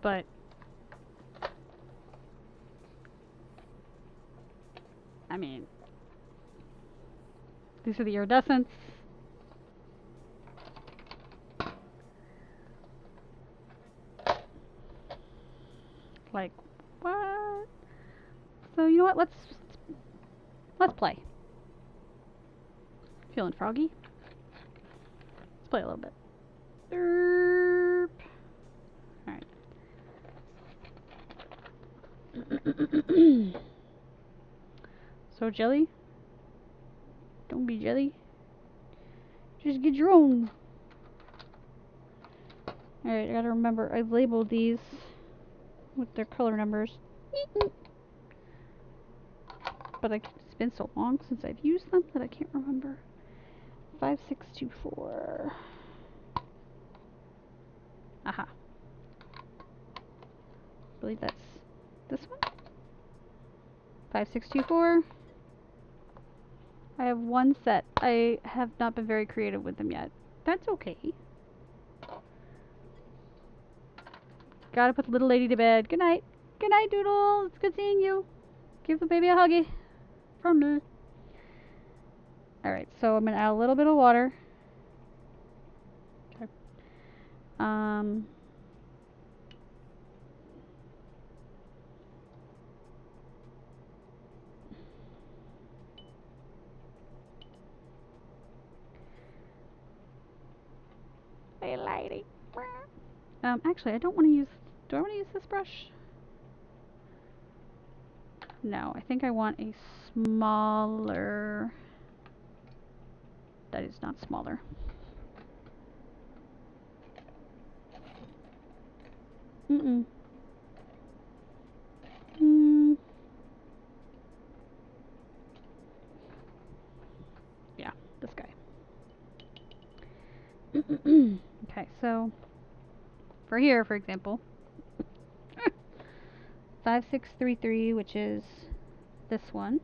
Speaker 1: but I mean, these are the iridescents. Like, what? So you know what? Let's play. Feeling froggy? Let's play a little bit. Derp. Alright. So jelly? Don't be jelly. Just get your own. Alright, I gotta remember I've labeled these with their color numbers. But it's been so long since I've used them that I can't remember. 5624. Aha. I believe that's this one. 5624. I have one set. I have not been very creative with them yet. That's okay. Gotta put the little lady to bed. Good night. Good night, Doodle. It's good seeing you. Give the baby a huggy. From me. Alright, so I'm gonna add a little bit of water. Okay. Hey, lady. Actually, I don't want to use... Do I want to use this brush? No, I think I want a smaller... That is not smaller. Mm-mm. Yeah, this guy. Okay, so... For here, for example... 5633, which is this one.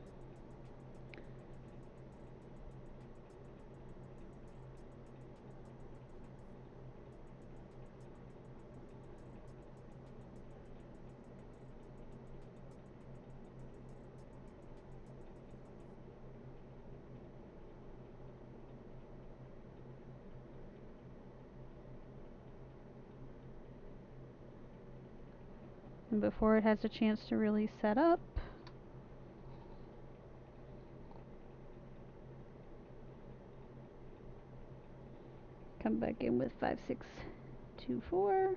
Speaker 1: And before it has a chance to really set up, come back in with 5624.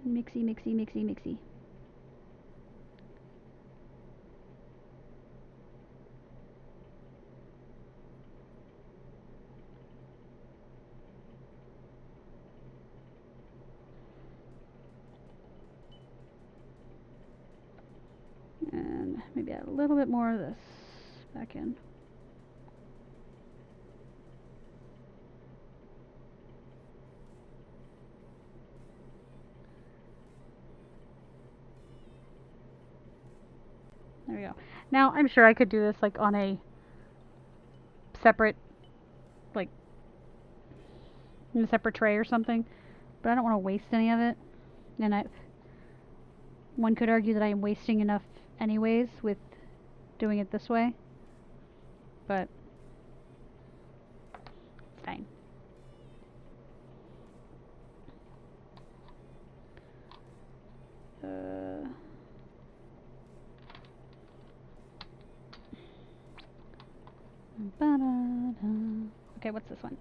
Speaker 1: Mixy, mixy, mixy, mixy. And maybe add a little bit more of this back in. There we go. Now, I'm sure I could do this like on a separate, like, in a separate tray or something, but I don't want to waste any of it. And one could argue that I am wasting enough anyways with doing it this way, but it's fine. Okay, what's this one?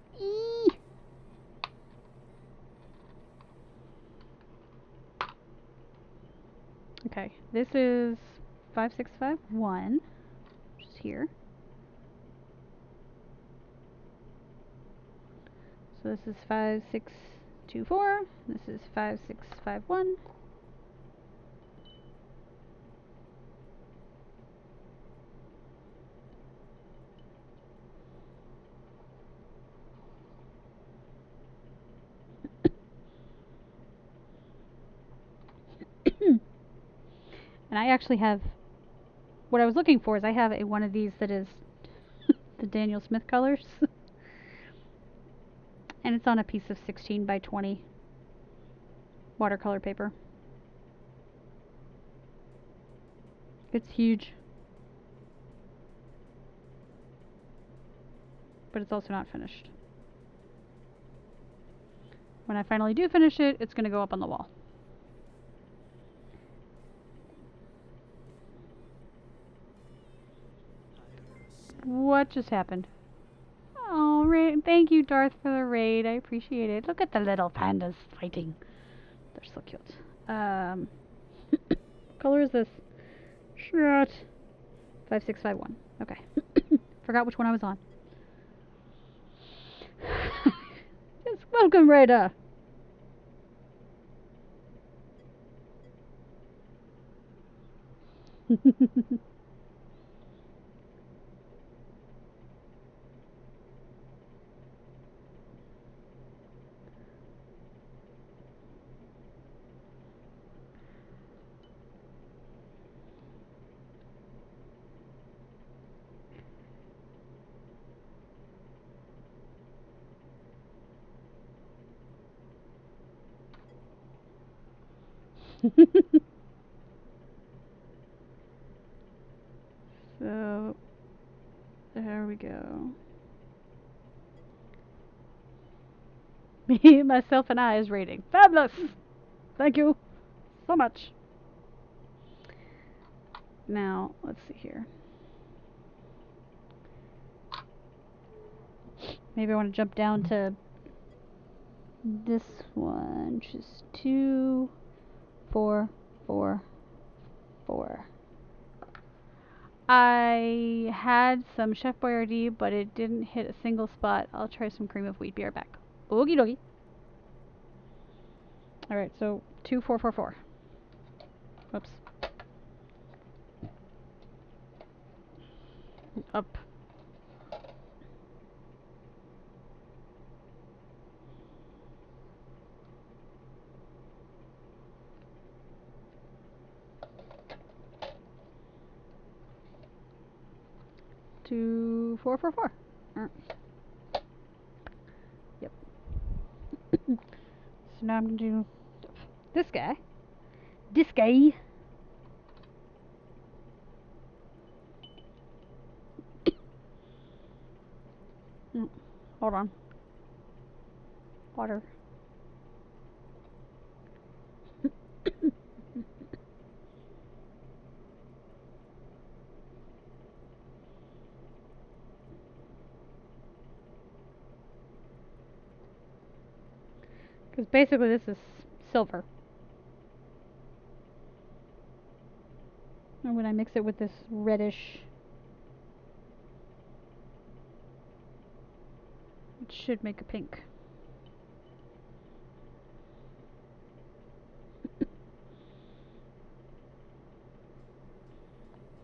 Speaker 1: Okay, this is 5651, which is here. So this is 5624. This is 5651. And I actually have, what I was looking for is I have one of these that is the Daniel Smith colors. And it's on a piece of 16 by 20 watercolor paper. It's huge. But it's also not finished. When I finally do finish it, it's going to go up on the wall. What just happened? Oh, thank you, Darth, for the raid. I appreciate it. Look at the little pandas fighting. They're so cute. What color is this? Shit. 5651. Okay. Forgot which one I was on. Yes, welcome, Raider. So, there we go. Me, myself, and I is rating. Fabulous! Thank you so much. Now, let's see here. Maybe I want to jump down to this one, which is 2, 4, 4, 4. I had some Chef Boyardee, but it didn't hit a single spot. I'll try some cream of wheat. Be right back. Okie dokie. Alright, so 2, 4, 4, 4. Whoops. Up. Two, 4, 4, 4. Yep. So now I'm gonna do this guy. This guy. Hold on. Water. Because basically this is silver. And when I mix it with this reddish, it should make a pink.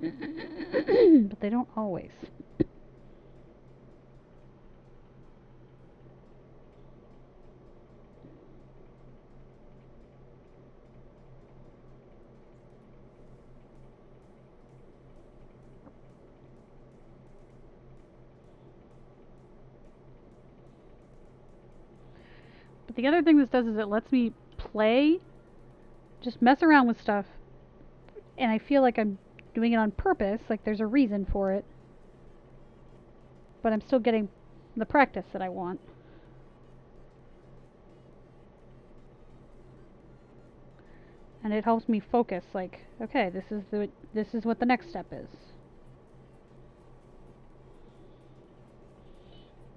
Speaker 1: But they don't always. But the other thing this does is it lets me play, just mess around with stuff, and I feel like I'm doing it on purpose, like there's a reason for it, but I'm still getting the practice that I want. And it helps me focus, like, okay, this is what the next step is.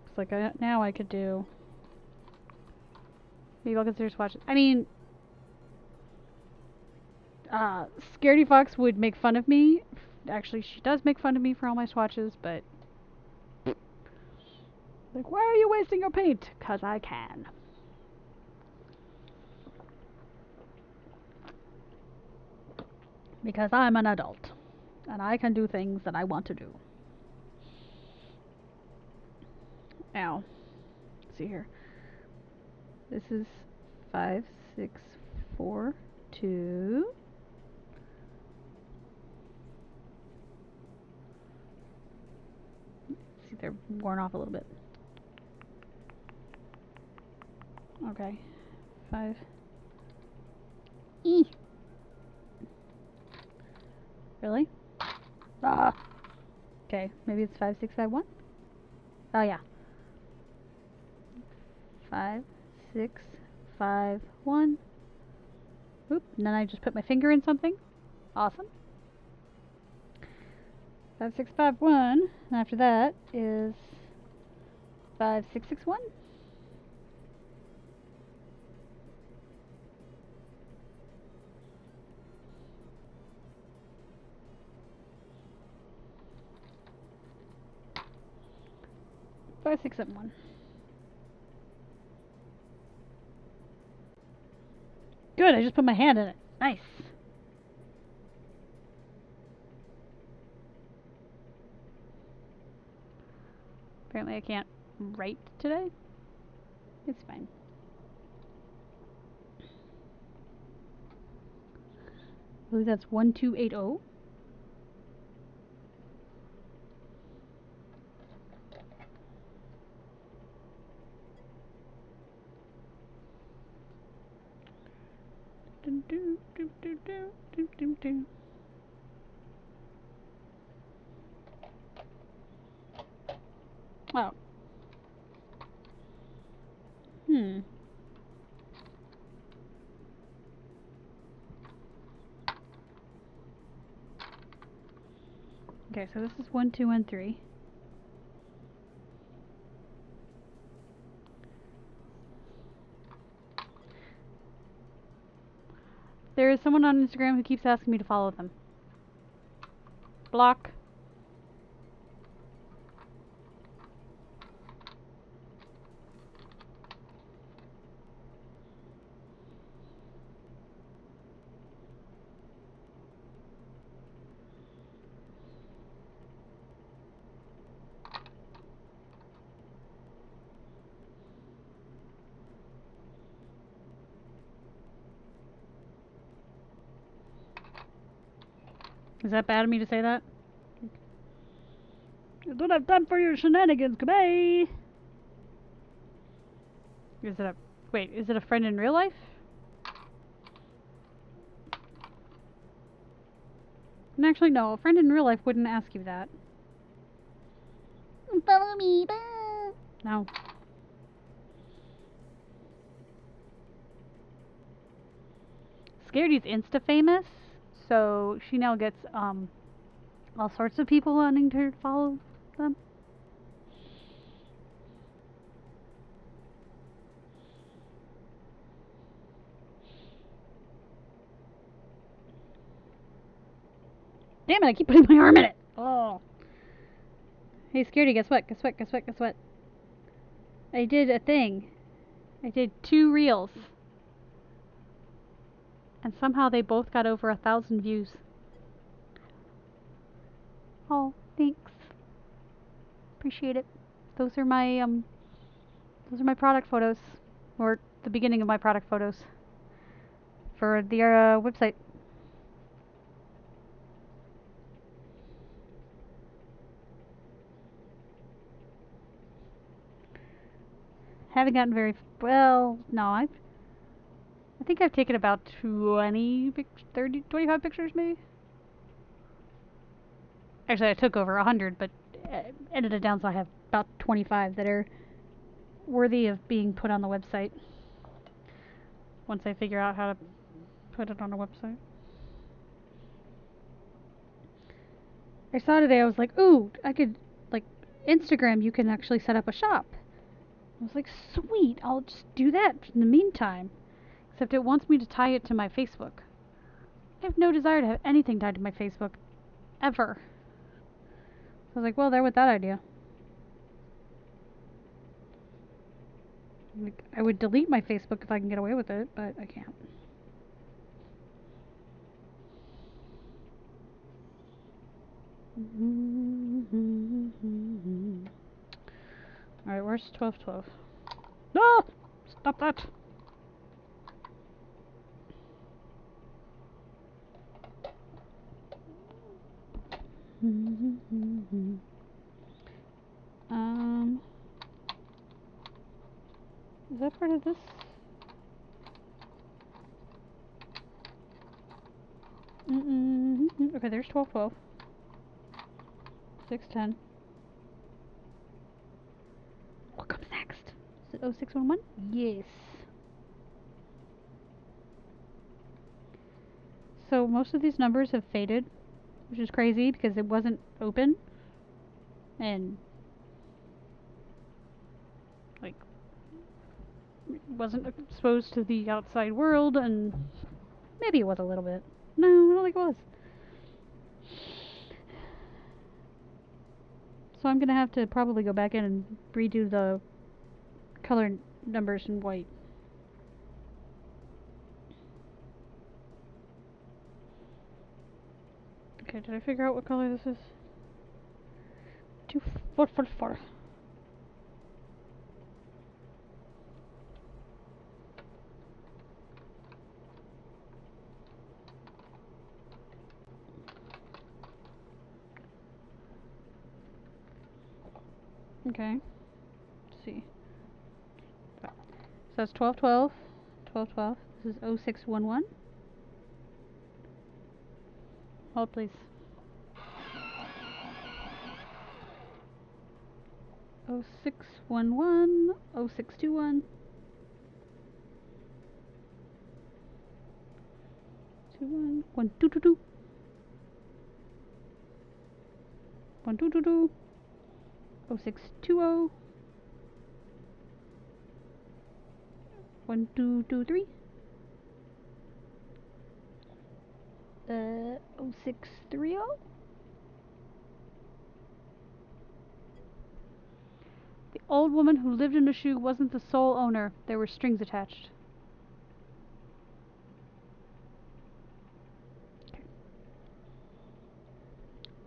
Speaker 1: It's like now I could do. Maybe I'll consider swatches. I mean, Scaredy Fox would make fun of me. Actually, she does make fun of me for all my swatches, but like, why are you wasting your paint? 'Cause I can. Because I'm an adult, and I can do things that I want to do. Now, let's see here. This is 5, 6, 4, 2. See, they're worn off a little bit. Okay. 5. E. Really? Ah. Okay, maybe it's 5, 6, 5, 1. Oh yeah. 5, 6, 5, 1. Oop, and then I just put my finger in something. Awesome. 5, 6, 5, 1. And after that is 5, 6, 6, 1. Five, 6, 7, 1. Good, I just put my hand in it. Nice. Apparently I can't write today. It's fine. I believe that's 1280. Dun, dun, dun, dun, dun, dun, dun, dun. Oh. Okay, so this is 1, 2, and 3. There is someone on Instagram who keeps asking me to follow them. Block. Is that bad of me to say that? I don't have time for your shenanigans, goodbye! Is it a... Wait, is it a friend in real life? And actually, no, a friend in real life wouldn't ask you that. Follow me, no. Scaredy's Insta-famous, so she now gets, all sorts of people wanting to follow them. Damn it, I keep putting my arm in it! Oh. Hey, Scaredy, guess what? Guess what? Guess what? Guess what? I did a thing. I did 2 reels. And somehow they both got over 1,000 views. Oh, thanks. Appreciate it. Those are my product photos. Or the beginning of my product photos. For the website. Haven't gotten very well. No, I think I've taken about 20, 30, 25 pictures maybe. Actually, I took over 100, but edited down so I have about 25 that are worthy of being put on the website. Once I figure out how to put it on a website. I saw today, I was like, ooh, I could, like, Instagram, you can actually set up a shop. I was like, sweet, I'll just do that in the meantime. Except it wants me to tie it to my Facebook. I have no desire to have anything tied to my Facebook. Ever. So I was like, well, there with that idea. Like, I would delete my Facebook if I can get away with it, but I can't. Alright, where's 1212? No! Stop that! Is that part of this? Okay, there's 12, 12. 6, 10. What comes next? Is it 0611? Yes. So most of these numbers have faded, which is crazy because it wasn't open and like wasn't exposed to the outside world, and maybe it was a little bit. No, I don't think it was. So I'm gonna have to probably go back in and redo the color numbers in white. Okay, did I figure out what color this is? 2444. Okay, let's see. So that's 1212, 1212. This is 0611. Hold, please. 0611, 0621, 21, 1222, 1222, 0620, 1223, 0630. The old woman who lived in the shoe wasn't the sole owner. There were strings attached. Okay.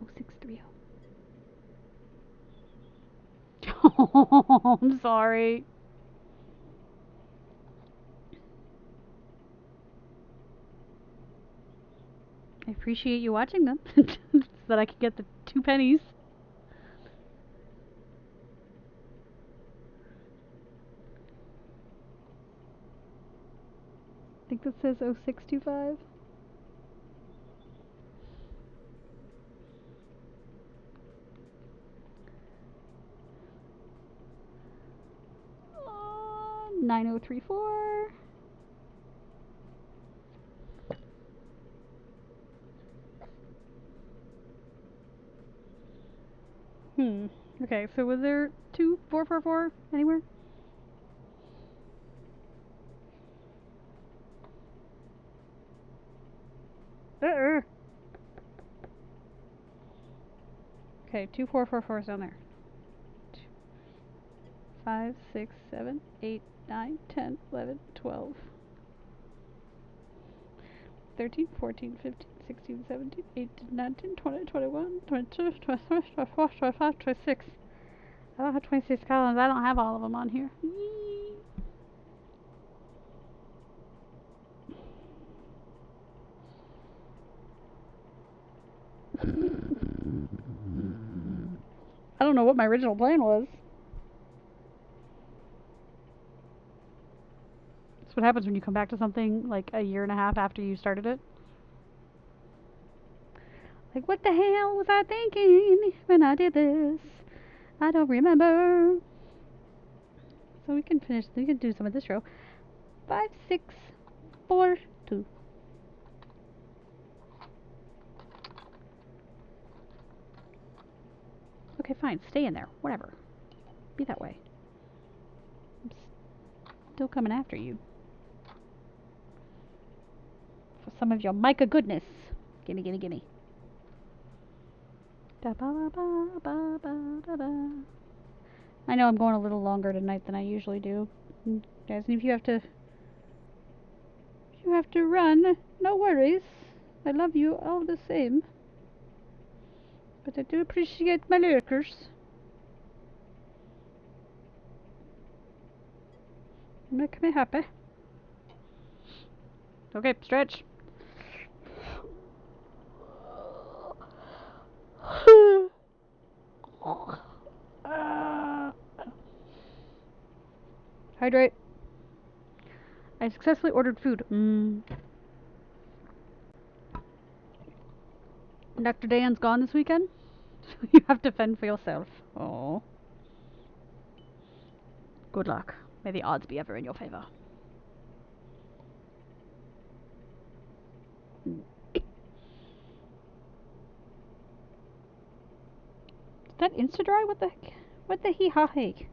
Speaker 1: 0630. Oh, I'm sorry. I appreciate you watching them so that I could get the 2 pennies. I think that says 0625. Oh, 9034. Okay, so was there 2444 anywhere? Okay, 2444 is down there. 5, 6, 7, 8, 9, 10, 11, 12, 13, 14, 15, 16, 17, 18, 19, 20, 21, 22, 23, 24, 25, 26. I don't have 26 columns. I don't have all of them on here. I don't know what my original plan was. That's what happens when you come back to something like a year and a half after you started it. Like, what the hell was I thinking when I did this? I don't remember. So we can finish. We can do some of this row. 5, 6, 4, 2. Okay, fine. Stay in there. Whatever. Be that way. I'm still coming after you. For some of your mica goodness. Gimme, gimme, gimme. Da ba ba ba ba da da. I know I'm going a little longer tonight than I usually do. Guys, and if you have to run, no worries. I love you all the same. But I do appreciate my lurkers. Make me happy. Okay, stretch. Hydrate. I successfully ordered food. Dr. Dan's gone this weekend, so you have to fend for yourself. Oh. Good luck. May the odds be ever in your favor. Is that Insta-dry? What the heck? What the hee-ha-hey?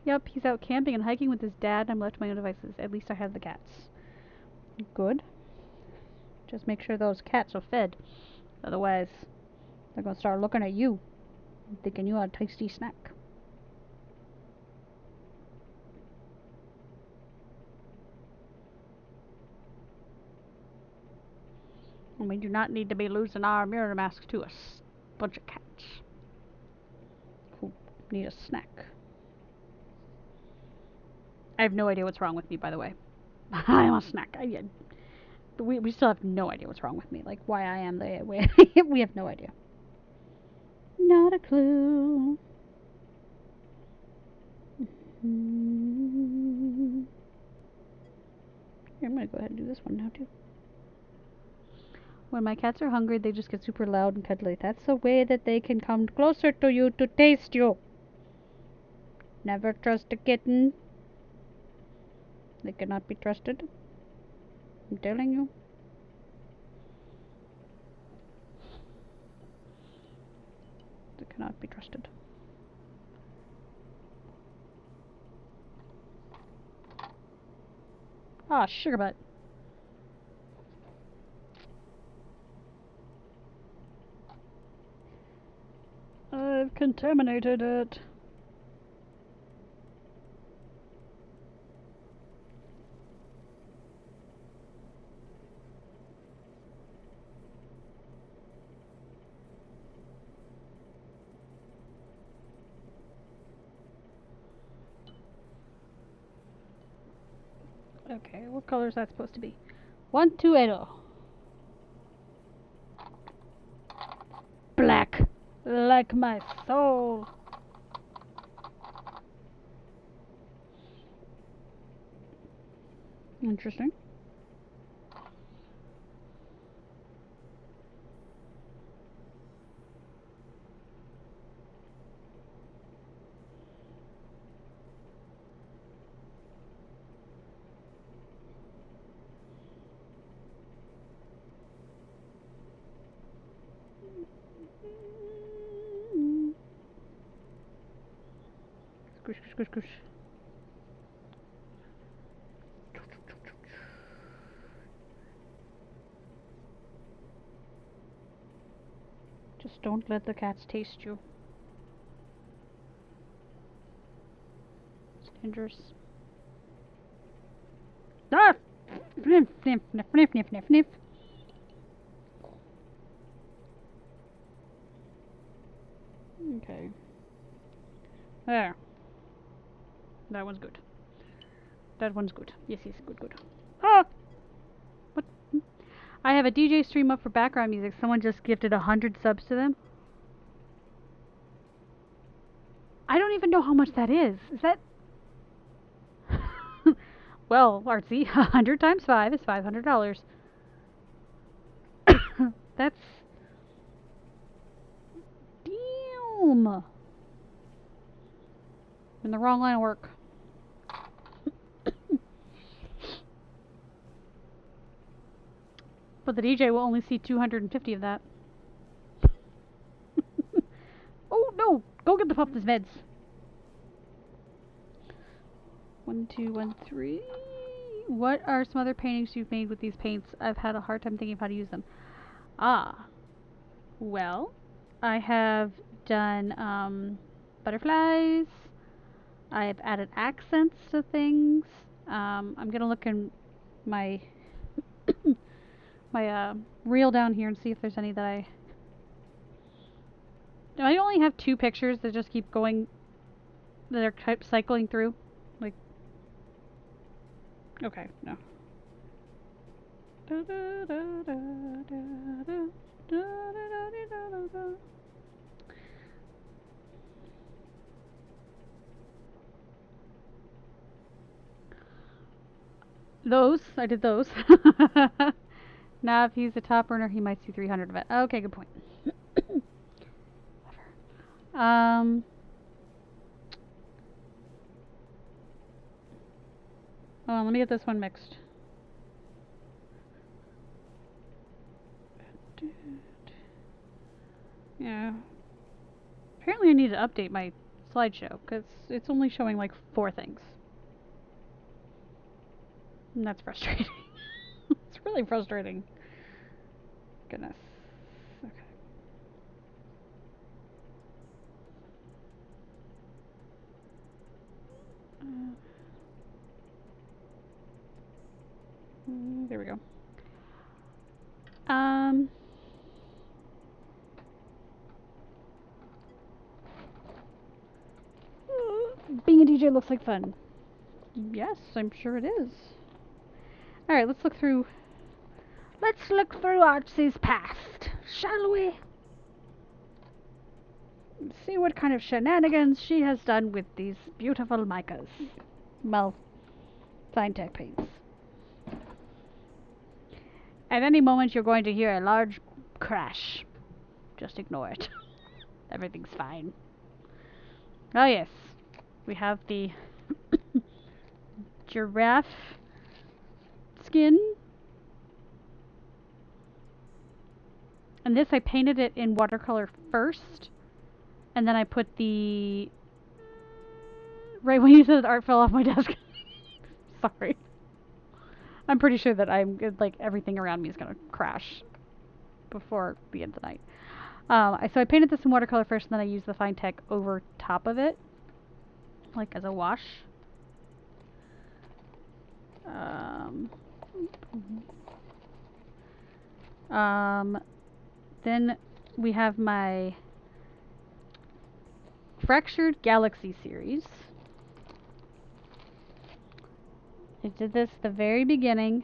Speaker 1: Yep, he's out camping and hiking with his dad, and I'm left to my own devices. At least I have the cats. Good. Just make sure those cats are fed. Otherwise, they're gonna start looking at you, thinking you are a tasty snack. And we do not need to be losing our mirror masks to a bunch of cats who need a snack. I have no idea what's wrong with me, by the way. I'm a snack. We still have no idea what's wrong with me. Like, why I am the way. We have no idea. Not a clue. I'm gonna go ahead and do this one now, too. When my cats are hungry, they just get super loud and cuddly. That's a way that they can come closer to you to taste you. Never trust a kitten. They cannot be trusted. I'm telling you. They cannot be trusted. Ah, sugar butt. I've contaminated it. Okay, what color is that supposed to be? 1280. Black. Like my soul. Interesting. Squish, squish, squish, squish. Just don't let the cats taste you. It's dangerous. Ah! Sniff, sniff, sniff, sniff, sniff, sniff, sniff. Okay. There. That one's good. That one's good. Yes, yes, good, good. Ah! What? I have a DJ stream up for background music. Someone just gifted 100 subs to them. I don't even know how much that is. Is that... Well, artsy, 100 times 5 is $500. That's... Damn! I'm in the wrong line of work. But the DJ will only see 250 of that. Oh, no! Go get the pup his meds. 1, 2, 1, 3. What are some other paintings you've made with these paints? I've had a hard time thinking of how to use them. Ah. Well, I have done butterflies. I've added accents to things. I'm gonna look in my my reel down here and see if there's any that I only have 2 pictures that just keep going, that are cycling through. Like, okay, no. Those, I did those. Now, if he's a top earner, he might see 300 of it. Okay, good point. um. Oh, let me get this one mixed. Yeah. Apparently, I need to update my slideshow because it's only showing like 4 things. And that's frustrating. It's really frustrating. Goodness. Okay. There we go. Being a DJ looks like fun. Yes, I'm sure it is. Alright, let's look through Artsy's past, shall we? See what kind of shenanigans she has done with these beautiful micas. Well, fine tech paints. At any moment you're going to hear a large crash. Just ignore it. Everything's fine. Oh yes, we have the giraffe skin. And this, I painted it in watercolor first, and then I put the... Right when you said the art fell off my desk. Sorry. I'm pretty sure that like, everything around me is gonna crash before the end of the night. So I painted this in watercolor first, and then I used the fine tech over top of it, like as a wash. Then we have my Fractured Galaxy series. I did this at the very beginning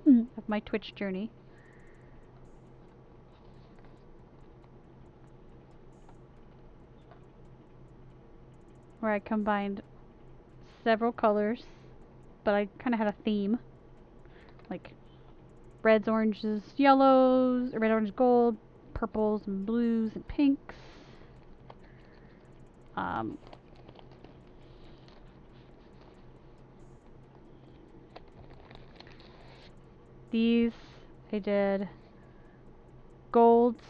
Speaker 1: of my Twitch journey. Where I combined several colors, but I kind of had a theme. Like reds, oranges, yellows, red, orange, gold, purples, and blues, and pinks. These I did golds,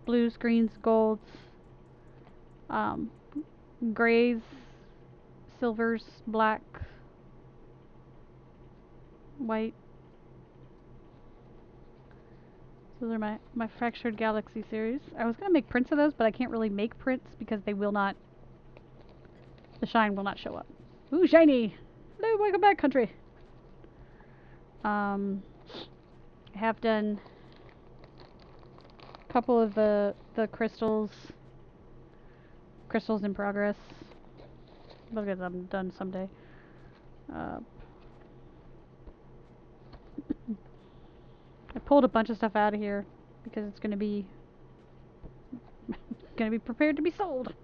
Speaker 1: blues, greens, golds, grays, silvers, black, white. Those are my Fractured Galaxy series. I was going to make prints of those, but I can't really make prints because they will not... The shine will not show up. Ooh, shiny! Hello, welcome back, country! I have done a couple of the crystals in progress. I'll get them done someday. I pulled a bunch of stuff out of here because it's gonna be prepared to be sold.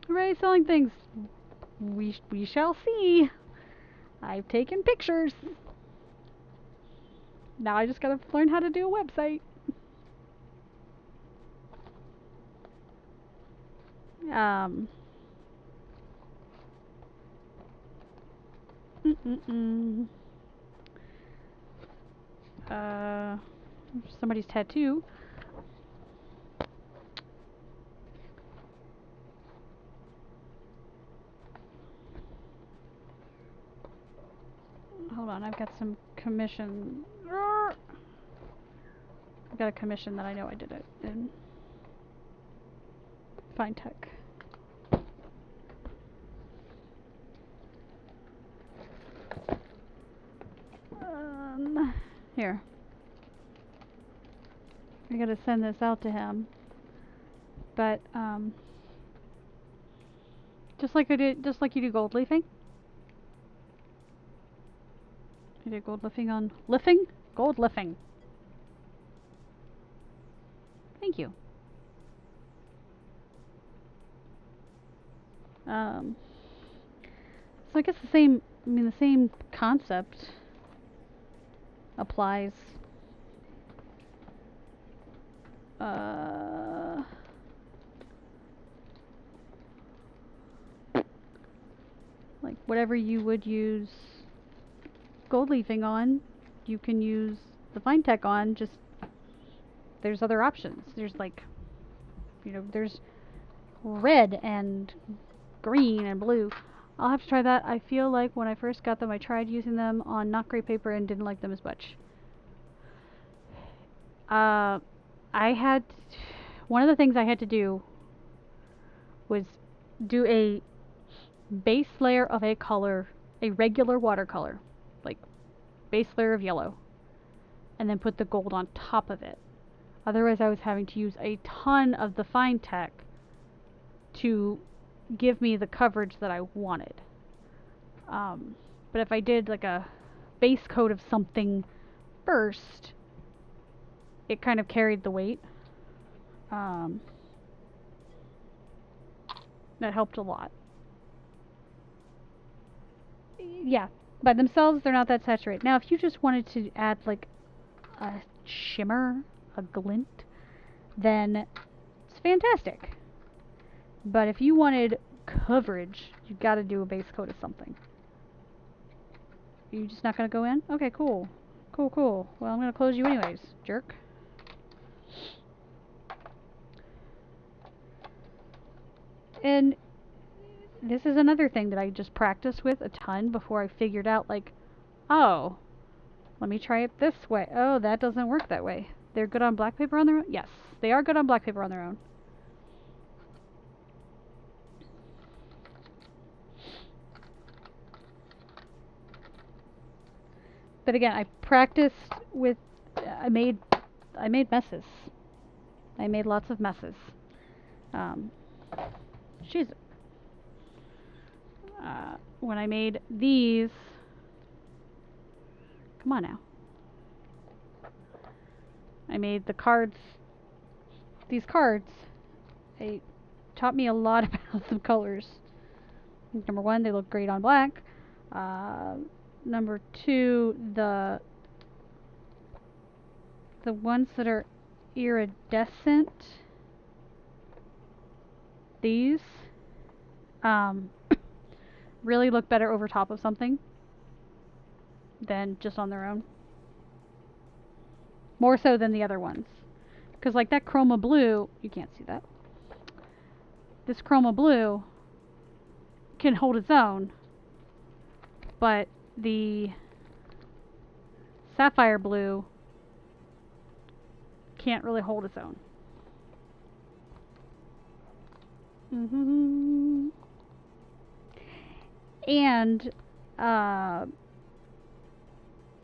Speaker 1: Hooray, selling things. We shall see. I've taken pictures. Now I just gotta learn how to do a website. Somebody's tattoo. Hold on, I've got some commission. I've got a commission that I know I did it in Fine Tech. Here. I gotta send this out to him. But, just like you do gold leafing, I did gold lifting on... Lifting? Gold lifting. Thank you. So I guess the same concept applies. Like whatever you would use gold leafing on, you can use the fine tech on, just there's other options. There's like, you know, there's red and green and blue. I'll have to try that. I feel like when I first got them, I tried using them on not great paper and didn't like them as much. One of the things I had to do was do a base layer of a color, a regular watercolor, like base layer of yellow, and then put the gold on top of it. Otherwise I was having to use a ton of the fine tech to give me the coverage that I wanted. But if I did like a base coat of something first, it kind of carried the weight. That helped a lot. Yeah, by themselves they're not that saturated. Now if you just wanted to add like a shimmer, a glint, then it's fantastic. But if you wanted coverage, you gotta do a base coat of something. You just not gonna go in? Okay, cool. Cool. Well, I'm gonna close you anyways, jerk. And this is another thing that I just practiced with a ton before I figured out, like, oh, let me try it this way. Oh, that doesn't work that way. They're good on black paper on their own? Yes, they are good on black paper on their own. But again, I practiced with, I made messes. I made lots of messes. When I made these, come on now. I made the cards, these cards, they taught me a lot about the colors. Number one, they look great on black. Number two, the ones that are iridescent, these, really look better over top of something than just on their own. More so than the other ones. Because like that chroma blue, you can't see that. This chroma blue can hold its own, but the sapphire blue can't really hold its own. And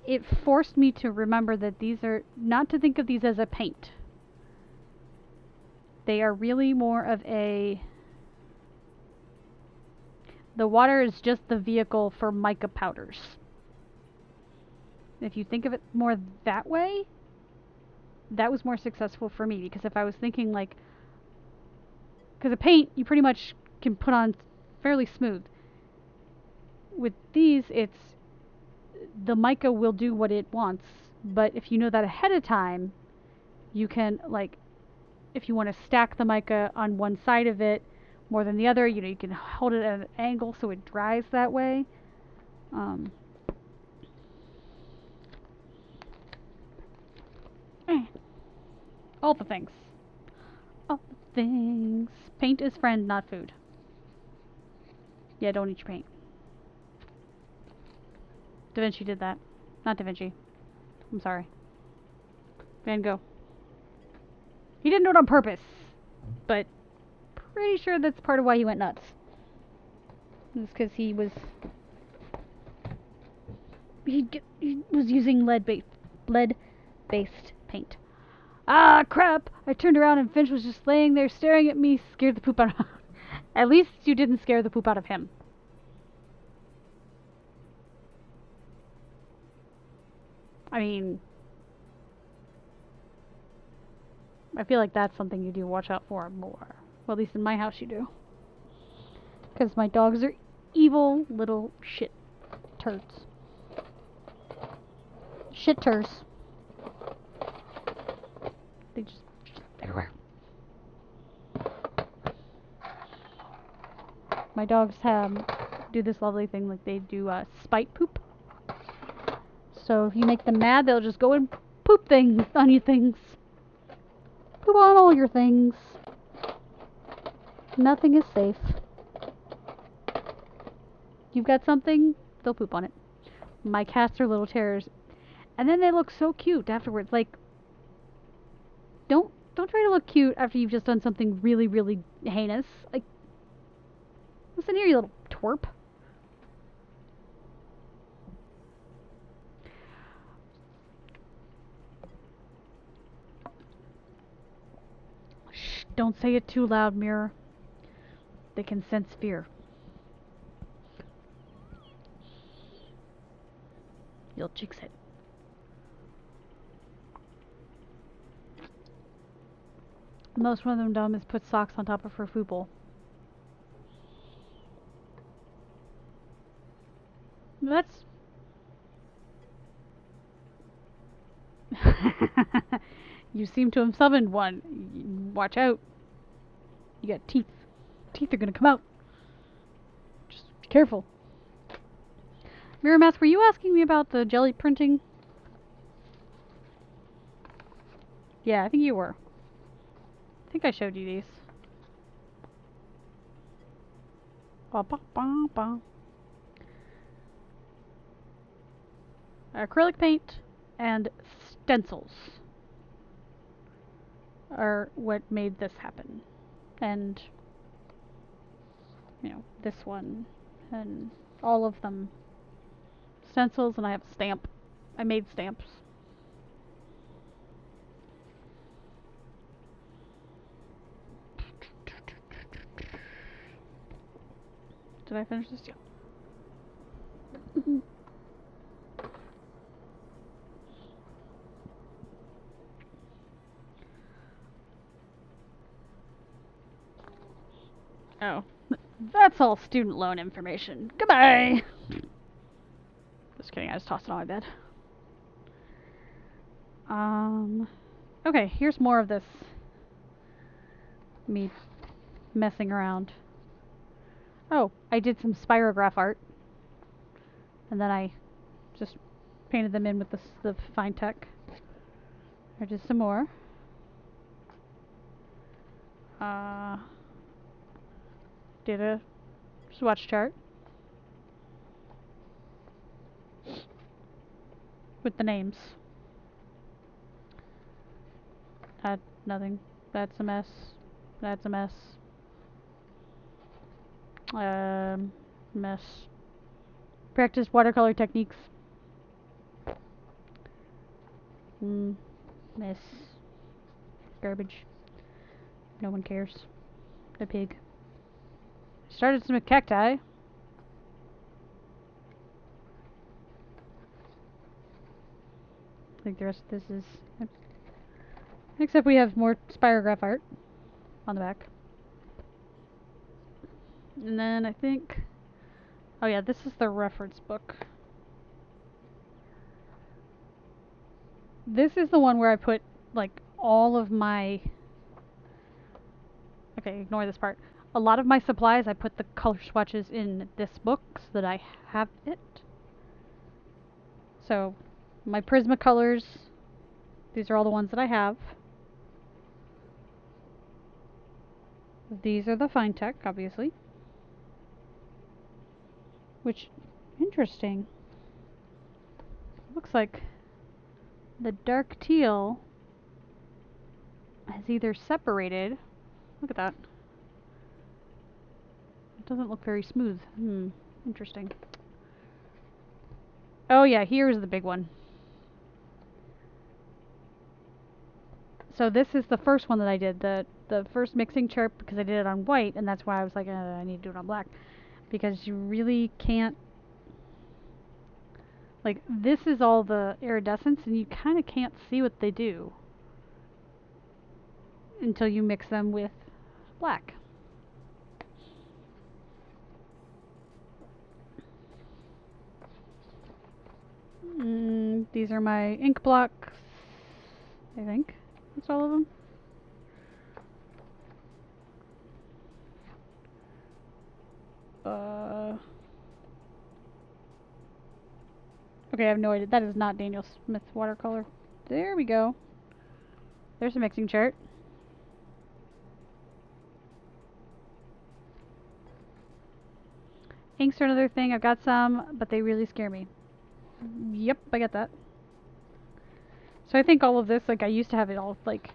Speaker 1: it forced me to remember that these are not to think of these as a paint. They are really more of a, the water is just the vehicle for mica powders. If you think of it more that way, that was more successful for me, because if I was thinking like, because a paint you pretty much can put on fairly smooth. With these, it's, the mica will do what it wants, but if you know that ahead of time, you can, like, if you want to stack the mica on one side of it more than the other, you know, you can hold it at an angle so it dries that way. All the things. All the things. Paint is friend, not food. Yeah, don't eat your paint. Da Vinci did that. Not Da Vinci. I'm sorry. Van Gogh. He didn't do it on purpose, but pretty sure that's part of why he went nuts. It's because he was using lead-based paint. Ah, crap! I turned around and Finch was just laying there staring at me, scared the poop out of him. At least you didn't scare the poop out of him. I mean, I feel like that's something you do watch out for more. Well, at least in my house you do. Because my dogs are evil little shit turds. Shit turds. They just everywhere. My dogs do this lovely thing, like they do spite poop. So if you make them mad, they'll just go and poop things on you things. Poop on all your things. Nothing is safe. You've got something, they'll poop on it. My cats are little terrors. And then they look so cute afterwards. Like, don't try to look cute after you've just done something really, really heinous. Like, listen here, you little twerp. Shh, don't say it too loud, Mirror. They can sense fear. You'll jinx it. Most one of them dumb is put socks on top of her food bowl. That's... You seem to have summoned one. Watch out. You got teeth. Teeth are gonna come out. Just be careful. Mirror Mask, were you asking me about the jelly printing? Yeah, I think you were. I think I showed you these. Ba, ba, ba, ba. Acrylic paint and stencils are what made this happen. And, you know, this one and all of them. Stencils, and I have a stamp. I made stamps. Did I finish this? Yeah. Oh. That's all student loan information. Goodbye! Just kidding, I just tossed it on my bed. Okay, here's more of this. Me messing around. Oh, I did some spirograph art. And then I just painted them in with the fine tech. I did some more. Did a swatch chart with the names. Nothing. That's a mess. That's a mess. Mess. Practice watercolor techniques. Mess. Garbage. No one cares. The pig. Started some cacti. I think the rest of this is... Except we have more spirograph art on the back. And then I think... Oh yeah, this is the reference book. This is the one where I put, like, all of my... Okay, ignore this part. A lot of my supplies, I put the color swatches in this book so that I have it. So, my Prismacolors, these are all the ones that I have. These are the fine tech, obviously. Which, interesting. Looks like the dark teal has either separated. Look at that. It doesn't look very smooth. Interesting. Oh yeah, here's the big one. So this is the first one that I did, the first mixing chart, because I did it on white, and that's why I was like, I need to do it on black. Because you really can't... Like, this is all the iridescence, and you kind of can't see what they do until you mix them with black. These are my ink blocks, I think. That's all of them. Okay, I have no idea. That is not Daniel Smith watercolor. There we go. There's a mixing chart. Inks are another thing. I've got some, but they really scare me. Yep, I get that. So I think all of this, like, I used to have it all, like,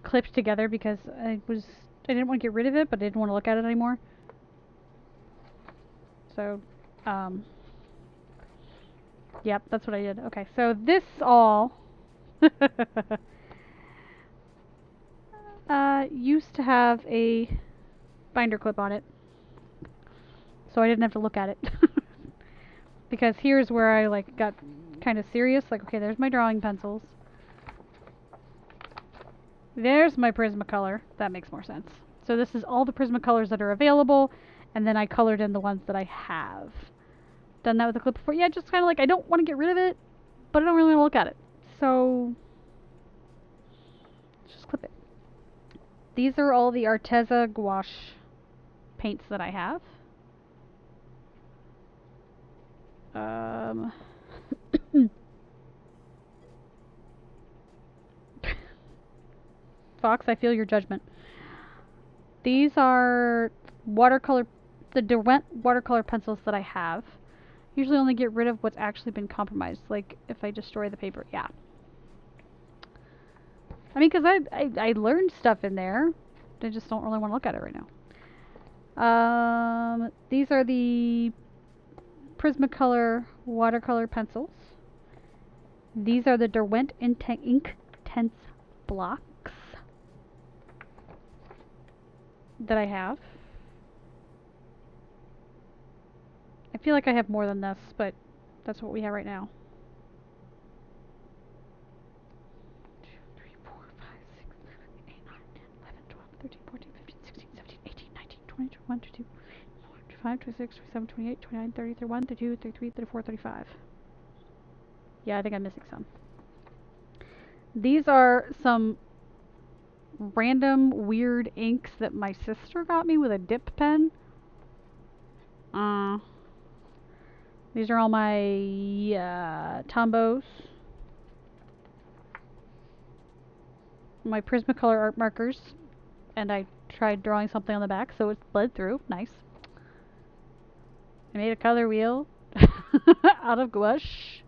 Speaker 1: clipped together because I didn't want to get rid of it, but I didn't want to look at it anymore. So, yep, that's what I did. Okay, so this all used to have a binder clip on it, so I didn't have to look at it. Because here's where I, like, got kind of serious. Like, okay, there's my drawing pencils. There's my Prismacolor. That makes more sense. So this is all the Prismacolors that are available, and then I colored in the ones that I have. Done that with the clip before. Yeah, just kind of like, I don't want to get rid of it, but I don't really want to look at it. So, just clip it. These are all the Arteza gouache paints that I have. Fox, I feel your judgment. These are the Derwent watercolor pencils that I have. Usually only get rid of what's actually been compromised, like if I destroy the paper. Yeah. I mean, because I learned stuff in there. I just don't really want to look at it right now. These are the Prismacolor watercolor pencils. These are the Derwent Inktense blocks that I have. I feel like I have more than this, but that's what we have right now. 2, 3, 4, 5, 6, 7, 8, 9, 10, 11, 12, 13, 14, 15, 16, 17, 18, 19, 20, 21, 22, 25, 26, 27, 28, 29, 30, 31, 32, 33, 34, 35. Yeah, I think I'm missing some. These are some random weird inks that my sister got me with a dip pen. These are all my Tombos. My Prismacolor art markers. And I tried drawing something on the back, so it's bled through. Nice. I made a color wheel out of gouache.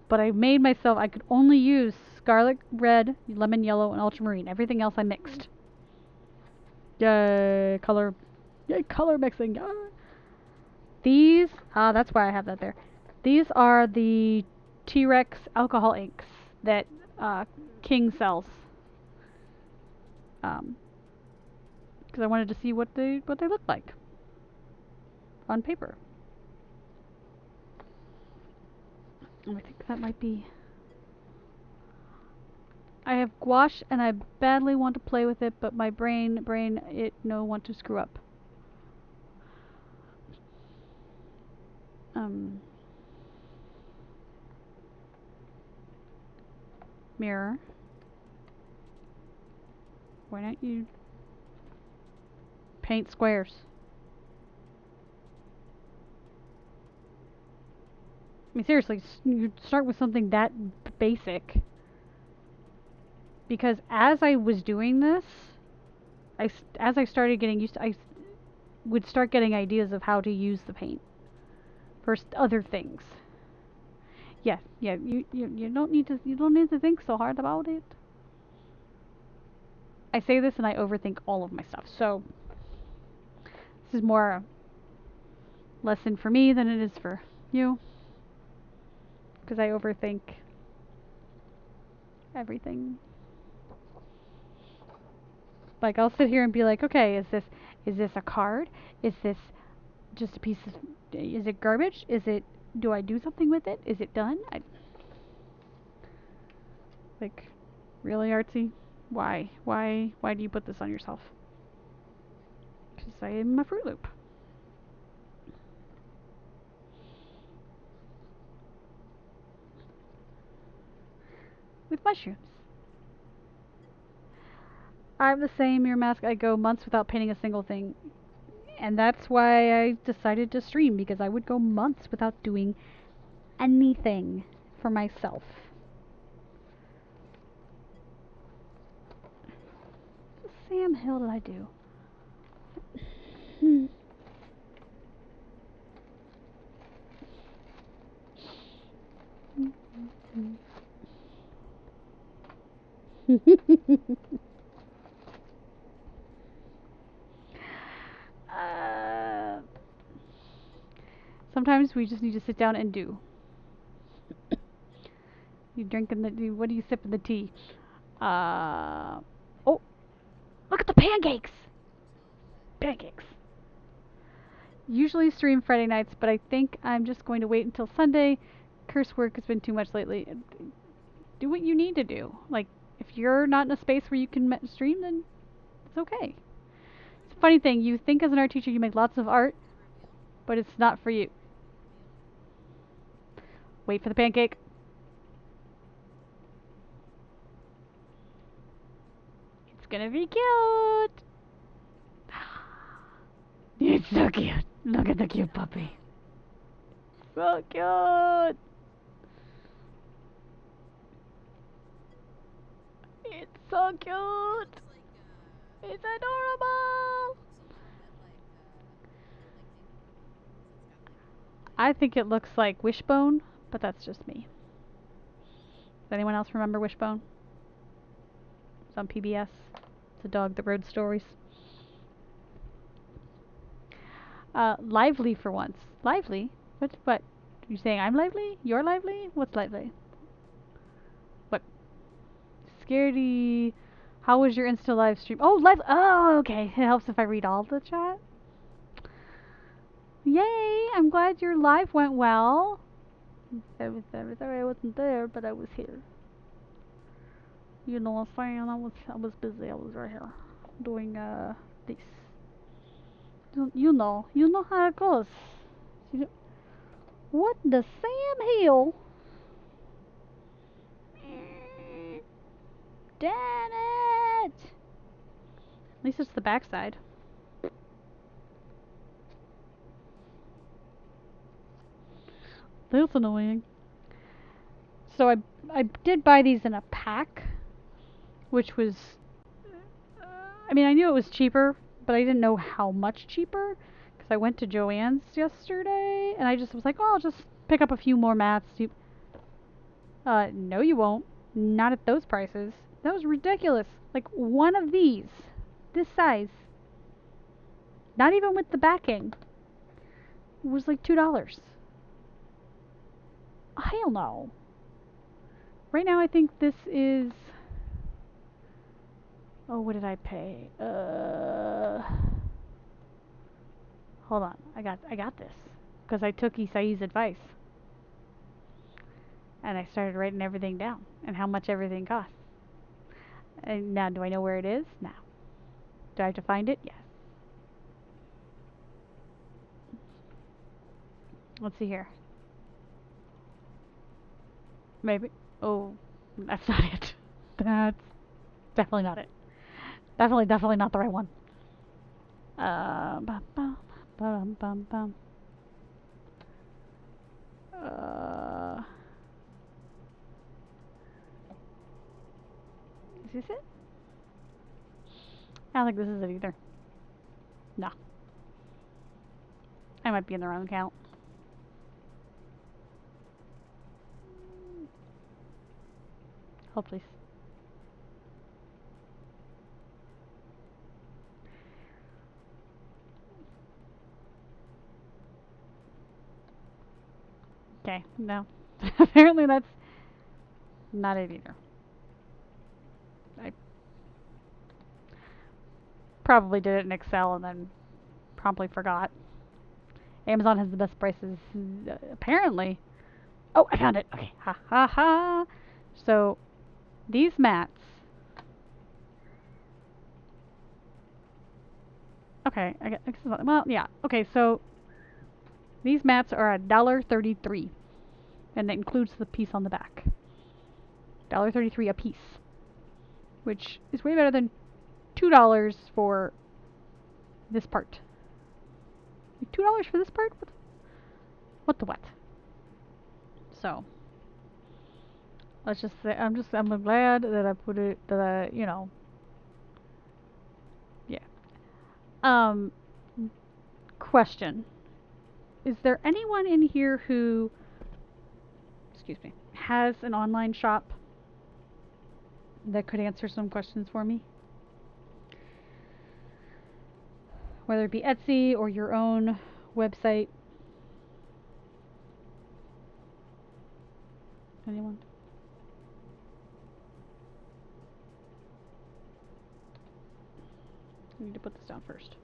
Speaker 1: But I made myself, I could only use scarlet red, lemon yellow, and ultramarine. Everything else I mixed. Yay, color mixing. Yay. These, that's why I have that there. These are the T-Rex alcohol inks that King sells. Because I wanted to see what they look like on paper. And I think that might be. I have gouache, and I badly want to play with it, but my brain, it no want to screw up. Mirror. Why don't you paint squares? I mean, seriously, you start with something that basic. Because as I was doing this, as I started getting used to, I would start getting ideas of how to use the paint for other things. Yeah, you don't need to think so hard about it. I say this and I overthink all of my stuff. So this is more a lesson for me than it is for you, because I overthink everything. Like, I'll sit here and be like, okay, is this a card? Is this just a piece of, is it garbage? Is it Do I do something with it? Is it done? Like, really, Artsy? Why? Why do you put this on yourself? Because I am a Fruit Loop. With mushrooms. I'm the same, your mask. I go months without painting a single thing. And that's why I decided to stream, because I would go months without doing anything for myself. Sam Hill did I do? Sometimes we just need to sit down and do. You drinking the? What do you sipping the tea? Oh, look at the pancakes! Pancakes. Usually stream Friday nights, but I think I'm just going to wait until Sunday. Curse work has been too much lately. Do what you need to do. Like, if you're not in a space where you can stream, then it's okay. It's a funny thing. You think as an art teacher you make lots of art, but it's not for you. Wait for the pancake. It's gonna be cute. It's so cute. Look at the cute puppy. So cute. It's so cute. It's adorable. I think it looks like Wishbone, but that's just me. Does anyone else remember Wishbone? It's on PBS. It's a dog that wrote stories. Lively for once. Lively? What? You saying I'm lively? You're lively? What's lively? What? Scaredy. How was your Insta live stream? Oh, live. Oh, okay. It helps if I read all the chat. Yay! I'm glad your live went well. Sorry I wasn't there, but I was here. You know what I'm saying? I was busy. I was right here doing this. You know how it goes. What the Sam Hill? Damn it! At least it's the backside. That's annoying. So I did buy these in a pack, which was, I mean, I knew it was cheaper, but I didn't know how much cheaper, because I went to Joann's yesterday, and I just was like, oh, I'll just pick up a few more mats. No you won't. Not at those prices. That was ridiculous. Like, one of these, this size, not even with the backing, was like $2. Hell no. Right now I think this is... Oh, what did I pay? Hold on. I got this. Because I took Isai's advice. And I started writing everything down. And how much everything costs. And now, do I know where it is? No. Do I have to find it? Yes. Let's see here. Maybe. Oh, that's not it. That's definitely not it. Definitely not the right one. Bum, bum, bum, bum, bum. Is this it? I don't think this is it either. No. I might be in the wrong account. Hold please. Okay, no. Apparently that's not it either. I probably did it in Excel and then promptly forgot. Amazon has the best prices, apparently. Oh, I found it. Okay, ha ha ha. So these mats. Okay, I guess, well, yeah. Okay, so these mats are $1.33, and that includes the piece on the back. $1.33 a piece, which is way better than $2 for this part. $2 for this part? What the what? So let's just say I'm glad that I put it that yeah. Um, question: is there anyone in here who, excuse me, has an online shop that could answer some questions for me? Whether it be Etsy or your own website. Anyone? I need to put this down first.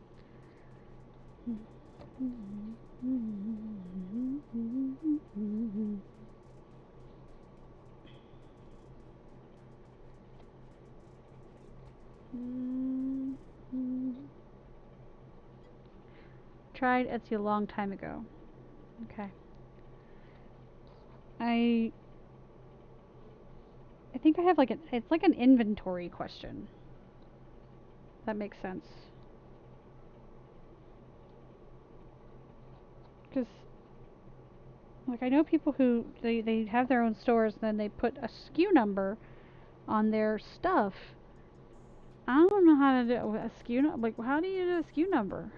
Speaker 1: Tried Etsy a long time ago. Okay. I think I have like it's like an inventory question. That makes sense. Because like I know people who they have their own stores and then they put a SKU number on their stuff. I don't know how to do a SKU number. Like how do you do a SKU number?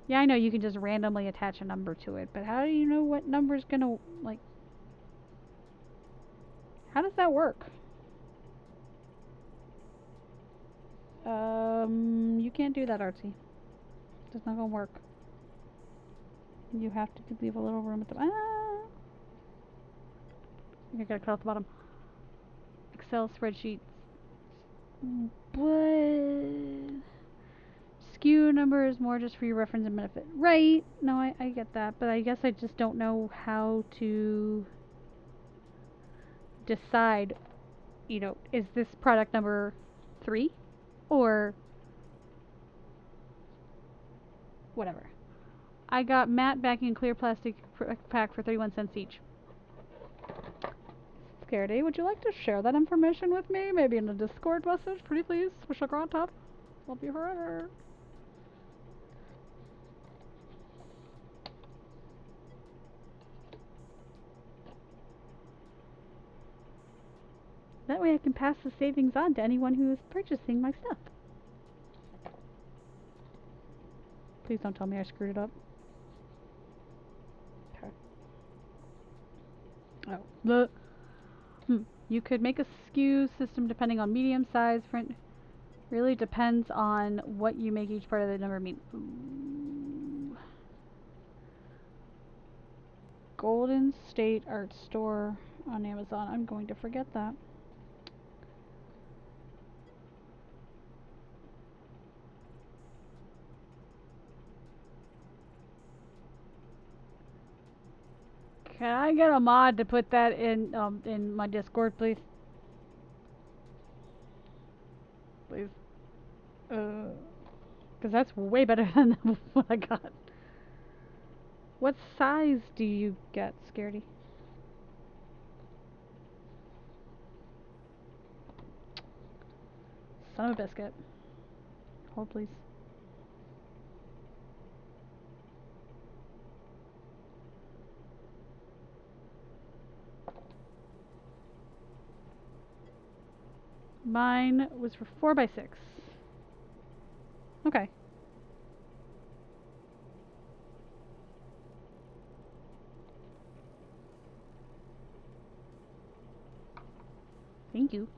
Speaker 1: Yeah, I know you can just randomly attach a number to it, but how do you know what number's gonna like? How does that work? You can't do that, Artsy. It's not gonna work. You have to leave a little room at the I gotta cut off the bottom. Excel spreadsheets. But SKU number is more just for your reference and benefit. Right. No, I get that. But I guess I just don't know how to decide, is this product number 3 or whatever. I got matte backing clear plastic pack for 31 cents each. Scaredy, would you like to share that information with me? Maybe in a Discord message? Pretty please. With sugar on top. Love you forever. That way I can pass the savings on to anyone who is purchasing my stuff. Please don't tell me I screwed it up. Okay. Oh. You could make a SKU system depending on medium size. Really depends on what you make each part of the number mean. Ooh. Golden State Art Store on Amazon. I'm going to forget that. Can I get a mod to put that in my Discord, please? Please. Because that's way better than what I got. What size do you get, Scaredy? Son of a biscuit. Hold, please. Mine was for 4x6. Okay. Thank you.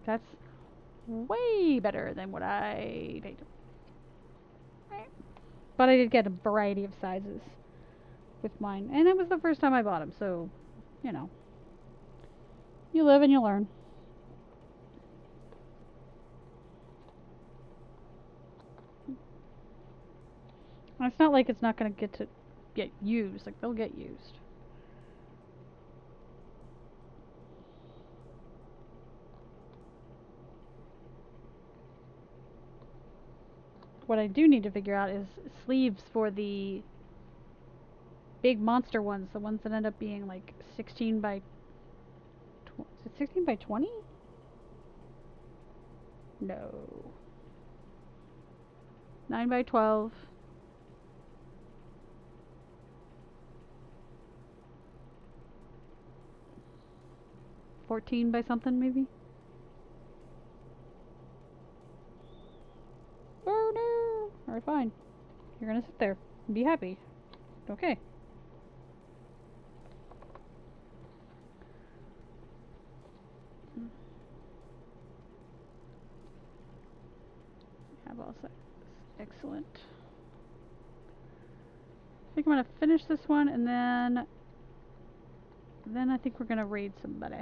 Speaker 1: That's way better than what I paid. But I did get a variety of sizes with mine. And it was the first time I bought them, so, you live and you learn. It's not like it's not gonna get used. Like, they'll get used. What I do need to figure out is sleeves for the big monster ones, the ones that end up being like 16 by... Is it 16 by 20? No. 9 by 12. $14 by something, maybe? Oh no! Alright, fine. You're gonna sit there and be happy. Okay. Have all that. Excellent. I think I'm gonna finish this one and then I think we're gonna raid somebody.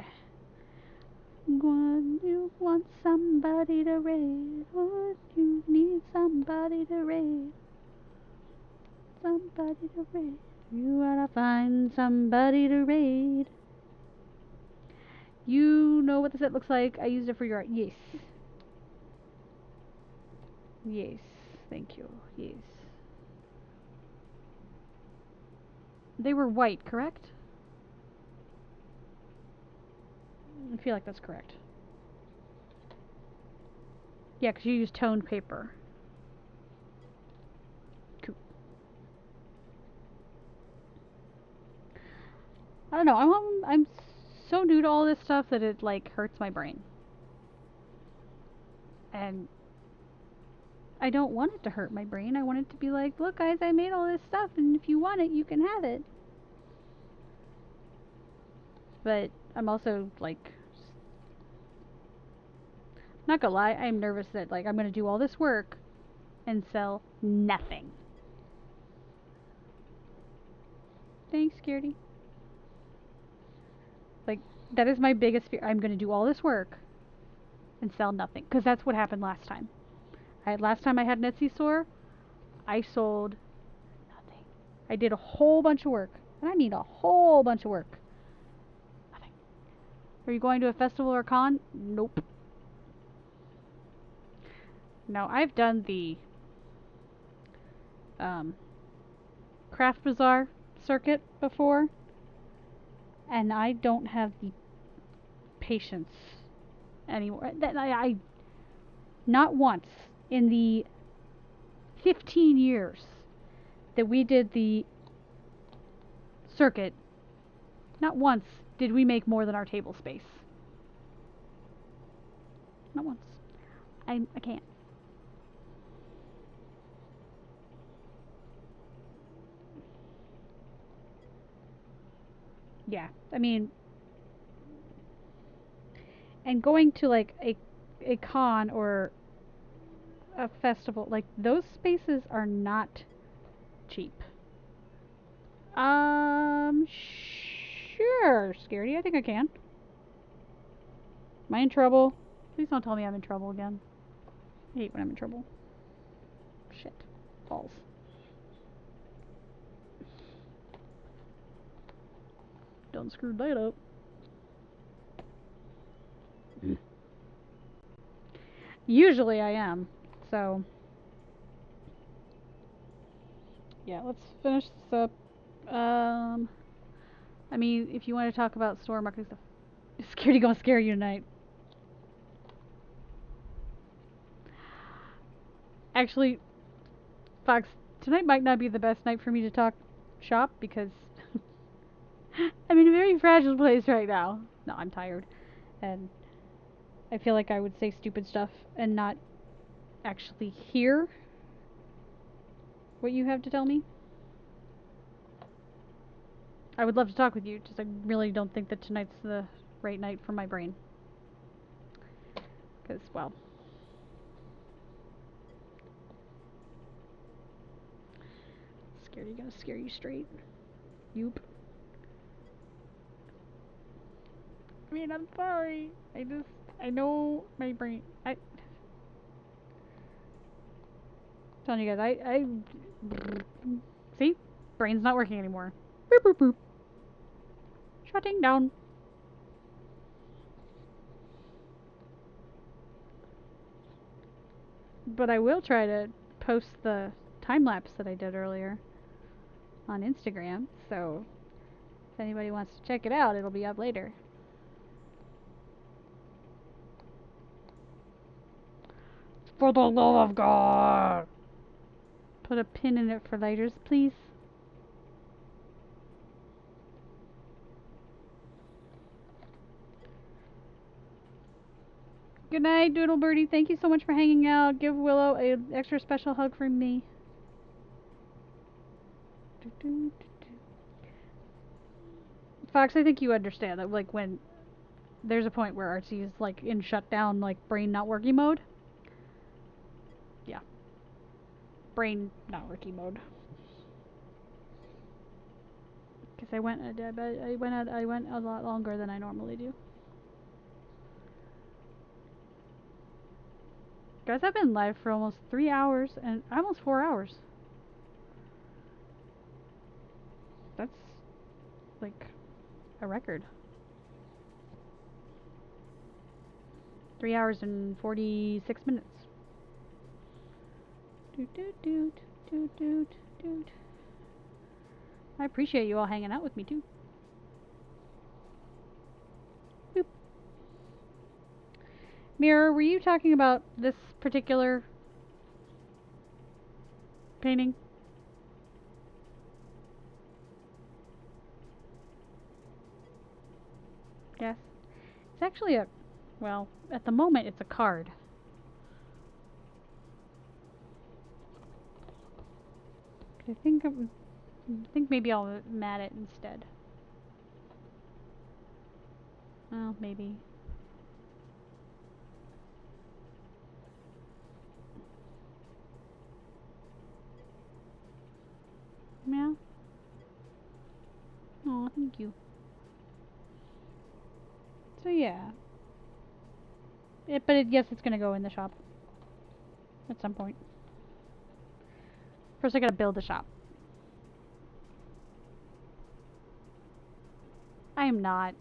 Speaker 1: When you want somebody to raid, or you need somebody to raid, somebody to raid. You gotta find somebody to raid. You know what the set looks like. I used it for your art. Yes. Yes. Thank you. Yes. They were white, correct? I feel like that's correct. Yeah, because you used toned paper. Cool. I don't know. I'm so new to all this stuff that it like hurts my brain. And I don't want it to hurt my brain. I want it to be like, look guys, I made all this stuff and if you want it, you can have it. But I'm also like, not gonna lie, I'm nervous that like I'm gonna do all this work and sell nothing. Thanks, Scaredy. Like, that is my biggest fear. I'm gonna do all this work and sell nothing. Because that's what happened last time. Last time I had an Etsy store, I sold nothing. I did a whole bunch of work. And I mean a whole bunch of work. Nothing. Are you going to a festival or a con? Nope. Now, I've done the Craft Bazaar circuit before, and I don't have the patience anymore. I not once in the 15 years that we did the circuit, not once did we make more than our table space. Not once. I can't. Yeah, I mean, and going to like a con or a festival, like those spaces are not cheap. Sure, Scaredy, I think I can. Am I in trouble? Please don't tell me I'm in trouble again. I hate when I'm in trouble. Shit. Balls. Done screwed that up. Usually I am, so yeah, let's finish this up. I mean, if you want to talk about store marketing stuff, Scaredy gonna scare you tonight. Actually, Fox, tonight might not be the best night for me to talk shop because I'm in a very fragile place right now. No, I'm tired, and I feel like I would say stupid stuff and not actually hear what you have to tell me. I would love to talk with you, just I really don't think that tonight's the right night for my brain. Because, well, Scaredy gonna scare you straight. Yoop. I mean, I'm sorry. I know my brain. Telling you guys, see? Brain's not working anymore. Boop, boop, boop. Shutting down. But I will try to post the time lapse that I did earlier on Instagram, so if anybody wants to check it out, it'll be up later. For the love of God! Put a pin in it for lighters, please. Good night, Doodle Birdie. Thank you so much for hanging out. Give Willow an extra special hug from me. Fox, I think you understand that, like, when there's a point where Archie is, like, in shutdown, like, brain not working mode. Yeah. Brain not working mode. Because I went a lot longer than I normally do. Guys, I've been live for almost 3 hours and almost 4 hours. That's like a record. 3 hours and 46 minutes. Doot doot doot doot doot doot. I appreciate you all hanging out with me too. Boop. Mirror, were you talking about this particular painting? Yes. It's actually a, well, at the moment it's a card. I think maybe I'll mat it instead. Well, maybe. Yeah. Oh, thank you. So yeah. Yes, it's gonna go in the shop at some point. First, I gotta build the shop. I am not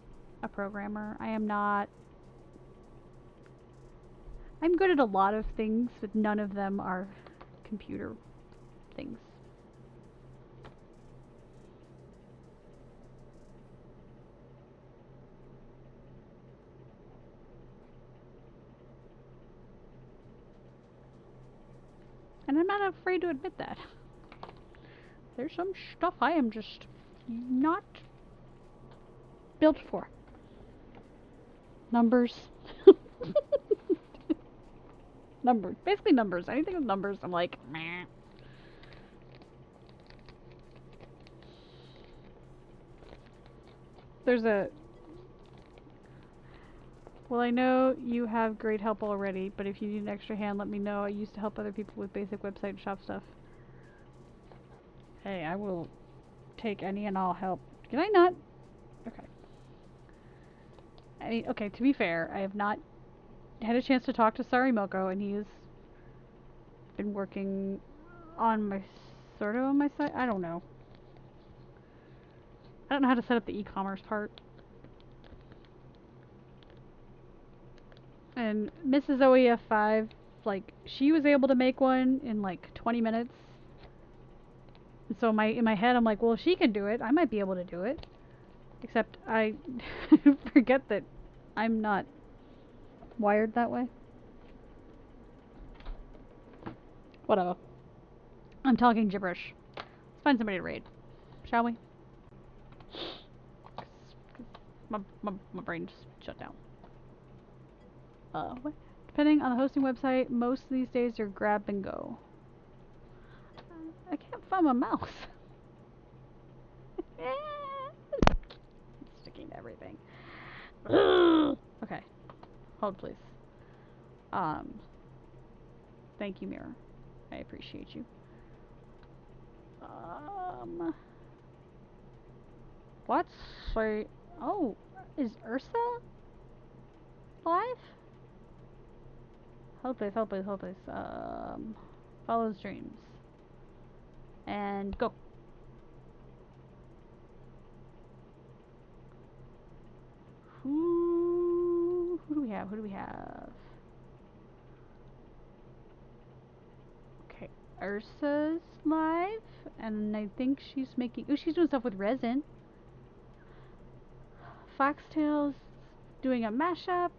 Speaker 1: a programmer. I'm good at a lot of things, but none of them are computer things. And I'm not afraid to admit that. There's some stuff I am just not built for. Numbers. Numbers. Basically numbers. Anything with numbers, I'm like, meh. There's a... Well, I know you have great help already, but if you need an extra hand, let me know. I used to help other people with basic website and shop stuff. Hey, I will take any and all help. Did I not? Okay. I mean, okay, to be fair, I have not had a chance to talk to Sarimoko, and he's been working on my, sort of on my site. I don't know. I don't know how to set up the e-commerce part. And Mrs. OEF5, like, she was able to make one in like 20 minutes. And so in my head, I'm like, well, if she can do it, I might be able to do it. Except I forget that I'm not wired that way. Whatever. I'm talking gibberish. Let's find somebody to raid, shall we? My brain just shut down. What? Depending on the hosting website, most these days are grab and go. I can't find my mouse. It's sticking to everything. Okay. Hold, please. Thank you, Mirror. I appreciate you. What's... Oh, is Ursa live? Hold please, hold please, hold please. Follow the streams. And go. Who do we have? Who do we have? Okay, Ursa's live, and I think she's making. Oh, she's doing stuff with resin. Foxtail's doing a mashup.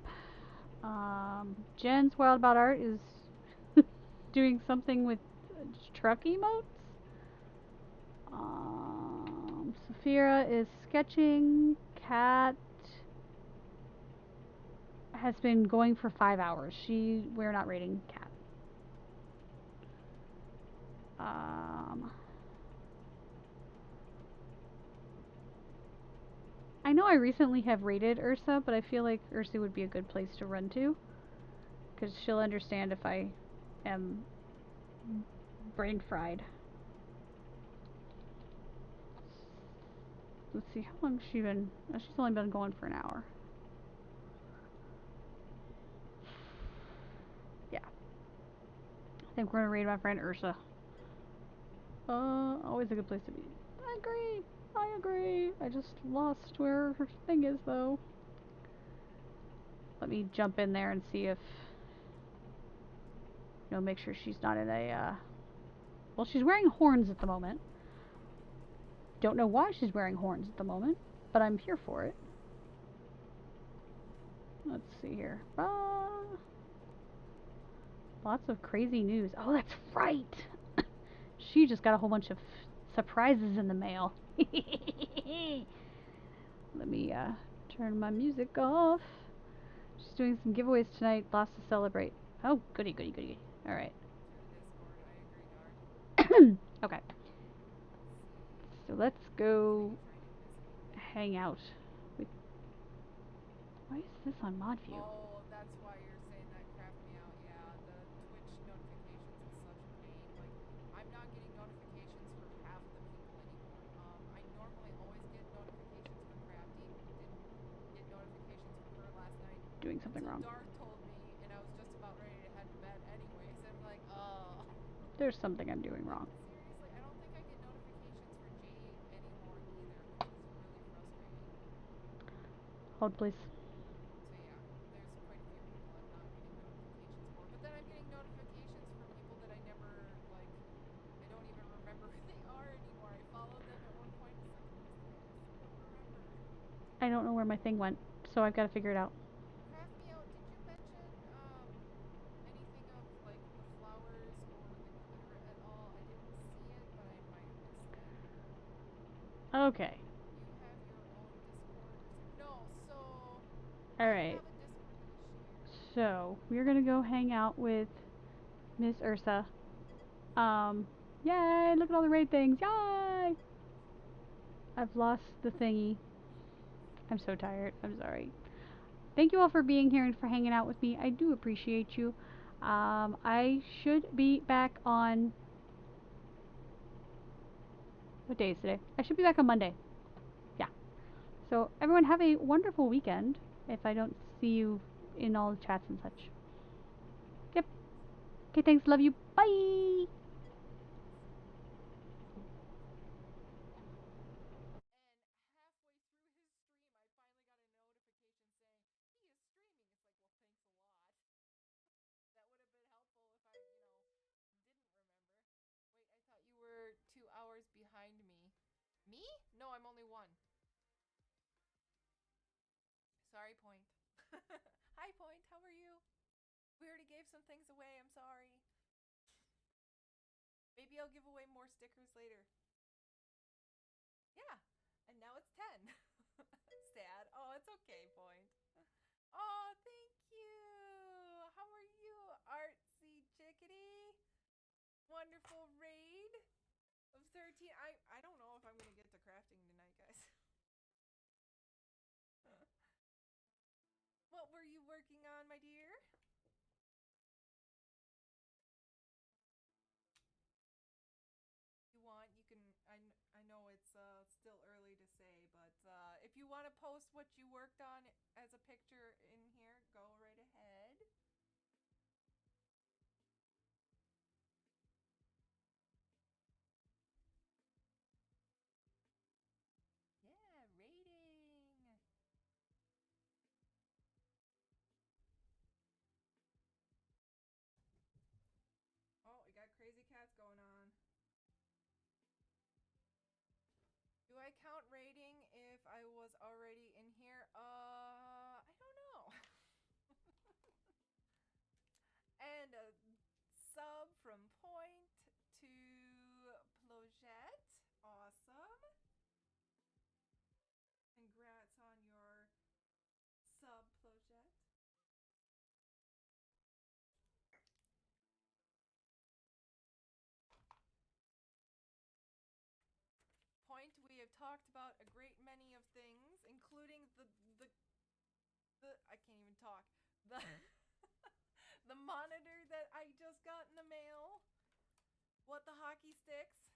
Speaker 1: Jen's Wild About Art is doing something with truck emotes. Sophia is sketching. Kat has been going for 5 hours. We're not rating Kat. I know I recently have rated Ursa, but I feel like Ursa would be a good place to run to, because she'll understand if I am brain fried. Let's see, how long has she been? Oh, she's only been going for an hour. Yeah. I think we're gonna raid my friend Ursa. Always a good place to be. I agree. I agree. I just lost where her thing is, though. Let me jump in there and see if, make sure she's not in a, well, she's wearing horns at the moment. Don't know why she's wearing horns at the moment, but I'm here for it. Let's see here. Lots of crazy news. Oh, that's right. She just got a whole bunch of surprises in the mail. Let me turn my music off. She's doing some giveaways tonight. Lots to celebrate. Oh, goody, goody, goody. All right. Okay. So let's go hang out with. Why is this on mod view?
Speaker 3: Oh, that's why you're saying that crapped me out. Yeah, the Twitch notifications is such a pain. Like, I'm not getting notifications for half the people anymore. I normally always get notifications for Crafty. Didn't get notifications for her last night
Speaker 1: Doing something
Speaker 3: until
Speaker 1: wrong.
Speaker 3: Dark told me, and I was just about ready to head to bed anyways. I'm like, oh.
Speaker 1: There's something I'm doing wrong.
Speaker 3: Seriously, I don't think I get notifications for Jade anymore either, which is really frustrating.
Speaker 1: Hold, please.
Speaker 3: So yeah, there's quite a few people I'm not getting notifications for. But then I'm getting notifications for people that I never, like, I don't even remember who they are anymore. I followed them at one point. It's like, who is this? I don't remember.
Speaker 1: I don't know where my thing went, so I've got to figure it out.
Speaker 3: Craft me out. Did you mention anything of, like, the flowers or the glitter at all? I didn't see it, but I might have missed it.
Speaker 1: Okay.
Speaker 3: You have your own Discord or something? No, so
Speaker 1: All
Speaker 3: I
Speaker 1: right.
Speaker 3: have a Discord to share.
Speaker 1: So we're gonna go hang out with Miss Ursa. Yay! Look at all the raid things. Yay! I've lost the thingy. I'm so tired. I'm sorry. Thank you all for being here and for hanging out with me. I do appreciate you. I should be back on. What day is today? I should be back on Monday. Yeah. So everyone have a wonderful weekend. If I don't see you in all the chats and such. Yep. Okay. Thanks. Love you. Bye.
Speaker 3: And halfway through his stream, I finally got a notification saying he is streaming. It's like, well, thanks a lot. That would have been helpful if I, didn't remember. Wait, I thought you were 2 hours behind me. Me? No, I'm only one. Sorry, Point. Hi, Point. How are you? We already gave some things away. I'm sorry. Maybe I'll give away more stickers later. Yeah. And now it's 10. Sad. Oh, it's okay, Point. Oh, thank you. How are you, Artsy Chickadee? Wonderful raid of 13. I don't know if I'm going to get to crafting tonight, guys. What were you working on, my dear? You want, you can, I know it's still early to say, but if you want to post what you worked on as a picture in here, go right ahead. already in here? I don't know. And a sub from Point to Plogette. Awesome. Congrats on your sub, Plogette. Point, we have talked about a great many of things, including the I can't even talk. The the monitor that I just got in the mail. What the hockey sticks.